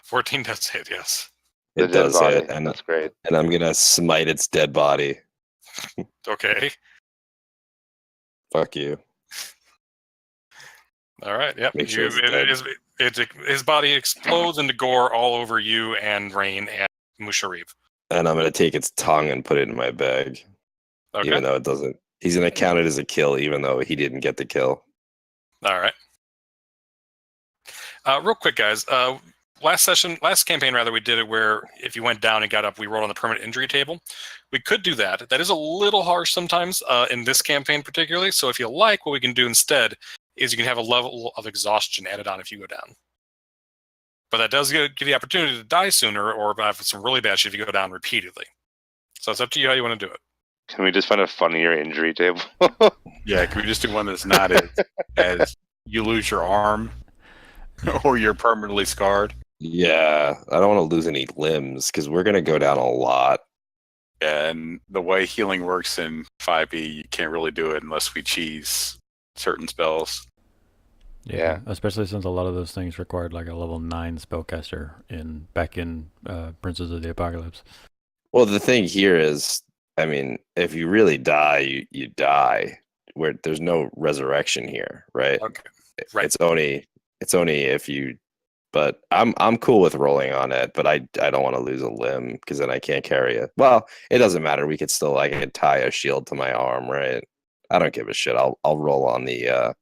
[SPEAKER 1] 14 does hit, yes.
[SPEAKER 3] The
[SPEAKER 4] It
[SPEAKER 3] dead
[SPEAKER 4] does
[SPEAKER 3] body.
[SPEAKER 4] hit, and
[SPEAKER 3] That's great.
[SPEAKER 4] I'm gonna smite its dead body.
[SPEAKER 1] Okay.
[SPEAKER 4] Fuck you.
[SPEAKER 1] All right. Yep.
[SPEAKER 4] Make sure it's dead.
[SPEAKER 1] His body explodes into gore all over you and Rain and Musharib.
[SPEAKER 4] And I'm gonna take its tongue and put it in my bag,
[SPEAKER 1] Okay.
[SPEAKER 4] even though it doesn't He's gonna count it as a kill, even though he didn't get the kill.
[SPEAKER 1] All right. Real quick, guys. Last campaign, we did it where if you went down and got up, we rolled on the permanent injury table. We could do that. That is a little harsh sometimes in this campaign particularly. So if you like, what we can do instead is you can have a level of exhaustion added on if you go down. But that does give you the opportunity to die sooner or have some really bad shit if you go down repeatedly. So it's up to you how you want to do it.
[SPEAKER 3] Can we just find a funnier injury table?
[SPEAKER 5] Yeah, can we just do one that's not as you lose your arm or you're permanently scarred?
[SPEAKER 4] Yeah, I don't want to lose any limbs because we're gonna go down a lot.
[SPEAKER 5] Yeah, and the way healing works in 5e, you can't really do it unless we cheese certain spells.
[SPEAKER 3] Yeah.
[SPEAKER 2] Especially since a lot of those things required like a level 9 spellcaster back in Princes of the Apocalypse.
[SPEAKER 4] Well, the thing here is, I mean, if you really die, you die. Where there's no resurrection here, right?
[SPEAKER 1] Okay. Right.
[SPEAKER 4] It's only if you. But I'm cool with rolling on it, but I don't want to lose a limb because then I can't carry it. Well, it doesn't matter. We could still tie a shield to my arm, right? I don't give a shit. I'll roll on the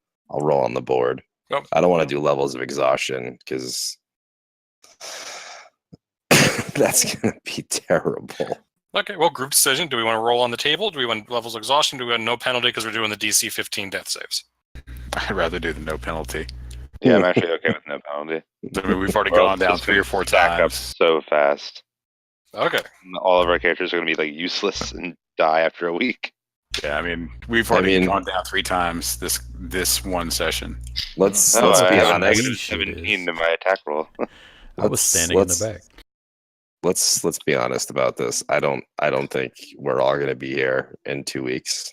[SPEAKER 4] board.
[SPEAKER 1] Oh.
[SPEAKER 4] I don't want to do levels of exhaustion because that's gonna be terrible.
[SPEAKER 1] Okay, well, group decision. Do we want to roll on the table? Do we want levels of exhaustion? Do we want no penalty because we're doing the DC 15 death saves?
[SPEAKER 5] I'd rather do the no penalty.
[SPEAKER 3] Yeah, I'm actually okay with no penalty.
[SPEAKER 5] I mean, we've already gone down 3 or 4
[SPEAKER 3] Back up
[SPEAKER 5] times.
[SPEAKER 3] so fast.
[SPEAKER 1] Okay.
[SPEAKER 3] All of our characters are going to be like useless and die after a week.
[SPEAKER 5] Yeah, I mean, we've already gone down 3 times this one session.
[SPEAKER 4] Let's
[SPEAKER 3] I
[SPEAKER 4] be
[SPEAKER 3] have a
[SPEAKER 4] honest.
[SPEAKER 3] negative 17 to my attack roll.
[SPEAKER 2] I was standing in the back.
[SPEAKER 4] Let's be honest about this. I don't think we're all going to be here in 2 weeks.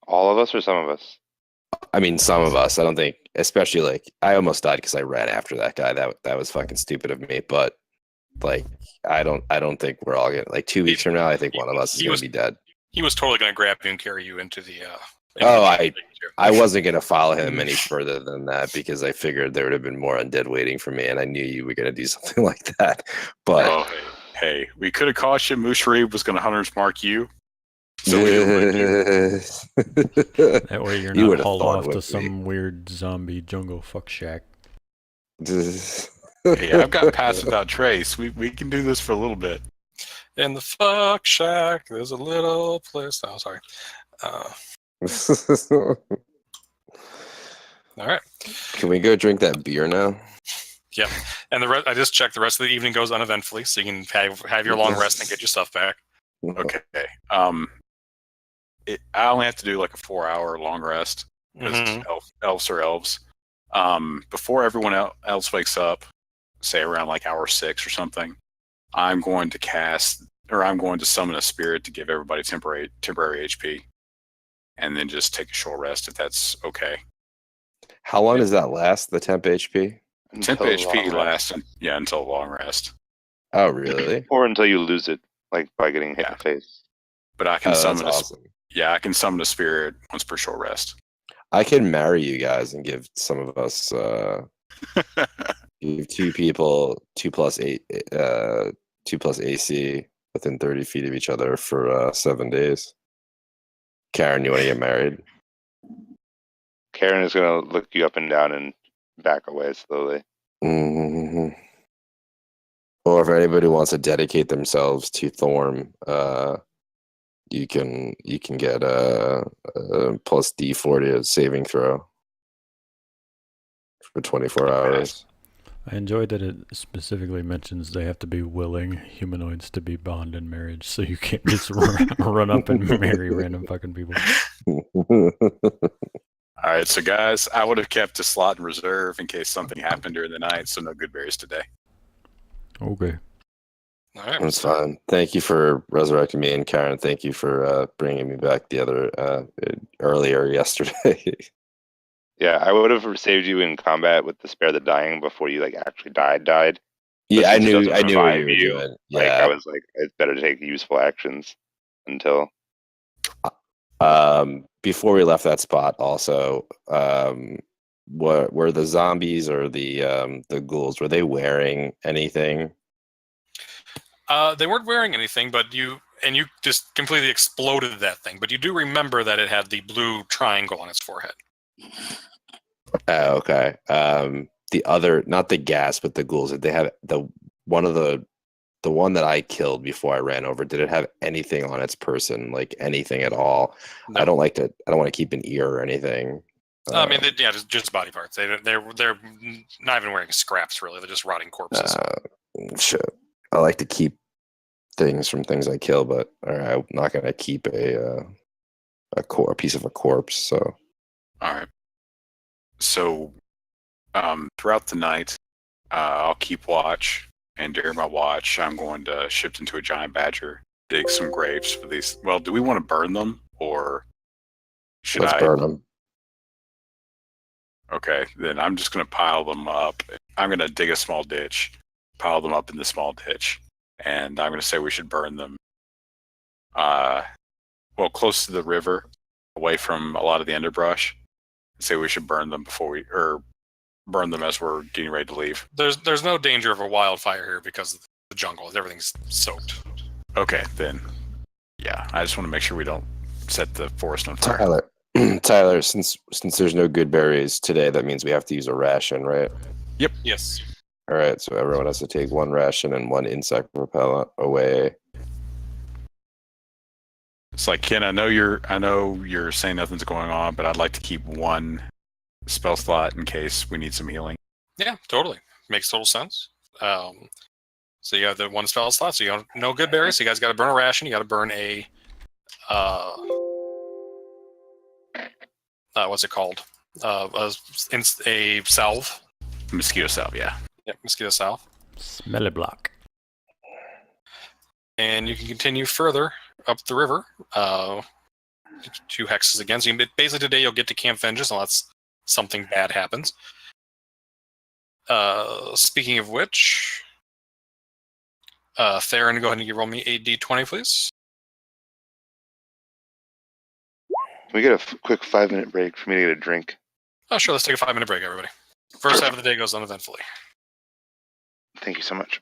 [SPEAKER 3] All of us or some of us?
[SPEAKER 4] I mean, some of us. I don't think, especially like I almost died because I ran after that guy. That was fucking stupid of me. But like, I don't think we're all gonna 2 weeks from now. I think one of us is gonna be dead.
[SPEAKER 1] He was totally going to grab you and carry you into the.
[SPEAKER 4] I wasn't gonna follow him any further than that because I figured there would have been more undead waiting for me, and I knew you were gonna do something like that. But
[SPEAKER 5] hey, we could have caught you. Mushri was gonna hunter's mark you.
[SPEAKER 4] So
[SPEAKER 2] that way you're not hauled off to some weird zombie jungle fuck shack.
[SPEAKER 5] Hey, I've got Pass Without Trace. We can do this for a little bit.
[SPEAKER 1] In the fuck shack, there's a little place. Oh, sorry. All right.
[SPEAKER 4] Can we go drink that beer now?
[SPEAKER 1] Yeah, and I just checked. The rest of the evening goes uneventfully, so you can have your long rest and get your stuff back.
[SPEAKER 5] Okay. I only have to do like a 4-hour long rest because elves are elves. Before everyone else wakes up, say around like hour 6 or something, I'm going to summon a spirit to give everybody temporary HP, and then just take a short rest if that's okay.
[SPEAKER 4] How long does that last? The temp HP?
[SPEAKER 5] Temp HP lasts until long rest.
[SPEAKER 4] Oh, really?
[SPEAKER 3] Or until you lose it, like by getting hit in the face.
[SPEAKER 5] But I can summon
[SPEAKER 4] awesome.
[SPEAKER 5] I can summon a spirit once per short rest.
[SPEAKER 4] I can marry you guys and give some of us give 2 people 2+8 2+ AC within 30 feet of each other for 7 days. Karen, you want to get married?
[SPEAKER 3] Karen is going to look you up and down and back away slowly.
[SPEAKER 4] Mm-hmm. Or if anybody wants to dedicate themselves to Thorm, you can get a plus D40 saving throw for 24 hours.
[SPEAKER 2] I enjoyed that it specifically mentions they have to be willing humanoids to be bond in marriage, so you can't just run up and marry random fucking people.
[SPEAKER 5] All right, so guys, I would have kept a slot in reserve in case something happened during the night, so no good berries today.
[SPEAKER 2] Okay.
[SPEAKER 1] All right.
[SPEAKER 4] That's fine. Thank you for resurrecting me, and Karen, thank you for bringing me back the other earlier yesterday.
[SPEAKER 3] Yeah, I would have saved you in combat with the spare the dying before you actually died.
[SPEAKER 4] Yeah, I knew
[SPEAKER 3] what
[SPEAKER 4] you were doing. Yeah,
[SPEAKER 3] I was like, it's better to take useful actions until.
[SPEAKER 4] Before we left that spot, also, were the zombies or the ghouls, were they wearing anything?
[SPEAKER 1] They weren't wearing anything, but and you just completely exploded that thing. But you do remember that it had the blue triangle on its forehead.
[SPEAKER 4] Oh, okay. The other, not the gas, but the ghouls. Did they have the one that I killed before I ran over? Did it have anything on its person, like anything at all?
[SPEAKER 1] No.
[SPEAKER 4] I don't want to keep an ear or anything.
[SPEAKER 1] I mean, just body parts. They're not even wearing scraps really. They're just rotting corpses.
[SPEAKER 4] Shit. I like to keep things from things I kill, but I'm not gonna keep a piece of a corpse. So,
[SPEAKER 5] All right. So, throughout the night, I'll keep watch, and during my watch, I'm going to shift into a giant badger, dig some graves for these. Well, do we want to burn them, or should
[SPEAKER 4] let's burn them.
[SPEAKER 5] Okay, then I'm just going to pile them up. I'm going to dig a small ditch, pile them up in the small ditch, and I'm going to say we should burn them. Well, close to the river, away from a lot of the underbrush. Say we should burn them burn them as we're getting ready to leave.
[SPEAKER 1] There's no danger of a wildfire here because of the jungle. Everything's soaked.
[SPEAKER 5] Okay, then. Yeah, I just want to make sure we don't set the forest on fire.
[SPEAKER 4] Tyler, since there's no good berries today, that means we have to use a ration, right?
[SPEAKER 5] Yep.
[SPEAKER 1] Yes.
[SPEAKER 4] All right, so everyone has to take one ration and one insect repellent away.
[SPEAKER 5] It's like, Ken, I know you're saying nothing's going on, but I'd like to keep one spell slot in case we need some healing.
[SPEAKER 1] Yeah, totally. Makes total sense. So you have the one spell slot, so you have no good berries, so you guys got to burn a ration, you got to burn a what's it called? A salve.
[SPEAKER 5] Mosquito salve, yeah.
[SPEAKER 1] Yep, mosquito salve.
[SPEAKER 2] Smelly block.
[SPEAKER 1] And you can continue further up the river. 2 hexes again. So basically today you'll get to Camp Vengeance unless something bad happens. Speaking of which, Theron, go ahead and roll me a d20, please.
[SPEAKER 3] Can we get a quick 5-minute break for me to get a drink?
[SPEAKER 1] Oh, sure. Let's take a 5-minute break, everybody. First half of the day goes uneventfully.
[SPEAKER 3] Thank you so much.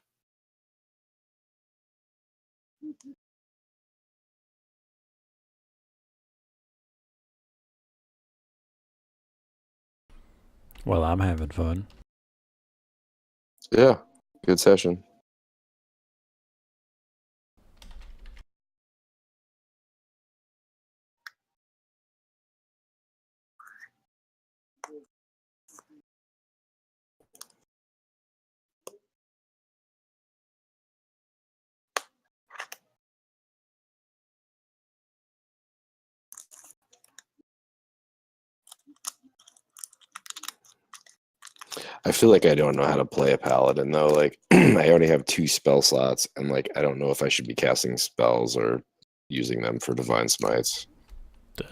[SPEAKER 2] Well, I'm having fun.
[SPEAKER 4] Yeah, good session. I feel like I don't know how to play a paladin though. Like I only have 2 spell slots, and like I don't know if I should be casting spells or using them for divine smites.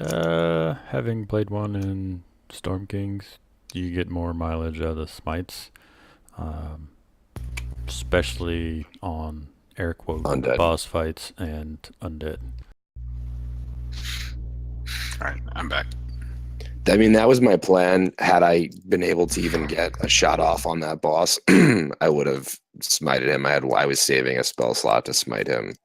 [SPEAKER 2] Having played one in Storm Kings, you get more mileage out of the smites, especially on air quote
[SPEAKER 4] Undead.
[SPEAKER 2] boss fights and undead.
[SPEAKER 5] All right, I'm back.
[SPEAKER 4] I mean, that was my plan. Had I been able to even get a shot off on that boss, I would have smited him. I was saving a spell slot to smite him,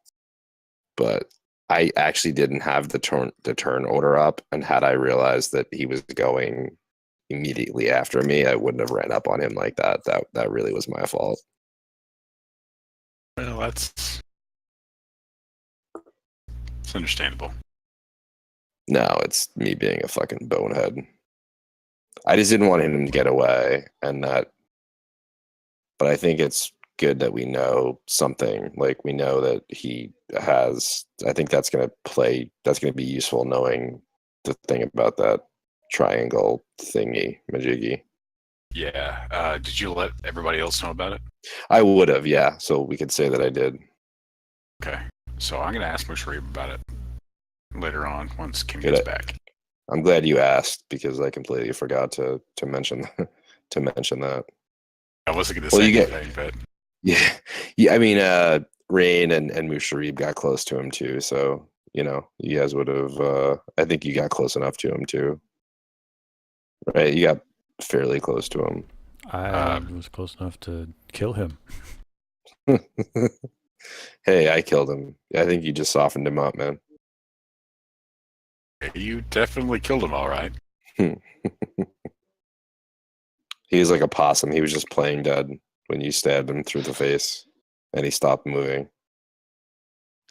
[SPEAKER 4] but I actually didn't have the turn order up. And had I realized that he was going immediately after me, I wouldn't have ran up on him like that. That really was my fault.
[SPEAKER 5] Well, it's understandable.
[SPEAKER 4] No, it's me being a fucking bonehead. I just didn't want him to get away, but I think it's good that we know something. Like we know that he has. I think that's gonna be useful knowing the thing about that triangle thingy majiggy.
[SPEAKER 5] Yeah. Did you let everybody else know about it?
[SPEAKER 4] I would have, yeah. So we could say that I did.
[SPEAKER 5] Okay. So I'm gonna ask Musharib about it later on once Kim gets back.
[SPEAKER 4] I'm glad you asked because I completely forgot to mention that.
[SPEAKER 5] I wasn't going to say anything, but
[SPEAKER 4] yeah. I mean, Rain and Musharib got close to him too, so you guys would have. I think you got close enough to him too, right? You got fairly close to him.
[SPEAKER 2] I was close enough to kill him.
[SPEAKER 4] Hey, I killed him. I think you just softened him up, man.
[SPEAKER 5] You definitely killed him, all right.
[SPEAKER 4] He was like a possum. He was just playing dead when you stabbed him through the face, and he stopped moving.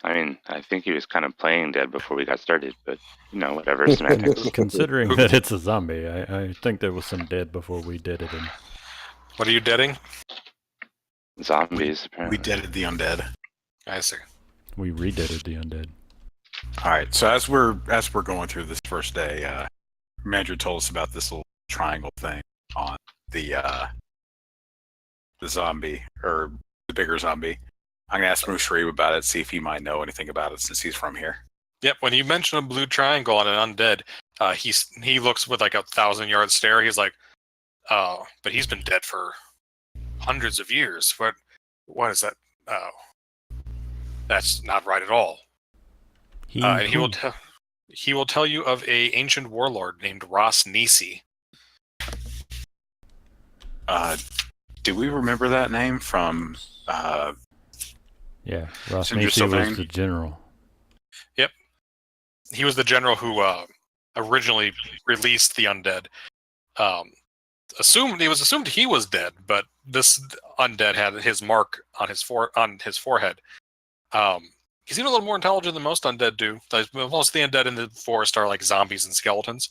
[SPEAKER 3] I mean, I think he was kind of playing dead before we got started, but whatever. Semantics.
[SPEAKER 2] Considering that it's a zombie, I think there was some dead before we did it. And
[SPEAKER 1] What are you deading?
[SPEAKER 3] Zombies,
[SPEAKER 5] We
[SPEAKER 3] apparently.
[SPEAKER 5] deaded the undead.
[SPEAKER 1] I see.
[SPEAKER 2] we redid the undead.
[SPEAKER 5] All right. So as we're going through this first day, Manager told us about this little triangle thing on the zombie or the bigger zombie. I'm gonna ask Musharib about it, see if he might know anything about it since he's from here.
[SPEAKER 1] Yep. When you mention a blue triangle on an undead, he looks with like a 1,000-yard stare. He's like, "Oh, but he's been dead for hundreds of years. What is that? Oh, that's not right at all." And he will tell you of a ancient warlord named Ras Nisi.
[SPEAKER 5] Do we remember that name from?
[SPEAKER 2] Yeah, Ross
[SPEAKER 5] Cinder
[SPEAKER 2] Macy was
[SPEAKER 5] Sylvain?
[SPEAKER 2] the general.
[SPEAKER 1] Yep. He was the general who originally released the undead. It was assumed he was dead, but this undead had his mark on his forehead. He's even a little more intelligent than most undead do. Most of the undead in the forest are like zombies and skeletons.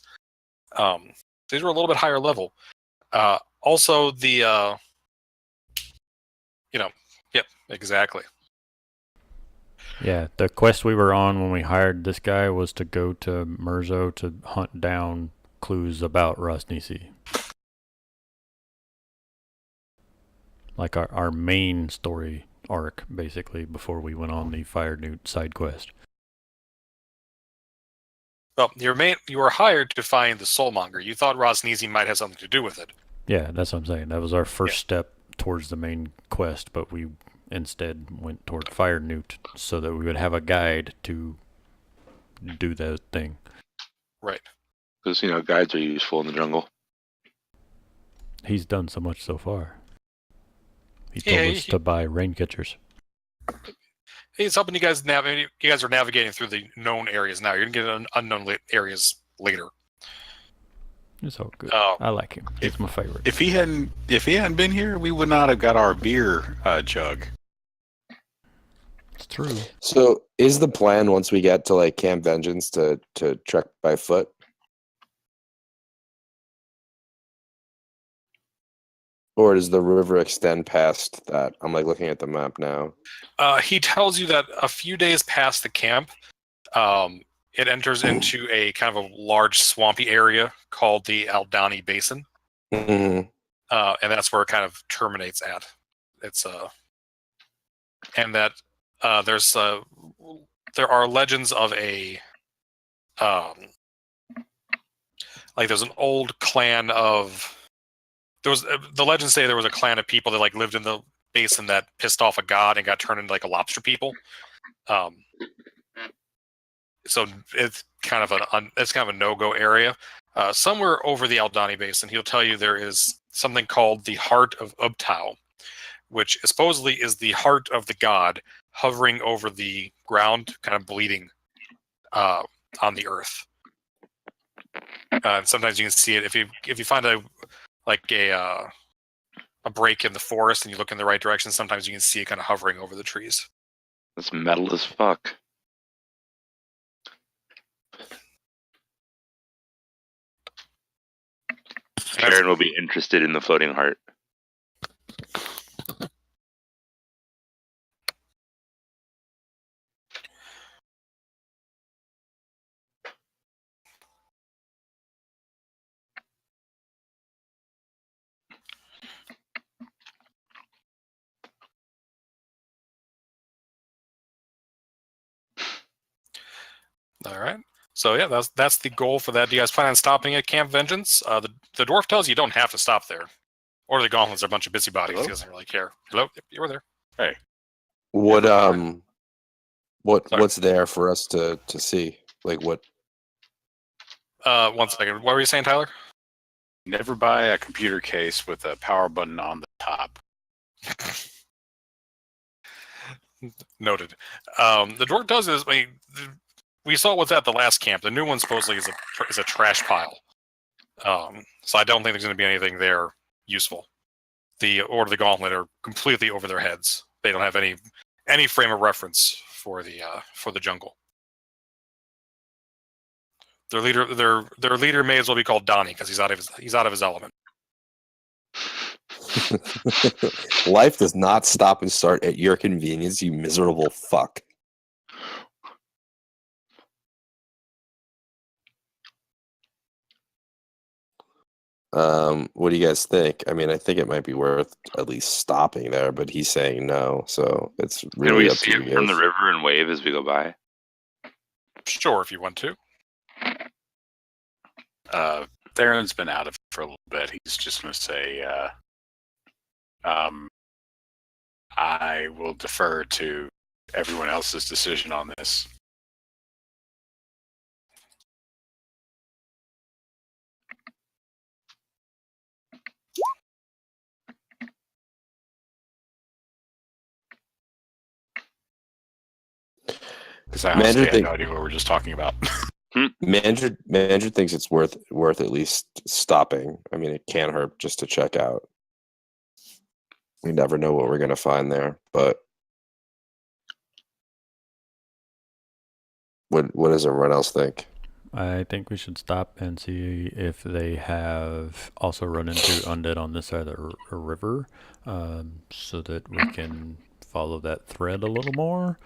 [SPEAKER 1] These were a little bit higher level. Also, yep, exactly.
[SPEAKER 2] Yeah, the quest we were on when we hired this guy was to go to Merzo to hunt down clues about Rosnisi. Like our main story arc, basically, before we went on the Fire Newt side quest.
[SPEAKER 1] Well, you were hired to find the Soulmonger. You thought Rosnisi might have something to do with it.
[SPEAKER 2] Yeah, that's what I'm saying. That was our first step towards the main quest, but we instead went toward Fire Newt so that we would have a guide to do that thing.
[SPEAKER 1] Right.
[SPEAKER 3] Because, guides are useful in the jungle.
[SPEAKER 2] He's done so much so far. He told us to buy rain catchers.
[SPEAKER 1] He's helping you guys navigate. You guys are navigating through the known areas now. You're going to get unknown areas later.
[SPEAKER 2] It's all good. I like him. He's my favorite.
[SPEAKER 5] If he hadn't been here, we would not have got our beer jug.
[SPEAKER 2] It's true.
[SPEAKER 4] So, is the plan once we get to like Camp Vengeance to trek by foot? Or does the river extend past that? I'm like looking at the map now.
[SPEAKER 1] He tells you that a few days past the camp, it enters into a kind of a large swampy area called the Aldani Basin,
[SPEAKER 4] Mm-hmm.
[SPEAKER 1] and that's where it kind of terminates at. It's and that there are legends of a there's an old clan of. The legends say there was a clan of people that lived in the basin that pissed off a god and got turned into a lobster people. So it's kind of a no-go area. Somewhere over the Aldani Basin, he'll tell you there is something called the Heart of Ubtao, which supposedly is the heart of the god hovering over the ground, kind of bleeding on the earth. And sometimes you can see it if you find a break in the forest and you look in the right direction, sometimes you can see it kind of hovering over the trees.
[SPEAKER 3] That's metal as fuck. Aaron will be interested in the floating heart.
[SPEAKER 1] All right. So yeah, that's the goal for that. Do you guys plan on stopping at Camp Vengeance? The dwarf tells you don't have to stop there, or the gauntlets are a bunch of busybodies.
[SPEAKER 5] Hello?
[SPEAKER 1] He doesn't really care. Hello, yep, you were there.
[SPEAKER 5] Hey,
[SPEAKER 4] What's there for us to see? Like what?
[SPEAKER 1] 1 second. What were you saying, Tyler?
[SPEAKER 5] never buy a computer case with a power button on the top.
[SPEAKER 1] Noted. The dwarf does is, we saw what's at the last camp. The new one supposedly is a trash pile. So I don't think there's going to be anything there useful. The Order of the Gauntlet are completely over their heads. They don't have any frame of reference for the jungle. Their leader may as well be called Donnie because he's out of his element.
[SPEAKER 4] Life does not stop and start at your convenience, you miserable fuck. What do you guys think? I mean, I think it might be worth at least stopping there, but he's saying no, so it's really
[SPEAKER 3] Can we
[SPEAKER 4] up
[SPEAKER 3] see
[SPEAKER 4] to you
[SPEAKER 3] it from the
[SPEAKER 4] guys.
[SPEAKER 3] river and wave as we go by?
[SPEAKER 1] Sure, if you want to.
[SPEAKER 5] Theron's been out of it for a little bit. He's just going to say, I will defer to everyone else's decision on this. Because I honestly have no idea what we're just talking about.
[SPEAKER 4] Manager thinks it's worth at least stopping. I mean, it can't hurt just to check out. We never know what we're gonna find there, but what does everyone else think?
[SPEAKER 2] I think we should stop and see if they have also run into undead on this side of the river, so that we can follow that thread a little more.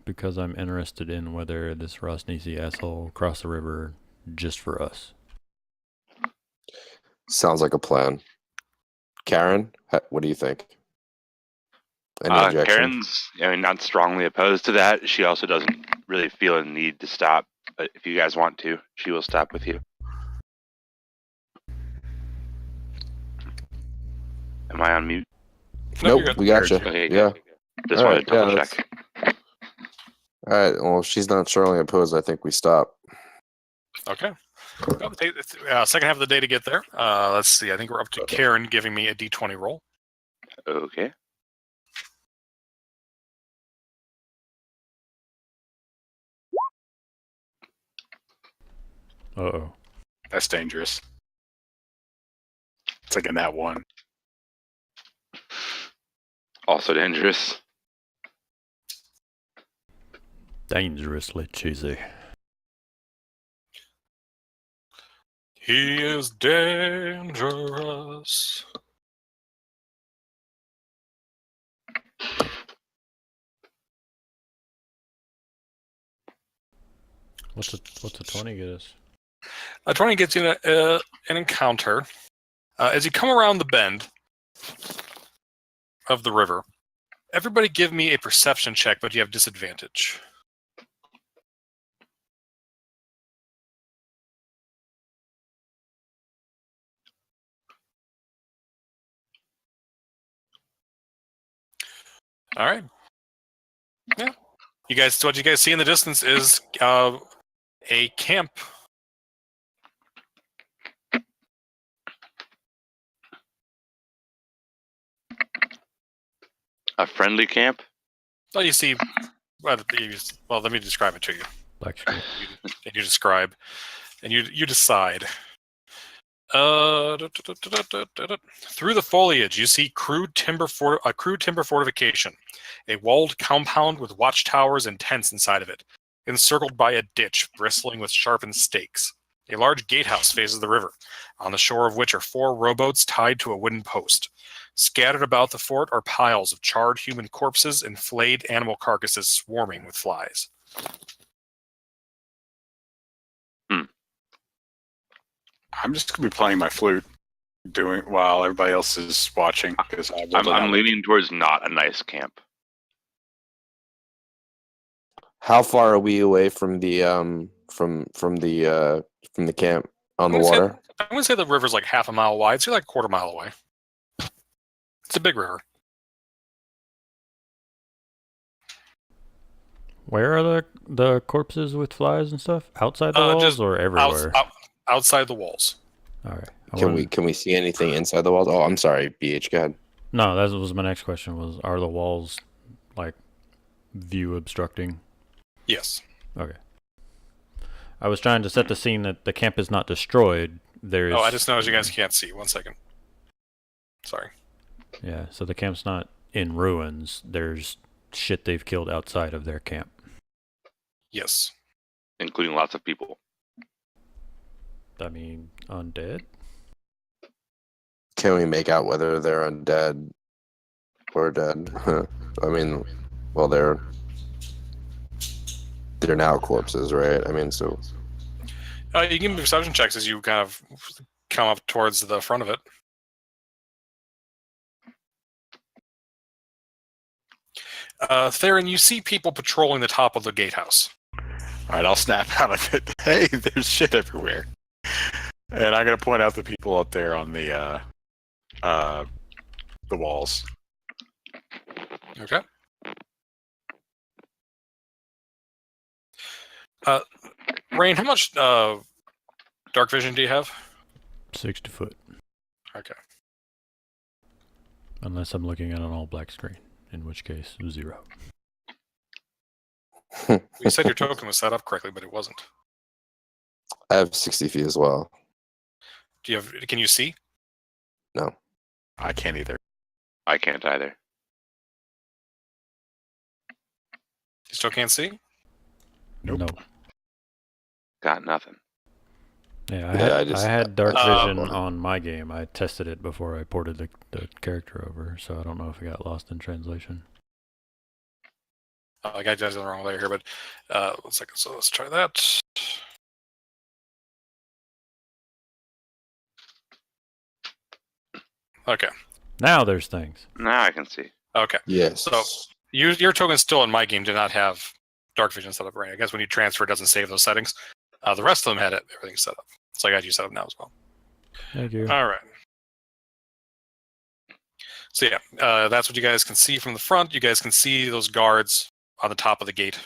[SPEAKER 2] Because I'm interested in whether this Rosnisi asshole crossed the river just for us.
[SPEAKER 4] Sounds like a plan. Karen, what do you think? Any objection?
[SPEAKER 3] Karen's, not strongly opposed to that. She also doesn't really feel a need to stop. But if you guys want to, she will stop with you. Am I on mute?
[SPEAKER 1] No,
[SPEAKER 4] Nope, we got you.
[SPEAKER 3] Okay,
[SPEAKER 4] Yeah.
[SPEAKER 3] Just wanted to double check.
[SPEAKER 4] All right. Well, if she's not strongly opposed, I think we stop.
[SPEAKER 1] Okay. Second half of the day to get there. Let's see. I think we're up to Karen giving me a D20 roll.
[SPEAKER 3] Okay.
[SPEAKER 2] Uh-oh.
[SPEAKER 5] That's dangerous. It's like in that one.
[SPEAKER 3] Also dangerous.
[SPEAKER 2] Dangerously cheesy.
[SPEAKER 1] He is dangerous.
[SPEAKER 2] What's a 20 get us?
[SPEAKER 1] A 20 gets you an encounter. As you come around the bend of the river, everybody give me a perception check, but you have disadvantage. All right. Yeah. What you guys see in the distance is a camp.
[SPEAKER 3] A friendly camp?
[SPEAKER 1] Oh, you see. Well, let me describe it to you.
[SPEAKER 2] Black screen.
[SPEAKER 1] And you describe, and you decide. Through the foliage, you see a crude timber fortification, a walled compound with watchtowers and tents inside of it, encircled by a ditch bristling with sharpened stakes. A large gatehouse faces the river, on the shore of which are 4 rowboats tied to a wooden post. Scattered about the fort are piles of charred human corpses and flayed animal carcasses swarming with flies.
[SPEAKER 5] I'm just going to be playing my flute while everybody else is watching. Because
[SPEAKER 3] I'm leaning towards not a nice camp.
[SPEAKER 4] How far are we away from the from the camp on the water?
[SPEAKER 1] I'm going to say the river's like half a mile wide, so you're like a quarter mile away. It's a big river.
[SPEAKER 2] Where are the corpses with flies and stuff? Outside the walls or everywhere?
[SPEAKER 1] Outside the walls.
[SPEAKER 2] All right.
[SPEAKER 4] Can we see anything inside the walls? Oh, I'm sorry, BH. Go ahead.
[SPEAKER 2] No, that was my next question. Are the walls like view obstructing?
[SPEAKER 1] Yes.
[SPEAKER 2] Okay. I was trying to set the scene that the camp is not destroyed. There is.
[SPEAKER 1] Oh, I just noticed you guys can't see. 1 second. Sorry.
[SPEAKER 2] Yeah, so the camp's not in ruins. There's shit they've killed outside of their camp.
[SPEAKER 1] Yes.
[SPEAKER 3] Including lots of people.
[SPEAKER 2] I mean, undead?
[SPEAKER 4] Can we make out whether they're undead or dead? I mean, well, they're now corpses, right? I mean, so
[SPEAKER 1] You can give me perception checks as you kind of come up towards the front of it. Theron, you see people patrolling the top of the gatehouse.
[SPEAKER 5] All right, I'll snap out of it. Hey, there's shit everywhere. And I'm gonna point out the people up there on the walls.
[SPEAKER 1] Okay. Rain, how much dark vision do you have?
[SPEAKER 2] 60 foot.
[SPEAKER 1] Okay.
[SPEAKER 2] Unless I'm looking at an all black screen, in which case, 0.
[SPEAKER 1] You said your token was set up correctly, but it wasn't.
[SPEAKER 4] I have 60 feet as well.
[SPEAKER 1] Do you have? Can you see?
[SPEAKER 4] No.
[SPEAKER 5] I can't either.
[SPEAKER 3] I can't either.
[SPEAKER 1] You still can't see?
[SPEAKER 5] Nope.
[SPEAKER 2] No.
[SPEAKER 3] Got nothing.
[SPEAKER 2] Yeah,
[SPEAKER 4] I
[SPEAKER 2] I had dark vision
[SPEAKER 4] Um,
[SPEAKER 2] on my game. I tested it before I ported the character over, so I don't know if it got lost in translation.
[SPEAKER 1] I got you guys on the wrong layer here, but 1 second. So let's try that. Okay.
[SPEAKER 2] Now there's things.
[SPEAKER 3] Now I can see.
[SPEAKER 1] Okay.
[SPEAKER 4] Yes.
[SPEAKER 1] So your token still in my game did not have dark vision set up, right? I guess when you transfer, it doesn't save those settings. The rest of them had everything set up. So I got you set up now as well.
[SPEAKER 2] Thank you.
[SPEAKER 1] All right. So yeah, that's what you guys can see from the front. You guys can see those guards on the top of the gate.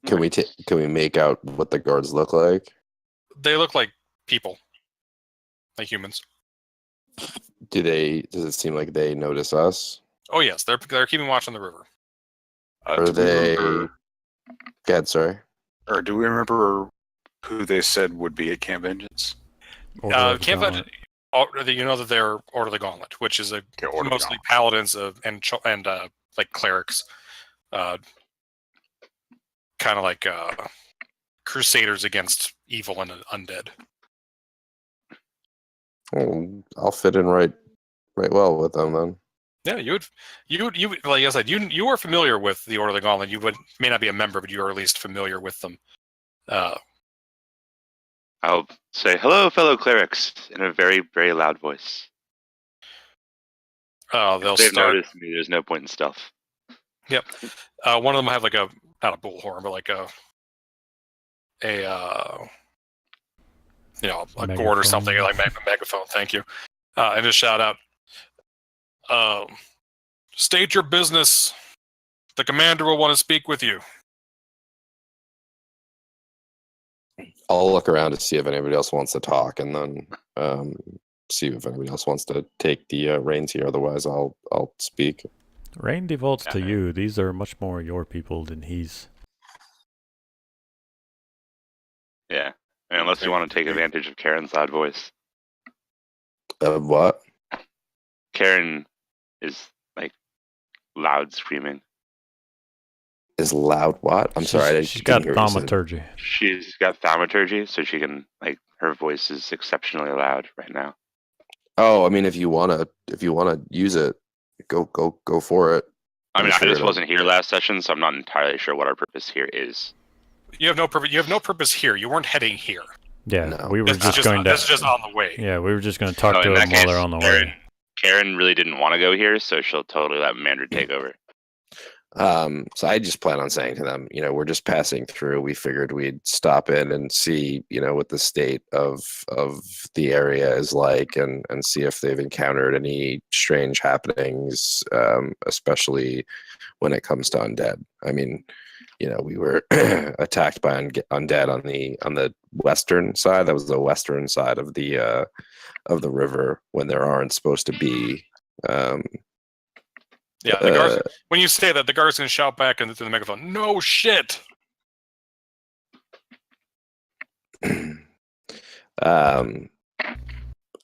[SPEAKER 4] Can we make out what the guards look like?
[SPEAKER 1] They look like people, like humans.
[SPEAKER 4] Does it seem like they notice us?
[SPEAKER 1] Oh yes, they're keeping watch on the river.
[SPEAKER 4] Are
[SPEAKER 5] Do we
[SPEAKER 4] they?
[SPEAKER 5] remember-
[SPEAKER 4] God, sorry.
[SPEAKER 5] Or do we remember who they said would be at Camp Vengeance?
[SPEAKER 2] Order of the
[SPEAKER 1] Camp
[SPEAKER 2] Gauntlet.
[SPEAKER 1] you know that they're Order of the Gauntlet, which is
[SPEAKER 5] Okay, Order of the
[SPEAKER 1] mostly
[SPEAKER 5] Gauntlet.
[SPEAKER 1] paladins and like clerics, kind of like crusaders against evil and undead.
[SPEAKER 4] Oh, I'll fit in right well with them then.
[SPEAKER 1] Yeah, you would like I said, you are familiar with the Order of the Gauntlet. You may not be a member, but you are at least familiar with them.
[SPEAKER 3] I'll say, hello, fellow clerics, in a very, very loud voice.
[SPEAKER 1] They'll
[SPEAKER 3] If they've
[SPEAKER 1] start.
[SPEAKER 3] noticed me, there's no point in stealth.
[SPEAKER 1] Yep. One of them will have like not a bullhorn, but like a gourd or something, like a megaphone. Thank you. And just shout out, state your business. The commander will want to speak with you.
[SPEAKER 4] I'll look around to see if anybody else wants to talk, and then see if anybody else wants to take the reins here. Otherwise, I'll speak.
[SPEAKER 2] Rain defaults to
[SPEAKER 3] Yeah.
[SPEAKER 2] you. These are much more your people than he's.
[SPEAKER 3] Yeah. And unless you want to take advantage of Karen's loud voice.
[SPEAKER 4] What?
[SPEAKER 3] Karen is like loud screaming.
[SPEAKER 4] Is loud what? I'm sorry. I
[SPEAKER 2] She's got
[SPEAKER 4] didn't hear what you said.
[SPEAKER 2] thaumaturgy.
[SPEAKER 3] She's got thaumaturgy, so she can her voice is exceptionally loud right now.
[SPEAKER 4] Oh, I mean, if you wanna use it, go for it.
[SPEAKER 3] I mean,
[SPEAKER 4] I'm
[SPEAKER 3] I
[SPEAKER 4] sure
[SPEAKER 3] just
[SPEAKER 4] it'll-
[SPEAKER 3] wasn't here last session, so I'm not entirely sure what our purpose here is.
[SPEAKER 1] You have no purpose. You have no purpose here. You weren't heading here.
[SPEAKER 2] Yeah,
[SPEAKER 4] No.
[SPEAKER 2] we were
[SPEAKER 1] This is
[SPEAKER 2] just going
[SPEAKER 1] This is
[SPEAKER 2] to.
[SPEAKER 1] just on the way.
[SPEAKER 2] Yeah, we were just going to talk
[SPEAKER 3] Oh,
[SPEAKER 2] to
[SPEAKER 3] in
[SPEAKER 2] them
[SPEAKER 3] that
[SPEAKER 2] while
[SPEAKER 3] case,
[SPEAKER 2] they're on the
[SPEAKER 3] Karen,
[SPEAKER 2] way.
[SPEAKER 3] Karen really didn't want to go here, so she'll totally let Mandra take over.
[SPEAKER 4] So I just plan on saying to them, we're just passing through. We figured we'd stop in and see, what the state of the area is like, and see if they've encountered any strange happenings, especially when it comes to undead. I mean, we were attacked by undead on the western side. That was the western side of the river, when there aren't supposed to be
[SPEAKER 1] Yeah, the guards. When you say that, the guards can shout back into the megaphone. No shit.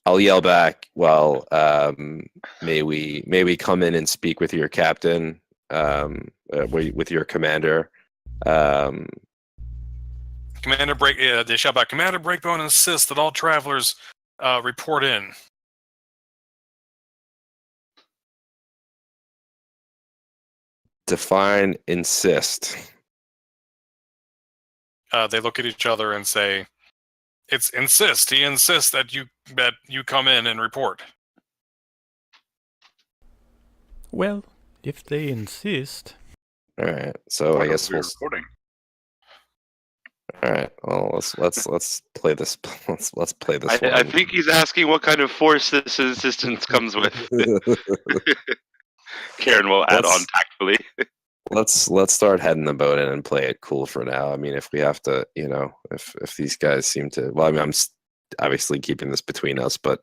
[SPEAKER 4] I'll yell back. Well, may we come in and speak with your captain, with your commander.
[SPEAKER 1] Commander Break. They shout back. Commander Breakbone insists that all travelers report in.
[SPEAKER 4] Define insist.
[SPEAKER 1] They look at each other and say, "It's insist. He insists that you come in and report."
[SPEAKER 2] Well, if they insist.
[SPEAKER 4] All right. So I guess we'll.
[SPEAKER 5] Recording.
[SPEAKER 4] All right. Well, let's play this. Let's play this.
[SPEAKER 3] I think he's asking what kind of force this insistence comes with. Karen will add on tactfully.
[SPEAKER 4] Let's start heading the boat in and play it cool for now. I mean, if we have to, if these guys seem to, well, I mean, I'm obviously keeping this between us, but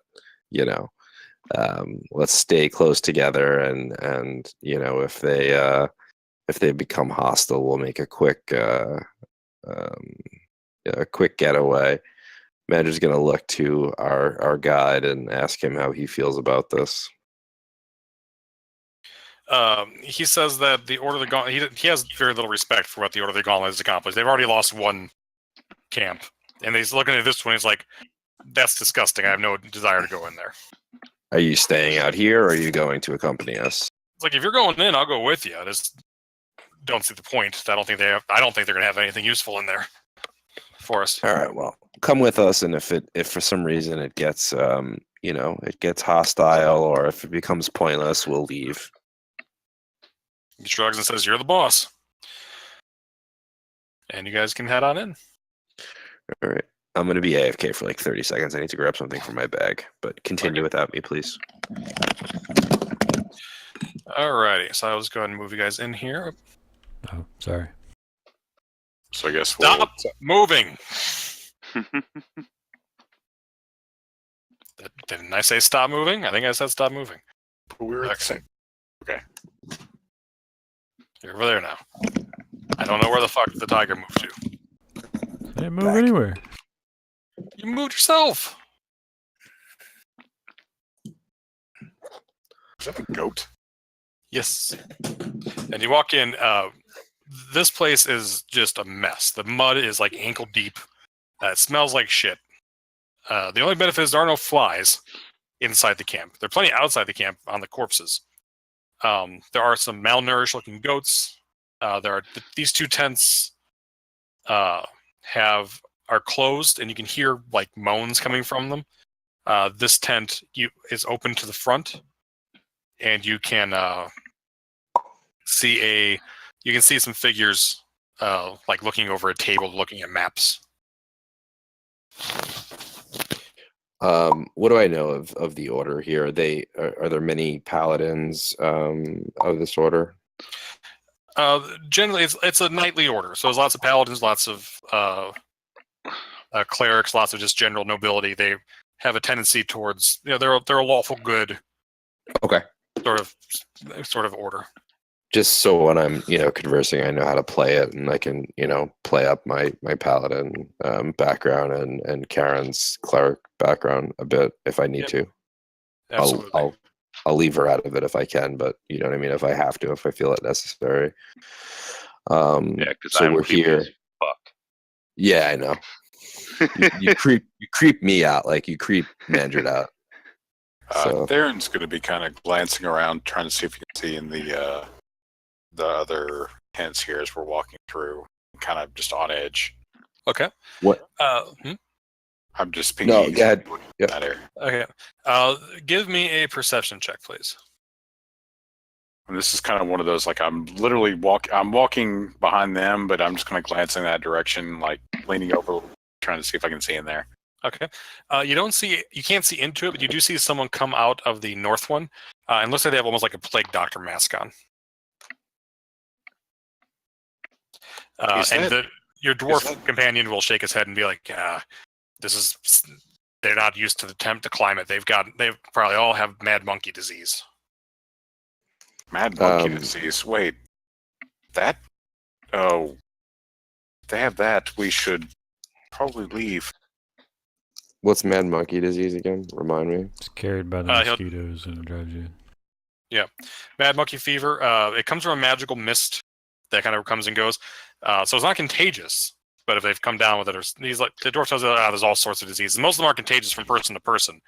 [SPEAKER 4] let's stay close together, and if they become hostile, we'll make a quick getaway. Manager's gonna look to our guide and ask him how he feels about this.
[SPEAKER 1] He says that the Order of the Gauntlet, he has very little respect for what the Order of the Gauntlet has accomplished. They've already lost one camp, and he's looking at this one. He's like, "That's disgusting. I have no desire to go in there."
[SPEAKER 4] Are you staying out here, or are you going to accompany us?
[SPEAKER 1] It's like, if you're going in, I'll go with you. I just don't see the point. I don't think they're going to have anything useful in there for us.
[SPEAKER 4] All right. Well, come with us, and if for some reason it gets it gets hostile, or if it becomes pointless, we'll leave.
[SPEAKER 1] He shrugs and says, "You're the boss." And you guys can head on in.
[SPEAKER 4] All right. I'm going to be AFK for like 30 seconds. I need to grab something from my bag, but continue without me, please.
[SPEAKER 1] Alrighty, so I'll just go ahead and move you guys in here.
[SPEAKER 2] Oh, sorry.
[SPEAKER 5] So I guess
[SPEAKER 1] Stop moving! Didn't I say stop moving? I think I said stop moving.
[SPEAKER 5] we were
[SPEAKER 1] Excellent. Okay. You're over there now. I don't know where the fuck the tiger moved to.
[SPEAKER 2] I didn't move anywhere.
[SPEAKER 1] You moved yourself!
[SPEAKER 5] Is that a goat?
[SPEAKER 1] Yes. And you walk in, this place is just a mess. The mud is like ankle deep. It smells like shit. The only benefit is there are no flies inside the camp. There are plenty outside the camp on the corpses. There are some malnourished looking goats. These two tents are closed, and you can hear like moans coming from them. This tent is open to the front, and you can see some figures like looking over a table, looking at maps.
[SPEAKER 4] What do I know of the order here? Are there many paladins of this order?
[SPEAKER 1] Generally, it's a knightly order, so there's lots of paladins, lots of clerics, lots of just general nobility. They have a tendency towards, they're a lawful good.
[SPEAKER 4] Okay.
[SPEAKER 1] Sort of order.
[SPEAKER 4] Just so when I'm conversing, I know how to play it, and I can play up my paladin background and Karen's cleric background a bit if I need to.
[SPEAKER 1] Absolutely.
[SPEAKER 4] I'll leave her out of it if I can, but you know what I mean. If I have to, if I feel it necessary.
[SPEAKER 3] Yeah, because
[SPEAKER 4] so we're here.
[SPEAKER 3] Fuck.
[SPEAKER 4] Yeah, I know. you creep me out like you creep Mandred out. So
[SPEAKER 5] Theron's going to be kind of glancing around, trying to see if he can see in the other tents here as we're walking through, kind of just on edge.
[SPEAKER 1] Okay.
[SPEAKER 4] What?
[SPEAKER 5] I'm just pinging.
[SPEAKER 4] No, go ahead. Yep.
[SPEAKER 5] That area.
[SPEAKER 1] Okay. Give me a perception check, please.
[SPEAKER 5] And this is kind of one of those, like, I'm literally walking behind them, but I'm just kind of glancing that direction, like leaning over, trying to see if I can see in there.
[SPEAKER 1] Okay. You can't see into it, but you do see someone come out of the north one, and looks like they have almost like a plague doctor mask on. Your dwarf companion will shake his head and be like, they're not used to the climate. They probably all have mad monkey disease.
[SPEAKER 5] Mad monkey disease. Wait, that? Oh, if they have that. We should probably leave.
[SPEAKER 4] What's mad monkey disease again? Remind me.
[SPEAKER 2] It's carried by the mosquitoes and it drives you.
[SPEAKER 1] Yeah, mad monkey fever. It comes from a magical mist that kind of comes and goes. So it's not contagious, but if they've come down with it, or these like the dwarf tells you, there's all sorts of diseases. Most of them are contagious from person to person,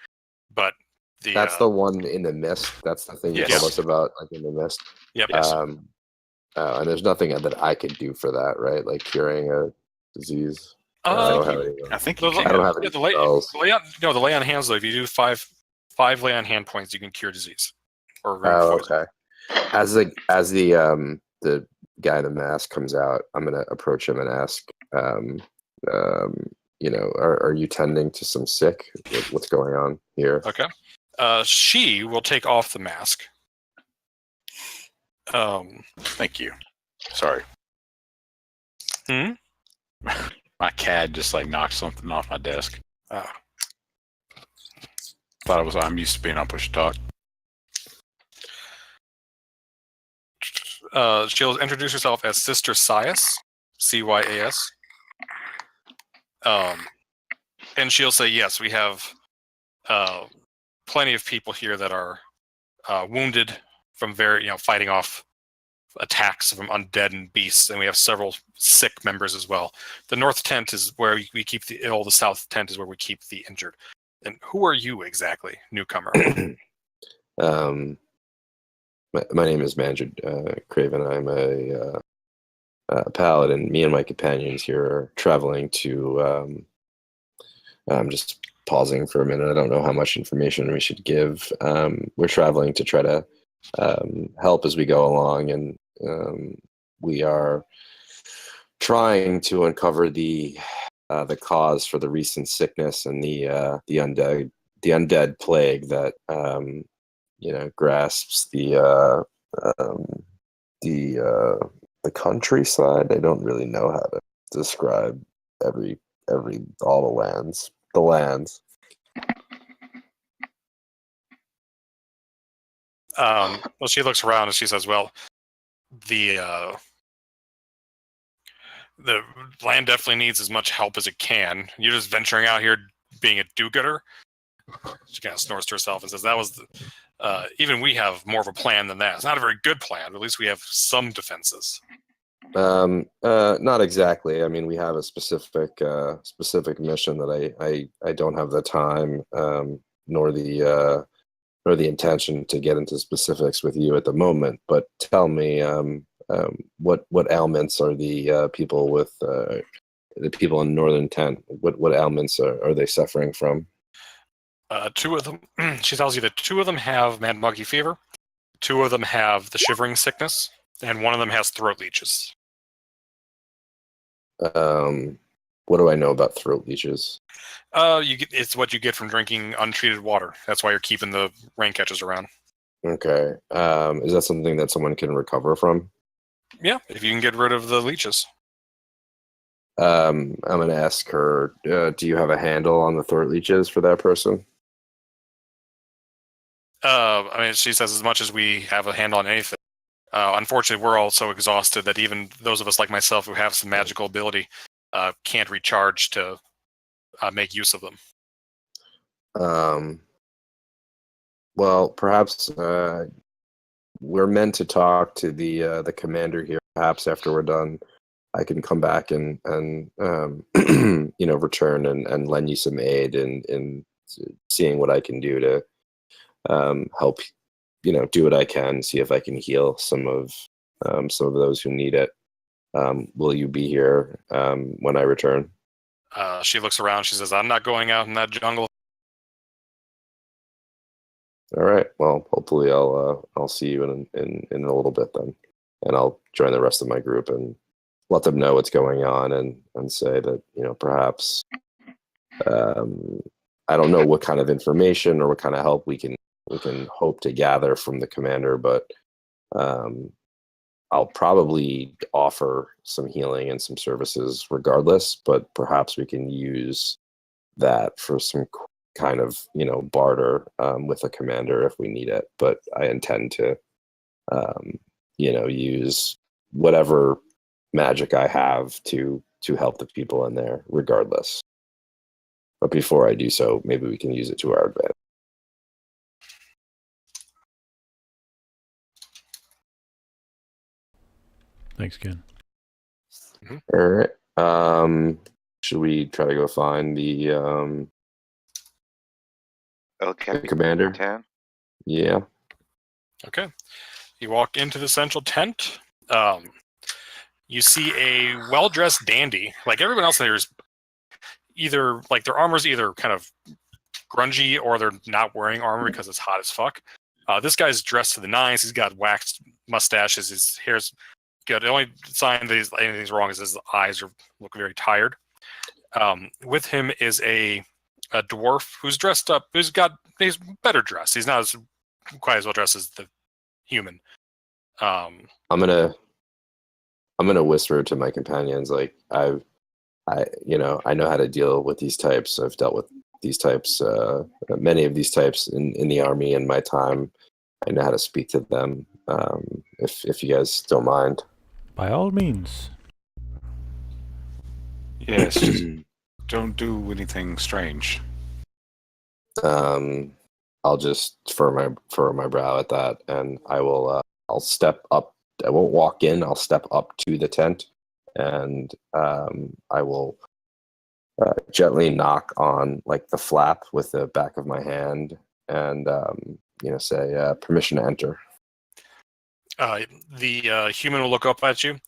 [SPEAKER 1] but
[SPEAKER 4] That's the one in the mist. That's the thing you
[SPEAKER 1] Yes.
[SPEAKER 4] told us about, like in the mist.
[SPEAKER 1] Yep.
[SPEAKER 5] Yes.
[SPEAKER 4] And there's nothing that I could do for that, right? Like curing a disease. I don't have any.
[SPEAKER 5] I think
[SPEAKER 1] Those-
[SPEAKER 5] you
[SPEAKER 4] I
[SPEAKER 5] can.
[SPEAKER 4] don't have any
[SPEAKER 1] the lay on hands though. If you do five lay on hand points, you can cure disease. Or
[SPEAKER 4] Oh,
[SPEAKER 1] poison.
[SPEAKER 4] okay. As the guy in the mask comes out, I'm gonna approach him and ask, are you tending to some sick? What's going on here?
[SPEAKER 1] Okay. She will take off the mask.
[SPEAKER 5] Thank you. Sorry.
[SPEAKER 1] Hmm?
[SPEAKER 5] My cat just like knocked something off my desk.
[SPEAKER 1] Ah.
[SPEAKER 5] Thought it was. I'm used to being on push to talk.
[SPEAKER 1] She'll introduce herself as Sister Cyas, Cyas. And she'll say, yes, we have plenty of people here that are wounded from fighting off attacks from undead and beasts, and we have several sick members as well. The north tent is where we keep the ill. The south tent is where we keep the injured. And who are you exactly, newcomer?
[SPEAKER 4] My name is Manjid Craven. I'm a paladin. Me and my companions here are traveling to. I'm just pausing for a minute. I don't know how much information we should give. We're traveling to try to help as we go along, and we are trying to uncover the cause for the recent sickness and the undead plague that grasps the countryside. I don't really know how to describe all the lands. The lands.
[SPEAKER 1] Well, she looks around and she says, "Well, the land definitely needs as much help as it can. You're just venturing out here being a do-gooder." She kind of snores to herself and says, "That was even we have more of a plan than that. It's not a very good plan, but at least we have some defenses."
[SPEAKER 4] Not exactly. I mean, we have a specific mission that I don't have the time nor the intention to get into specifics with you at the moment. But tell me, what ailments are the people with the people in Northern Tent? What ailments are they suffering from?
[SPEAKER 1] Two of them. She tells you that two of them have mad monkey fever, two of them have the shivering sickness, and one of them has throat leeches.
[SPEAKER 4] What do I know about throat leeches?
[SPEAKER 1] It's what you get from drinking untreated water. That's why you're keeping the rain catchers around.
[SPEAKER 4] Okay. Is that something that someone can recover from?
[SPEAKER 1] Yeah, if you can get rid of the leeches.
[SPEAKER 4] I'm going to ask her, do you have a handle on the throat leeches for that person?
[SPEAKER 1] She says as much as we have a handle on anything. Unfortunately, we're all so exhausted that even those of us like myself who have some magical ability can't recharge to make use of them.
[SPEAKER 4] Well, perhaps we're meant to talk to the commander here. Perhaps after we're done, I can come back and return and lend you some aid in seeing what I can do to help. Do what I can, see if I can heal some of those who need it. Will you be here when I return?
[SPEAKER 1] She looks around. She says, "I'm not going out in that jungle."
[SPEAKER 4] All right. Well, hopefully I'll see you in a little bit then, and I'll join the rest of my group and let them know what's going on and say that perhaps I don't know what kind of information or what kind of help we can hope to gather from the commander, but I'll probably offer some healing and some services regardless, but perhaps we can use that for some kind of barter with the commander if we need it. But I intend to use whatever magic I have to help the people in there, regardless. But before I do so, maybe we can use it to our advantage.
[SPEAKER 2] Thanks, Ken.
[SPEAKER 4] All right. Should we try to go find the commander?
[SPEAKER 3] Town.
[SPEAKER 4] Yeah.
[SPEAKER 1] Okay. You walk into the central tent. You see a well-dressed dandy. Like everyone else there is either like their armor's either kind of grungy or they're not wearing armor because it's hot as fuck. This guy's dressed to the nines. He's got waxed mustaches. His hair's good. The only sign that anything's wrong is his eyes look very tired. With him is a dwarf who's dressed up. He's better dressed. He's not quite as well dressed as the human.
[SPEAKER 4] I'm gonna whisper to my companions, like I know how to deal with these types. I've dealt with these types, many of these types in the army in my time. I know how to speak to them. If you guys don't mind.
[SPEAKER 2] By all means.
[SPEAKER 5] Yes, just don't do anything strange.
[SPEAKER 4] I'll just furrow my brow at that, and I'll step up. I won't walk in. I'll step up to the tent, and I will gently knock on like the flap with the back of my hand, and say permission to enter.
[SPEAKER 1] The human will look up at you,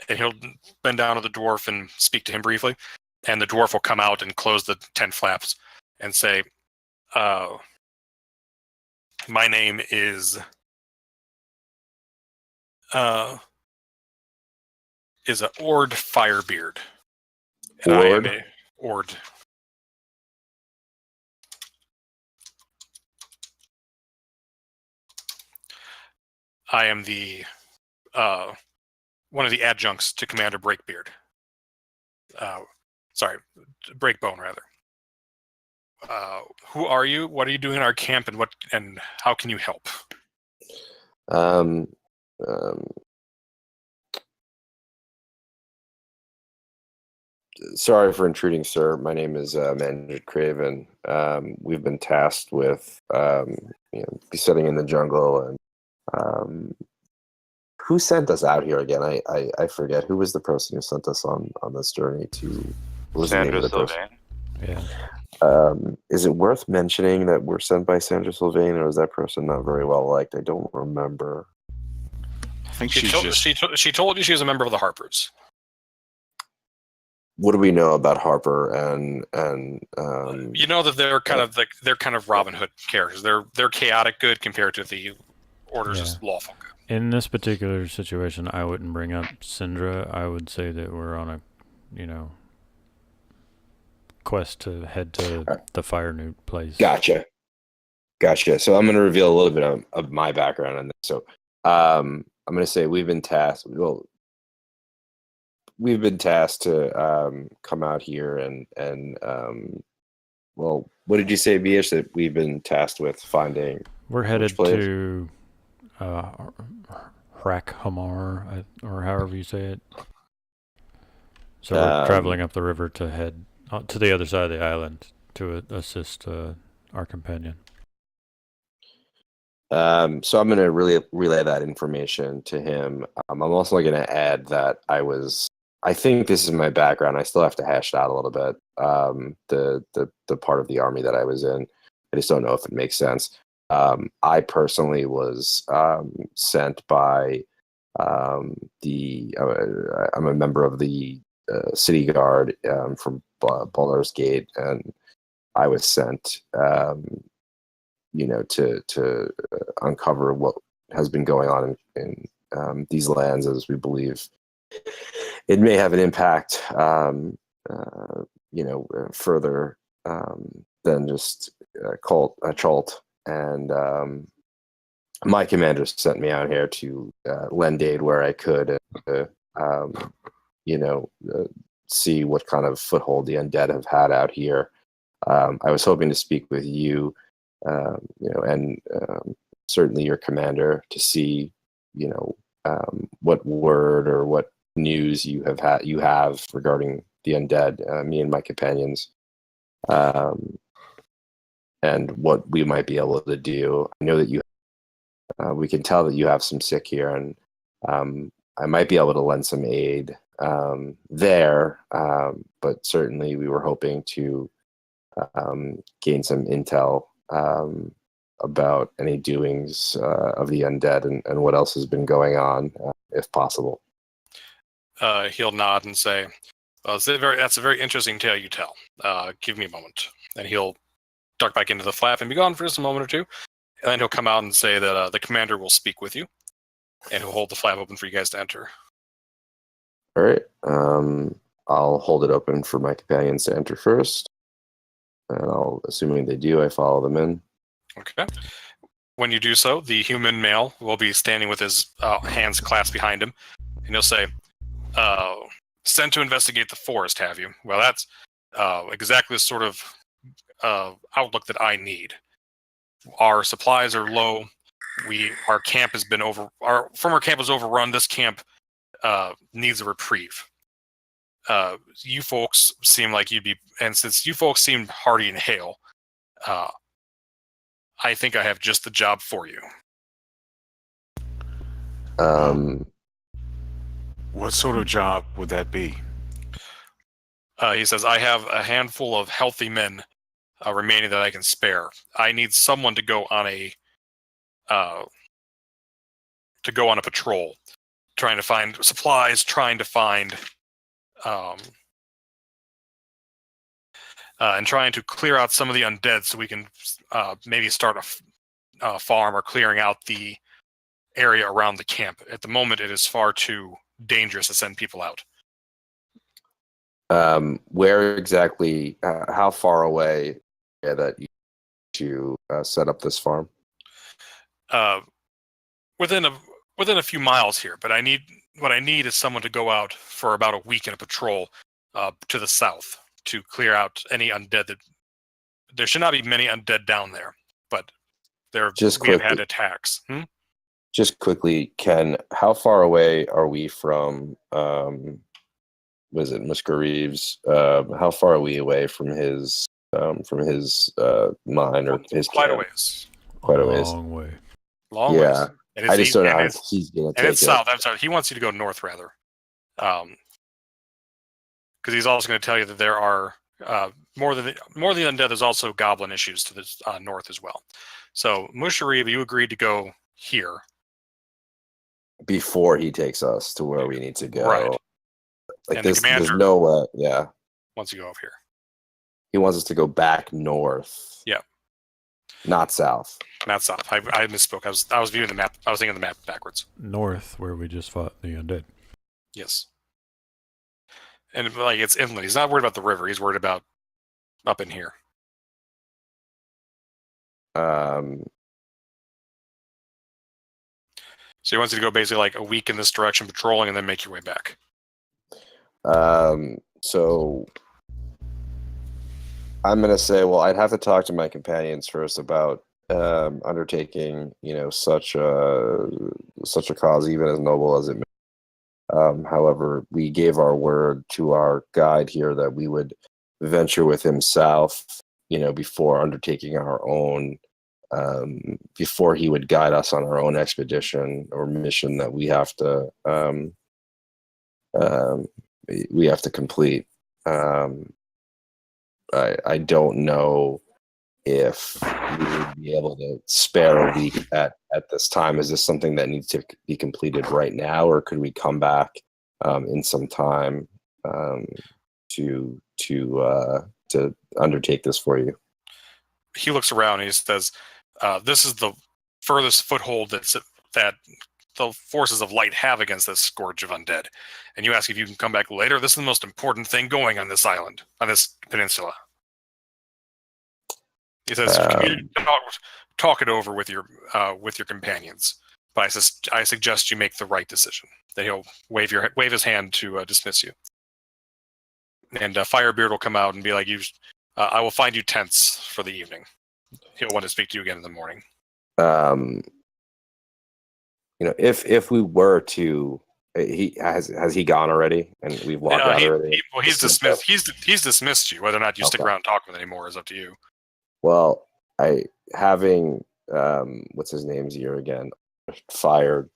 [SPEAKER 1] and he'll bend down to the dwarf and speak to him briefly. And the dwarf will come out and close the tent flaps and say, "My name is a Ord Firebeard. And I am a Ord." I am the one of the adjuncts to Commander Breakbeard. Breakbone rather. Who are you? What are you doing in our camp, and how can you help?
[SPEAKER 4] Sorry for intruding, sir. My name is Manjit Craven. We've been tasked with besetting in the jungle, and who sent us out here again? I forget. Who was the person who sent us on this journey to?
[SPEAKER 3] Sandra Sylvain.
[SPEAKER 2] Yeah.
[SPEAKER 4] Is it worth mentioning that we're sent by Sandra Sylvain, or is that person not very well liked? I don't remember.
[SPEAKER 5] I think
[SPEAKER 1] She told you she was a member of the Harpers.
[SPEAKER 4] What do we know about Harper and
[SPEAKER 1] you know that they're kind of Robin Hood characters. They're chaotic good compared to the Order's lawful good.
[SPEAKER 2] In this particular situation, I wouldn't bring up Syndra. I would say that we're on a, quest to head to the Fire Newt place.
[SPEAKER 4] Gotcha. So I'm going to reveal a little bit of my background on this. So I'm going to say we've been tasked. We've been tasked to come out here and what did you say, Bish, that we've been tasked with finding?
[SPEAKER 2] We're headed to Hrak-Hamar, or however you say it. So we're traveling up the river to head to the other side of the island to assist our companion.
[SPEAKER 4] So I'm going to really relay that information to him. I'm also going to add that I think this is my background. I still have to hash it out a little bit. The part of the army that I was in, I just don't know if it makes sense. I personally was sent by I'm a member of the city guard from Baldur's Gate, and I was sent, to uncover what has been going on in these lands, as we believe it may have an impact, further than just a cult. And my commander sent me out here to lend aid where I could, see what kind of foothold the undead have had out here. I was hoping to speak with you, and certainly your commander to see what word or what news you have regarding the undead, me and my companions, and what we might be able to do. I know that we can tell that you have some sick here, and I might be able to lend some aid there, but certainly we were hoping to gain some intel about any doings of the undead and what else has been going on, if possible.
[SPEAKER 1] He'll nod and say, well, that's a very interesting tale you tell. Give me a moment. And he'll duck back into the flap and be gone for just a moment or two. And then he'll come out and say that the commander will speak with you. And he'll hold the flap open for you guys to enter.
[SPEAKER 4] All right. I'll hold it open for my companions to enter first. And assuming they do, I follow them in.
[SPEAKER 1] Okay. When you do so, the human male will be standing with his hands clasped behind him. And he'll say, sent to investigate the forest, have you? Well, that's exactly the sort of outlook that I need. Our supplies are low. Our camp has been our former camp was overrun. This camp needs a reprieve. You folks seem like and since you folks seem hardy and hale, I think I have just the job for you.
[SPEAKER 5] What sort of job would that be?
[SPEAKER 1] He says, I have a handful of healthy men remaining that I can spare. I need someone to go on a patrol, trying to find supplies, trying to find and trying to clear out some of the undead so we can maybe start a farm or clearing out the area around the camp. At the moment, it is far too dangerous to send people out.
[SPEAKER 4] Where exactly, how far away that you set up this farm?
[SPEAKER 1] Within a few miles here, but what I need is someone to go out for about a week in a patrol to the south to clear out any undead. There should not be many undead down there, but we have had attacks.
[SPEAKER 4] Just quickly, Ken, how far away are we from, was it Mr. Reeves? How far are we away from his mine or his
[SPEAKER 1] quite
[SPEAKER 4] camp?
[SPEAKER 1] a ways.
[SPEAKER 4] Quite a ways.
[SPEAKER 2] Long way.
[SPEAKER 1] Long
[SPEAKER 4] Yeah.
[SPEAKER 1] ways.
[SPEAKER 4] I just don't know if he's going to take it.
[SPEAKER 1] And it's south. I'm sorry. He wants you to go north, rather. Because he's also going to tell you that there are more than the undead. There's also goblin issues to the north as well. So, Musharib, you agreed to go here
[SPEAKER 4] before he takes us to where we need to go.
[SPEAKER 1] Right.
[SPEAKER 4] Like
[SPEAKER 1] And
[SPEAKER 4] this,
[SPEAKER 1] the commander,
[SPEAKER 4] there's no way. Yeah.
[SPEAKER 1] once you go up here.
[SPEAKER 4] He wants us to go back north.
[SPEAKER 1] Yeah.
[SPEAKER 4] Not south.
[SPEAKER 1] Not south. I misspoke. I was viewing the map. I was thinking of the map backwards.
[SPEAKER 2] North, where we just fought the undead.
[SPEAKER 1] Yes. And like it's inland. He's not worried about the river. He's worried about up in here. So he wants you to go basically like a week in this direction patrolling and then make your way back.
[SPEAKER 4] So I'm going to say, well, I'd have to talk to my companions first about undertaking, such a cause, even as noble as it may. However, we gave our word to our guide here that we would venture with him south, before undertaking our own, before he would guide us on our own expedition or mission that we have to complete. I don't know if we would be able to spare a week at this time. Is this something that needs to be completed right now, or could we come back in some time to undertake this for you?
[SPEAKER 1] He looks around and he says, this is the furthest foothold that the forces of light have against this scourge of undead. And you ask if you can come back later. This is the most important thing going on this island, on this peninsula. He says, you talk it over with your companions. But I suggest you make the right decision. Then he'll wave his hand to dismiss you. And Firebeard will come out and be like, I will find you tents for the evening. He'll want to speak to you again in the morning.
[SPEAKER 4] if we were to, has he gone already, and we've logged out already?
[SPEAKER 1] He's dismissed. He's dismissed you. Whether or not you stick
[SPEAKER 4] Okay.
[SPEAKER 1] around and talk with him anymore is up to you.
[SPEAKER 4] Well, having what's his name's here again? Fired.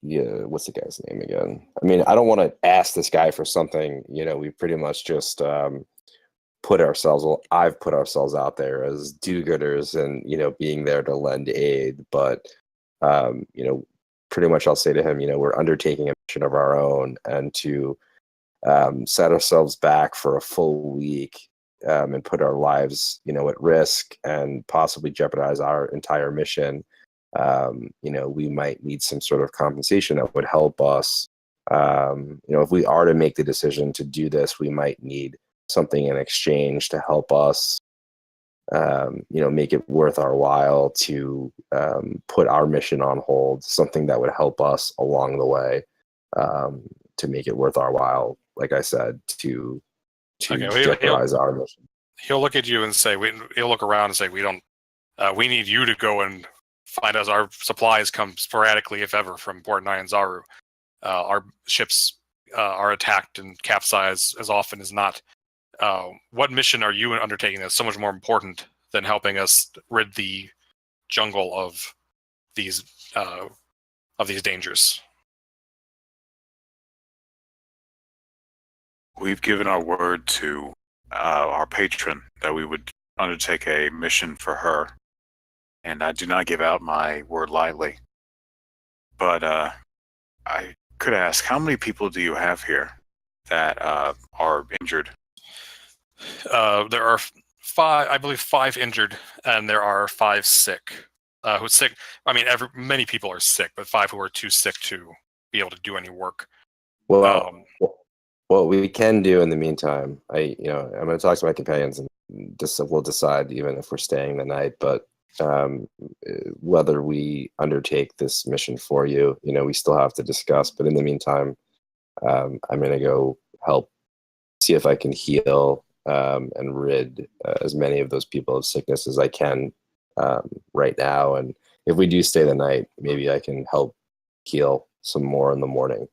[SPEAKER 4] Yeah, what's the guy's name again? I mean, I don't want to ask this guy for something. We pretty much just I've put ourselves out there as do-gooders and being there to lend aid, but pretty much I'll say to him, we're undertaking a mission of our own, and to set ourselves back for a full week and put our lives, at risk and possibly jeopardize our entire mission. We might need some sort of compensation that would help us. If we are to make the decision to do this, we might need something in exchange to help us, make it worth our while to put our mission on hold, something that would help us along the way, to make it worth our while, like I said, to jeopardize our mission.
[SPEAKER 1] He'll look at you and say, he'll look around and say, we need you to go and find us. Our supplies come sporadically, if ever, from Port Nyanzaru. Our ships are attacked and capsize as often as not. What mission are you undertaking that's so much more important than helping us rid the jungle of these dangers?
[SPEAKER 5] We've given our word to our patron that we would undertake a mission for her, and I do not give out my word lightly. But I could ask, how many people do you have here that are injured?
[SPEAKER 1] There are I believe 5 injured, and there are 5 sick. Who's sick? I mean, many people are sick, but 5 who are too sick to be able to do any work.
[SPEAKER 4] Well, what we can do in the meantime, I'm going to talk to my companions, and we'll decide even if we're staying the night. But whether we undertake this mission for you, we still have to discuss. But in the meantime, I'm going to go help see if I can heal and rid as many of those people of sickness as I can right now. And if we do stay the night, maybe I can help heal some more in the morning.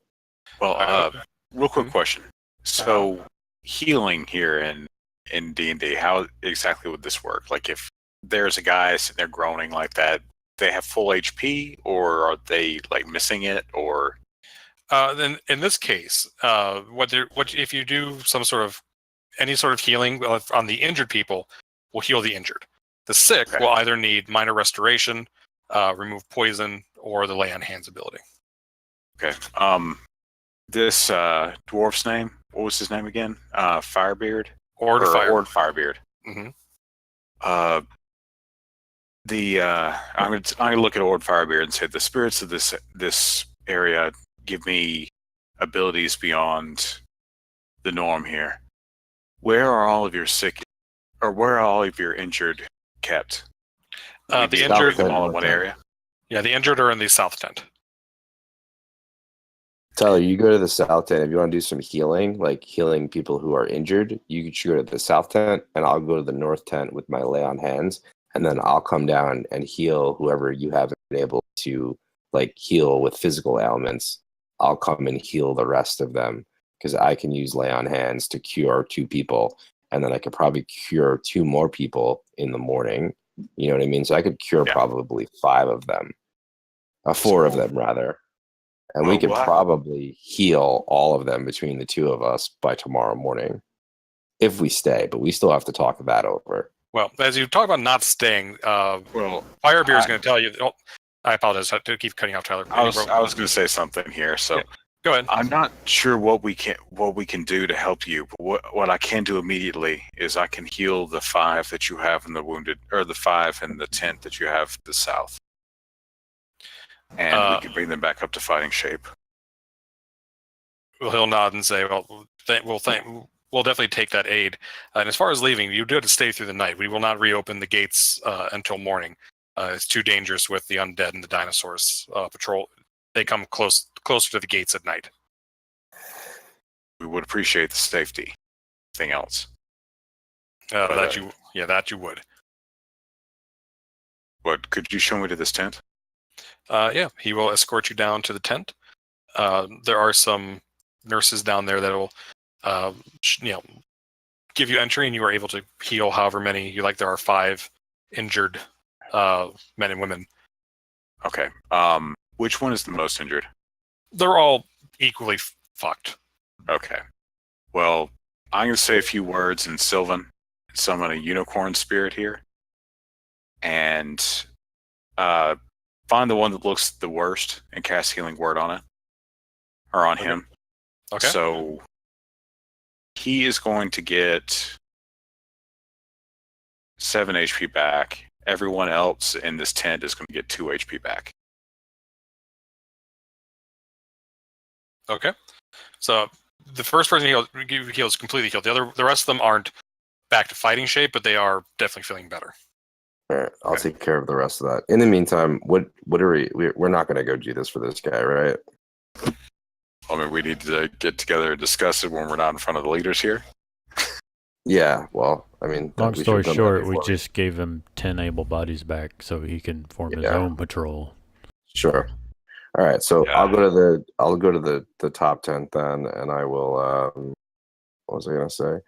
[SPEAKER 5] Well, real quick question. So healing here in D&D, how exactly would this work? Like, if there's a guy sitting there groaning like that, they have full HP, or are they like missing it, or?
[SPEAKER 1] Then in this case, what if you do any sort of healing on the injured people, will heal the injured. The sick will either need minor restoration, remove poison, or the lay on hands ability.
[SPEAKER 5] Okay. This dwarf's name, what was his name again? Firebeard? Ord Firebeard.
[SPEAKER 1] Mm-hmm.
[SPEAKER 5] I'm gonna look at Ord Firebeard and say, the spirits of this area give me abilities beyond the norm here. Where are all of your sick, or where are all of your injured kept?
[SPEAKER 1] The injured,
[SPEAKER 5] them all in one area.
[SPEAKER 1] Yeah, the injured are in the south tent.
[SPEAKER 4] Tyler, you go to the south tent. If you want to do some healing, like healing people who are injured, you should go to the south tent, and I'll go to the north tent with my lay on hands, and then I'll come down and heal whoever you haven't been able to heal with physical ailments. I'll come and heal the rest of them, because I can use lay on hands to cure 2 people, and then I could probably cure 2 more people in the morning. You know what I mean? So I could cure probably 5 of them, 4 of them rather. And we could probably heal all of them between the 2 of us by tomorrow morning, if we stay. But we still have to talk that over.
[SPEAKER 1] Well, as you talk about not staying, Firebeard is going to tell you. I apologize to keep cutting off Tyler.
[SPEAKER 5] I was going to say something here. So
[SPEAKER 1] go ahead.
[SPEAKER 5] I'm not sure what we can do to help you. But what I can do immediately is I can heal the 5 that you have in the wounded, or the 5 in the tent that you have to the south. And we can bring them back up to fighting shape.
[SPEAKER 1] Well, he'll nod and say, we'll definitely take that aid. And as far as leaving, you do have to stay through the night. We will not reopen the gates until morning. It's too dangerous with the undead and the dinosaurs patrol. They come closer to the gates at night.
[SPEAKER 5] We would appreciate the safety. Anything else?
[SPEAKER 1] That you would.
[SPEAKER 5] What, could you show me to this tent?
[SPEAKER 1] Yeah, he will escort you down to the tent. There are some nurses down there that will, give you entry, and you are able to heal however many you like. There are 5 injured men and women.
[SPEAKER 5] Okay. Which one is the most injured?
[SPEAKER 1] They're all equally fucked.
[SPEAKER 5] Okay. Well, I'm going to say a few words in Sylvan, summon a unicorn spirit here, and find the one that looks the worst and cast Healing Word on it. Or on him.
[SPEAKER 1] Okay.
[SPEAKER 5] So he is going to get 7 HP back. Everyone else in this tent is going to get 2 HP back.
[SPEAKER 1] Okay. So the first person heals completely healed. The rest of them aren't back to fighting shape, but they are definitely feeling better.
[SPEAKER 4] All right, I'll
[SPEAKER 1] Okay.
[SPEAKER 4] take care of the rest of that. In the meantime, what are we're not going to go do this for this guy, right?
[SPEAKER 5] I mean, we need to get together and discuss it when we're not in front of the leaders here.
[SPEAKER 4] Yeah, well, I mean,
[SPEAKER 2] Long
[SPEAKER 4] we
[SPEAKER 2] story
[SPEAKER 4] should've done that
[SPEAKER 2] short, we
[SPEAKER 4] before.
[SPEAKER 2] just gave him 10 able bodies back so he can form his
[SPEAKER 4] Yeah.
[SPEAKER 2] own patrol.
[SPEAKER 4] Sure. All right, so
[SPEAKER 5] Yeah.
[SPEAKER 4] I'll go to the top tent then, and I will. What was I going to say?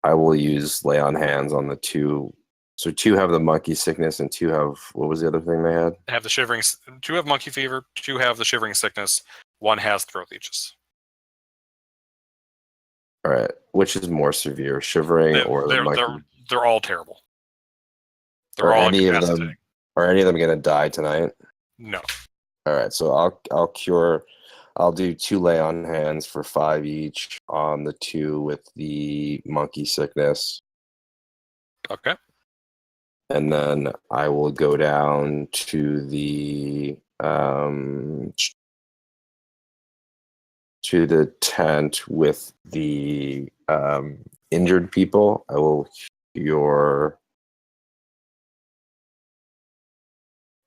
[SPEAKER 4] I will use lay on hands on the 2. So 2 have the monkey sickness, and 2 have, what was the other thing they had?
[SPEAKER 1] Have the shivering. 2 have monkey fever. 2 have the shivering sickness. 1 has throat leeches.
[SPEAKER 4] All right, which is more severe, shivering or the monkey?
[SPEAKER 1] They're all terrible. They're
[SPEAKER 4] Are
[SPEAKER 1] all
[SPEAKER 4] any of
[SPEAKER 1] incapacitating.
[SPEAKER 4] them? Are any of them going to die tonight?
[SPEAKER 1] No.
[SPEAKER 4] All right, so I'll cure. I'll do 2 lay on hands for 5 each on the 2 with the monkey sickness,
[SPEAKER 1] Okay.
[SPEAKER 4] and then I will go down to the tent with the injured people. I will cure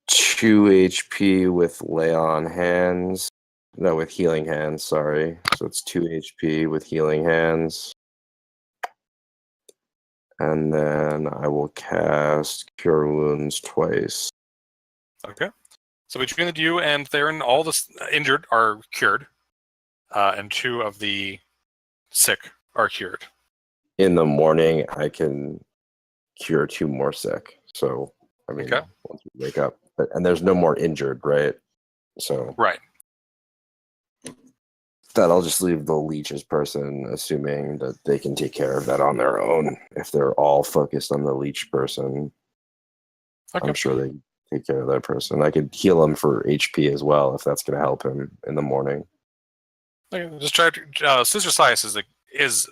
[SPEAKER 4] 2 HP with lay on hands. No, with healing hands, sorry. So it's 2 HP with healing hands. And then I will cast Cure Wounds twice.
[SPEAKER 1] Okay. So between you and Theron, all the injured are cured, and 2 of the sick are cured.
[SPEAKER 4] In the morning, I can cure 2 more sick. So, I mean,
[SPEAKER 1] Okay.
[SPEAKER 4] once we wake up. And there's no more injured, right? So,
[SPEAKER 1] Right.
[SPEAKER 4] that I'll just leave the leeches person, assuming that they can take care of that on their own. If they're all focused on the leech person,
[SPEAKER 1] Okay.
[SPEAKER 4] I'm sure they take care of that person. I could heal him for HP as well if that's going to help him in the morning.
[SPEAKER 1] Okay, just try to. Sister Sias is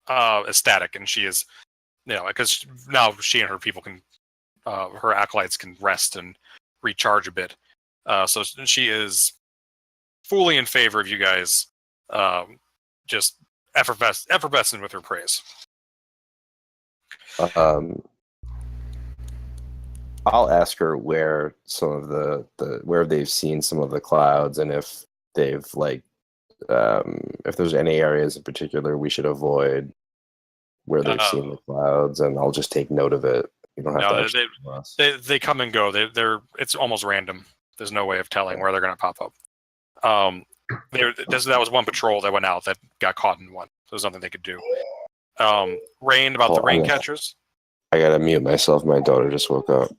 [SPEAKER 1] ecstatic, and she is, because now she and her people can, her acolytes can rest and recharge a bit. So she is fully in favor of you guys, just effervescent with her praise.
[SPEAKER 4] I'll ask her where some of the where they've seen some of the clouds, and if they've if there's any areas in particular we should avoid where they've seen the clouds, and I'll just take note of it. You don't have to actually tell us.
[SPEAKER 1] They come and go. It's almost random. There's no way of telling where they're going to pop up. That was one patrol that went out that got caught in one. So there's nothing they could do. Rain about the rain catchers.
[SPEAKER 4] I gotta mute myself. My daughter just woke up.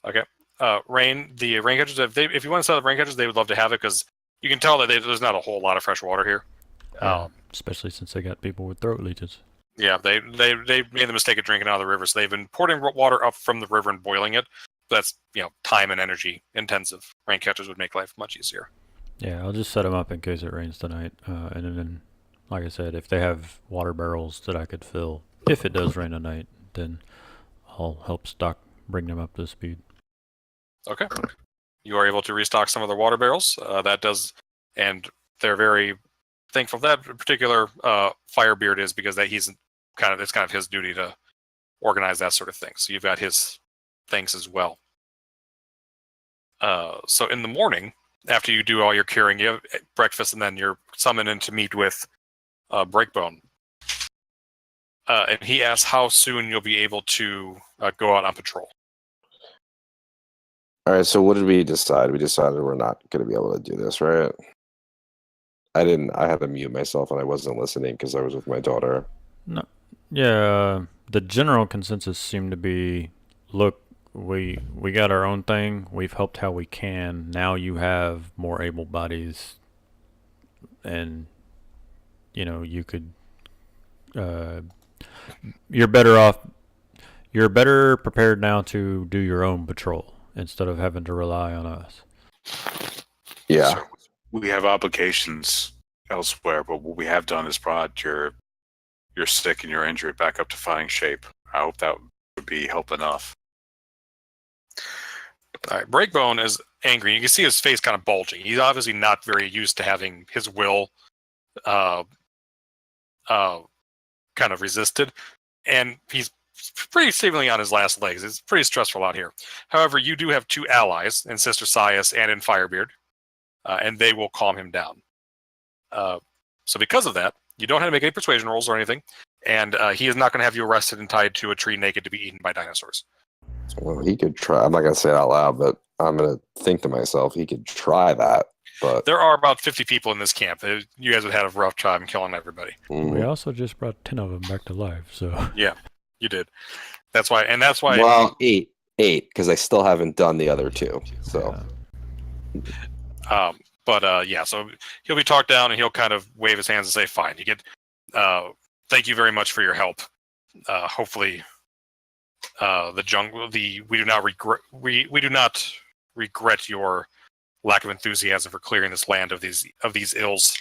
[SPEAKER 1] Okay. The rain catchers. If you want to set up rain catchers, they would love to have it because you can tell that there's not a whole lot of fresh water here.
[SPEAKER 2] Especially since they got people with throat leeches.
[SPEAKER 1] Yeah, they made the mistake of drinking out of the river, so they've been pouring water up from the river and boiling it. That's time and energy intensive. Rain catchers would make life much easier.
[SPEAKER 2] Yeah, I'll just set them up in case it rains tonight, and then, like I said, if they have water barrels that I could fill, if it does rain tonight, then I'll help bring them up to speed.
[SPEAKER 1] Okay. You are able to restock some of the water barrels. And they're very thankful for that particular Firebeard is because it's kind of his duty to organize that sort of thing. So you've got his thanks as well. So in the morning, after you do all your curing, you have breakfast, and then you're summoned in to meet with Breakbone. And he asks how soon you'll be able to go out on patrol.
[SPEAKER 4] All right, so what did we decide? We decided we're not going to be able to do this, right? I didn't. I had to mute myself and I wasn't listening because I was with my daughter.
[SPEAKER 2] No. Yeah, the general consensus seemed to be, look, we got our own thing. We've helped how we can. Now you have more able bodies, and you could. You're better off. You're better prepared now to do your own patrol instead of having to rely on us.
[SPEAKER 4] Yeah.
[SPEAKER 5] So we have obligations elsewhere, but what we have done is brought you're sick and you're injured back up to fighting shape. I hope that would be help enough.
[SPEAKER 1] All right, Breakbone is angry. You can see his face kind of bulging. He's obviously not very used to having his will kind of resisted, and he's pretty seemingly on his last legs. It's pretty stressful out here. However, you do have two allies in Sister Sias and in Firebeard, and they will calm him down. So because of that, you don't have to make any persuasion rolls or anything, and he is not going to have you arrested and tied to a tree naked to be eaten by dinosaurs.
[SPEAKER 4] Well, he could try. I'm not going to say it out loud, but I'm going to think to myself, he could try that. But
[SPEAKER 1] There are about 50 people in this camp. You guys have had a rough time killing everybody.
[SPEAKER 2] We also just brought 10 of them back to life, so.
[SPEAKER 1] Yeah, you did. That's why.
[SPEAKER 4] Well, eight, because I still haven't done the other two. So,
[SPEAKER 1] yeah. So he'll be talked down, and he'll kind of wave his hands and say, "Fine, you get. Thank you very much for your help. Hopefully, the jungle. We do not regret. We do not regret your lack of enthusiasm for clearing this land of these ills.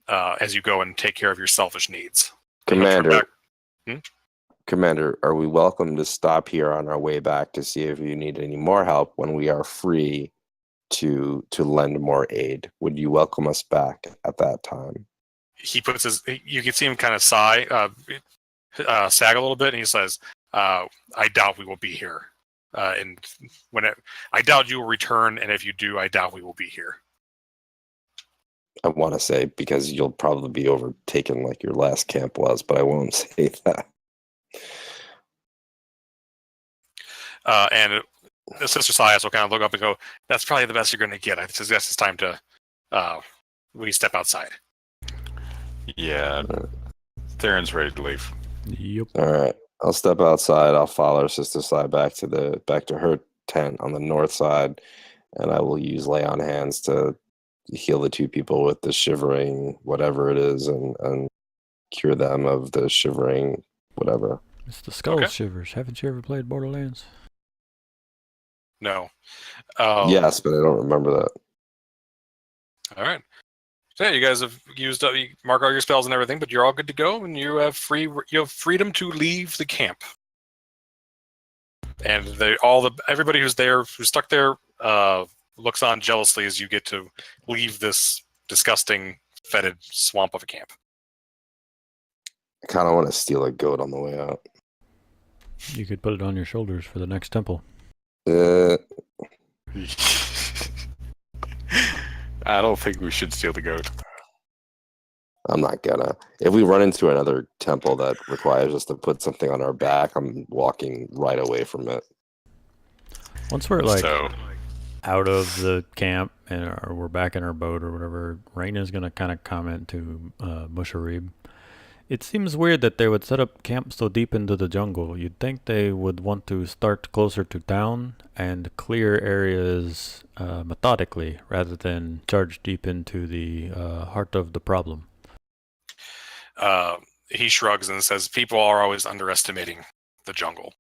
[SPEAKER 1] As you go and take care of your selfish needs,
[SPEAKER 4] Commander. Commander, are we welcome to stop here on our way back to see if you need any more help when we are free to lend more aid? Would you welcome us back at that time?"
[SPEAKER 1] He puts his. You can see him kind of sigh, sag a little bit, and he says, "I doubt we will be here. And I doubt you will return. And if you do, I doubt we will be here."
[SPEAKER 4] I want to say because you'll probably be overtaken like your last camp was, but I won't say that.
[SPEAKER 1] And Sister Sias will kind of look up and go, "That's probably the best you're going to get. I suggest it's time to we step outside."
[SPEAKER 5] Yeah, Theron's ready to leave.
[SPEAKER 2] Yep.
[SPEAKER 4] All right, I'll step outside. I'll follow Sister Side back to her tent on the north side, and I will use lay on hands to heal the two people with the shivering whatever it is, and cure them of the shivering whatever.
[SPEAKER 2] It's the skull shivers. Haven't you ever played Borderlands?
[SPEAKER 1] No.
[SPEAKER 4] Yes, but I don't remember that.
[SPEAKER 1] All right. So yeah, you guys have used up, you mark all your spells and everything, but you're all good to go, and you have freedom to leave the camp. And everybody who's stuck there, looks on jealously as you get to leave this disgusting, fetid swamp of a camp.
[SPEAKER 4] I kind of want to steal a goat on the way out.
[SPEAKER 2] You could put it on your shoulders for the next temple.
[SPEAKER 5] I don't think we should steal the goat.
[SPEAKER 4] I'm not gonna. If we run into another temple that requires us to put something on our back, I'm walking right away from it.
[SPEAKER 2] Once we're out of the camp or we're back in our boat or whatever, Raina's gonna kind of comment to Musharib. It seems weird that they would set up camp so deep into the jungle. You'd think they would want to start closer to town and clear areas methodically rather than charge deep into the heart of the problem.
[SPEAKER 1] He shrugs and says, "People are always underestimating the jungle.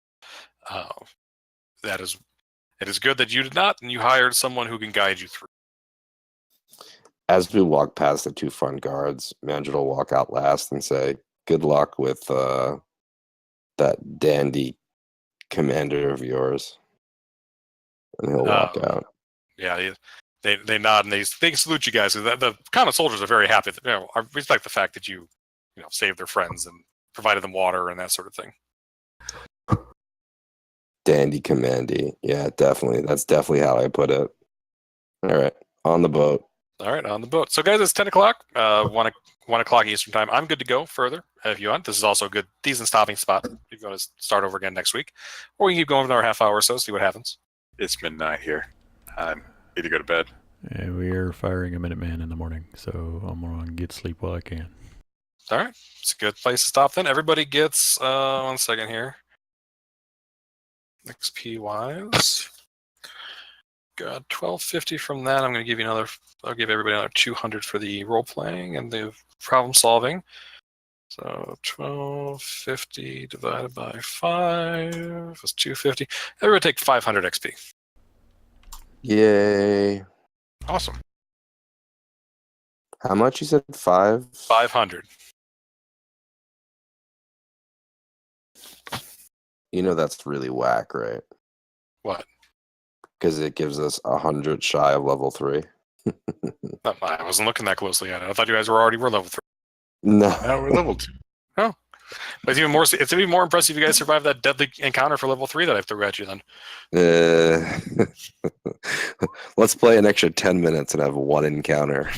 [SPEAKER 1] It is good that you did not, and you hired someone who can guide you through."
[SPEAKER 4] As we walk past the two front guards, Mandrill will walk out last and say, "Good luck with that dandy commander of yours." And he'll walk out.
[SPEAKER 1] Yeah, they nod and they salute you guys. The common soldiers are very happy. I respect the fact that you saved their friends and provided them water and that sort of thing.
[SPEAKER 4] Dandy commandy. Yeah, definitely. That's definitely how I put it. All right, on the boat.
[SPEAKER 1] All right, on the boat. So, guys, it's 10 o'clock, 1 o'clock Eastern time. I'm good to go further if you want. This is also a good, decent stopping spot if you want to start over again next week. Or we can keep going for another half hour or so, see what happens.
[SPEAKER 5] It's midnight here. I need to go to bed.
[SPEAKER 2] Yeah, we are firing a Minuteman in the morning, so I'm going to get sleep while I can.
[SPEAKER 1] All right. It's a good place to stop then. Everybody gets, 1 second here. XP wise. Got 1250 from that. I'm going to give you another, I'll give everybody another 200 for the role playing and the problem solving. So 1250 divided by 5 is 250. Everybody take 500 XP.
[SPEAKER 4] Yay.
[SPEAKER 5] Awesome.
[SPEAKER 4] How much you said?
[SPEAKER 1] 500.
[SPEAKER 4] You know that's really whack, right?
[SPEAKER 1] What?
[SPEAKER 4] Because it gives us 100 shy of level 3.
[SPEAKER 1] I wasn't looking that closely at it. I thought you guys were level 3.
[SPEAKER 4] No.
[SPEAKER 5] Now we're level 2.
[SPEAKER 1] Oh. But it's even more impressive if you guys survive that deadly encounter for level 3 that I threw at you then.
[SPEAKER 4] Let's play an extra 10 minutes and have one encounter.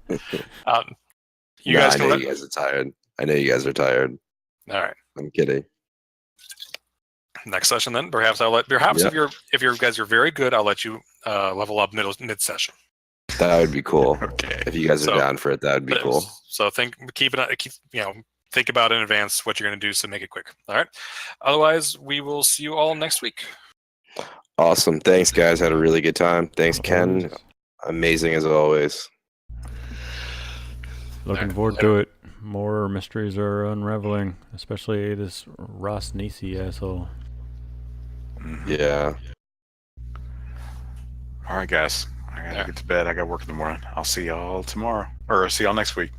[SPEAKER 1] You guys
[SPEAKER 4] I know you guys are tired. I know you guys are tired.
[SPEAKER 1] All right.
[SPEAKER 4] I'm kidding.
[SPEAKER 1] Next session then. Perhaps if you guys are very good, I'll let you level up mid session.
[SPEAKER 4] That would be cool.
[SPEAKER 5] Okay.
[SPEAKER 4] If you guys are down for it, that would be cool.
[SPEAKER 1] So think about in advance what you're going to do, so make it quick. All right. Otherwise, we will see you all next week.
[SPEAKER 4] Awesome. Thanks, guys. Had a really good time. Thanks, Ken. Amazing as always.
[SPEAKER 2] Looking forward to it. More mysteries are unraveling, especially this Ross Nisi asshole.
[SPEAKER 4] Yeah.
[SPEAKER 5] All right, guys. I gotta get to bed. I got work in the morning. I'll see y'all tomorrow, or see y'all next week.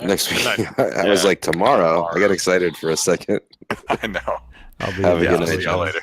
[SPEAKER 4] Next week. I was like, tomorrow. I got excited for a second.
[SPEAKER 5] I know.
[SPEAKER 2] I'll be
[SPEAKER 4] Have a good
[SPEAKER 5] I'll
[SPEAKER 4] night,
[SPEAKER 5] see y'all
[SPEAKER 4] John.
[SPEAKER 5] later.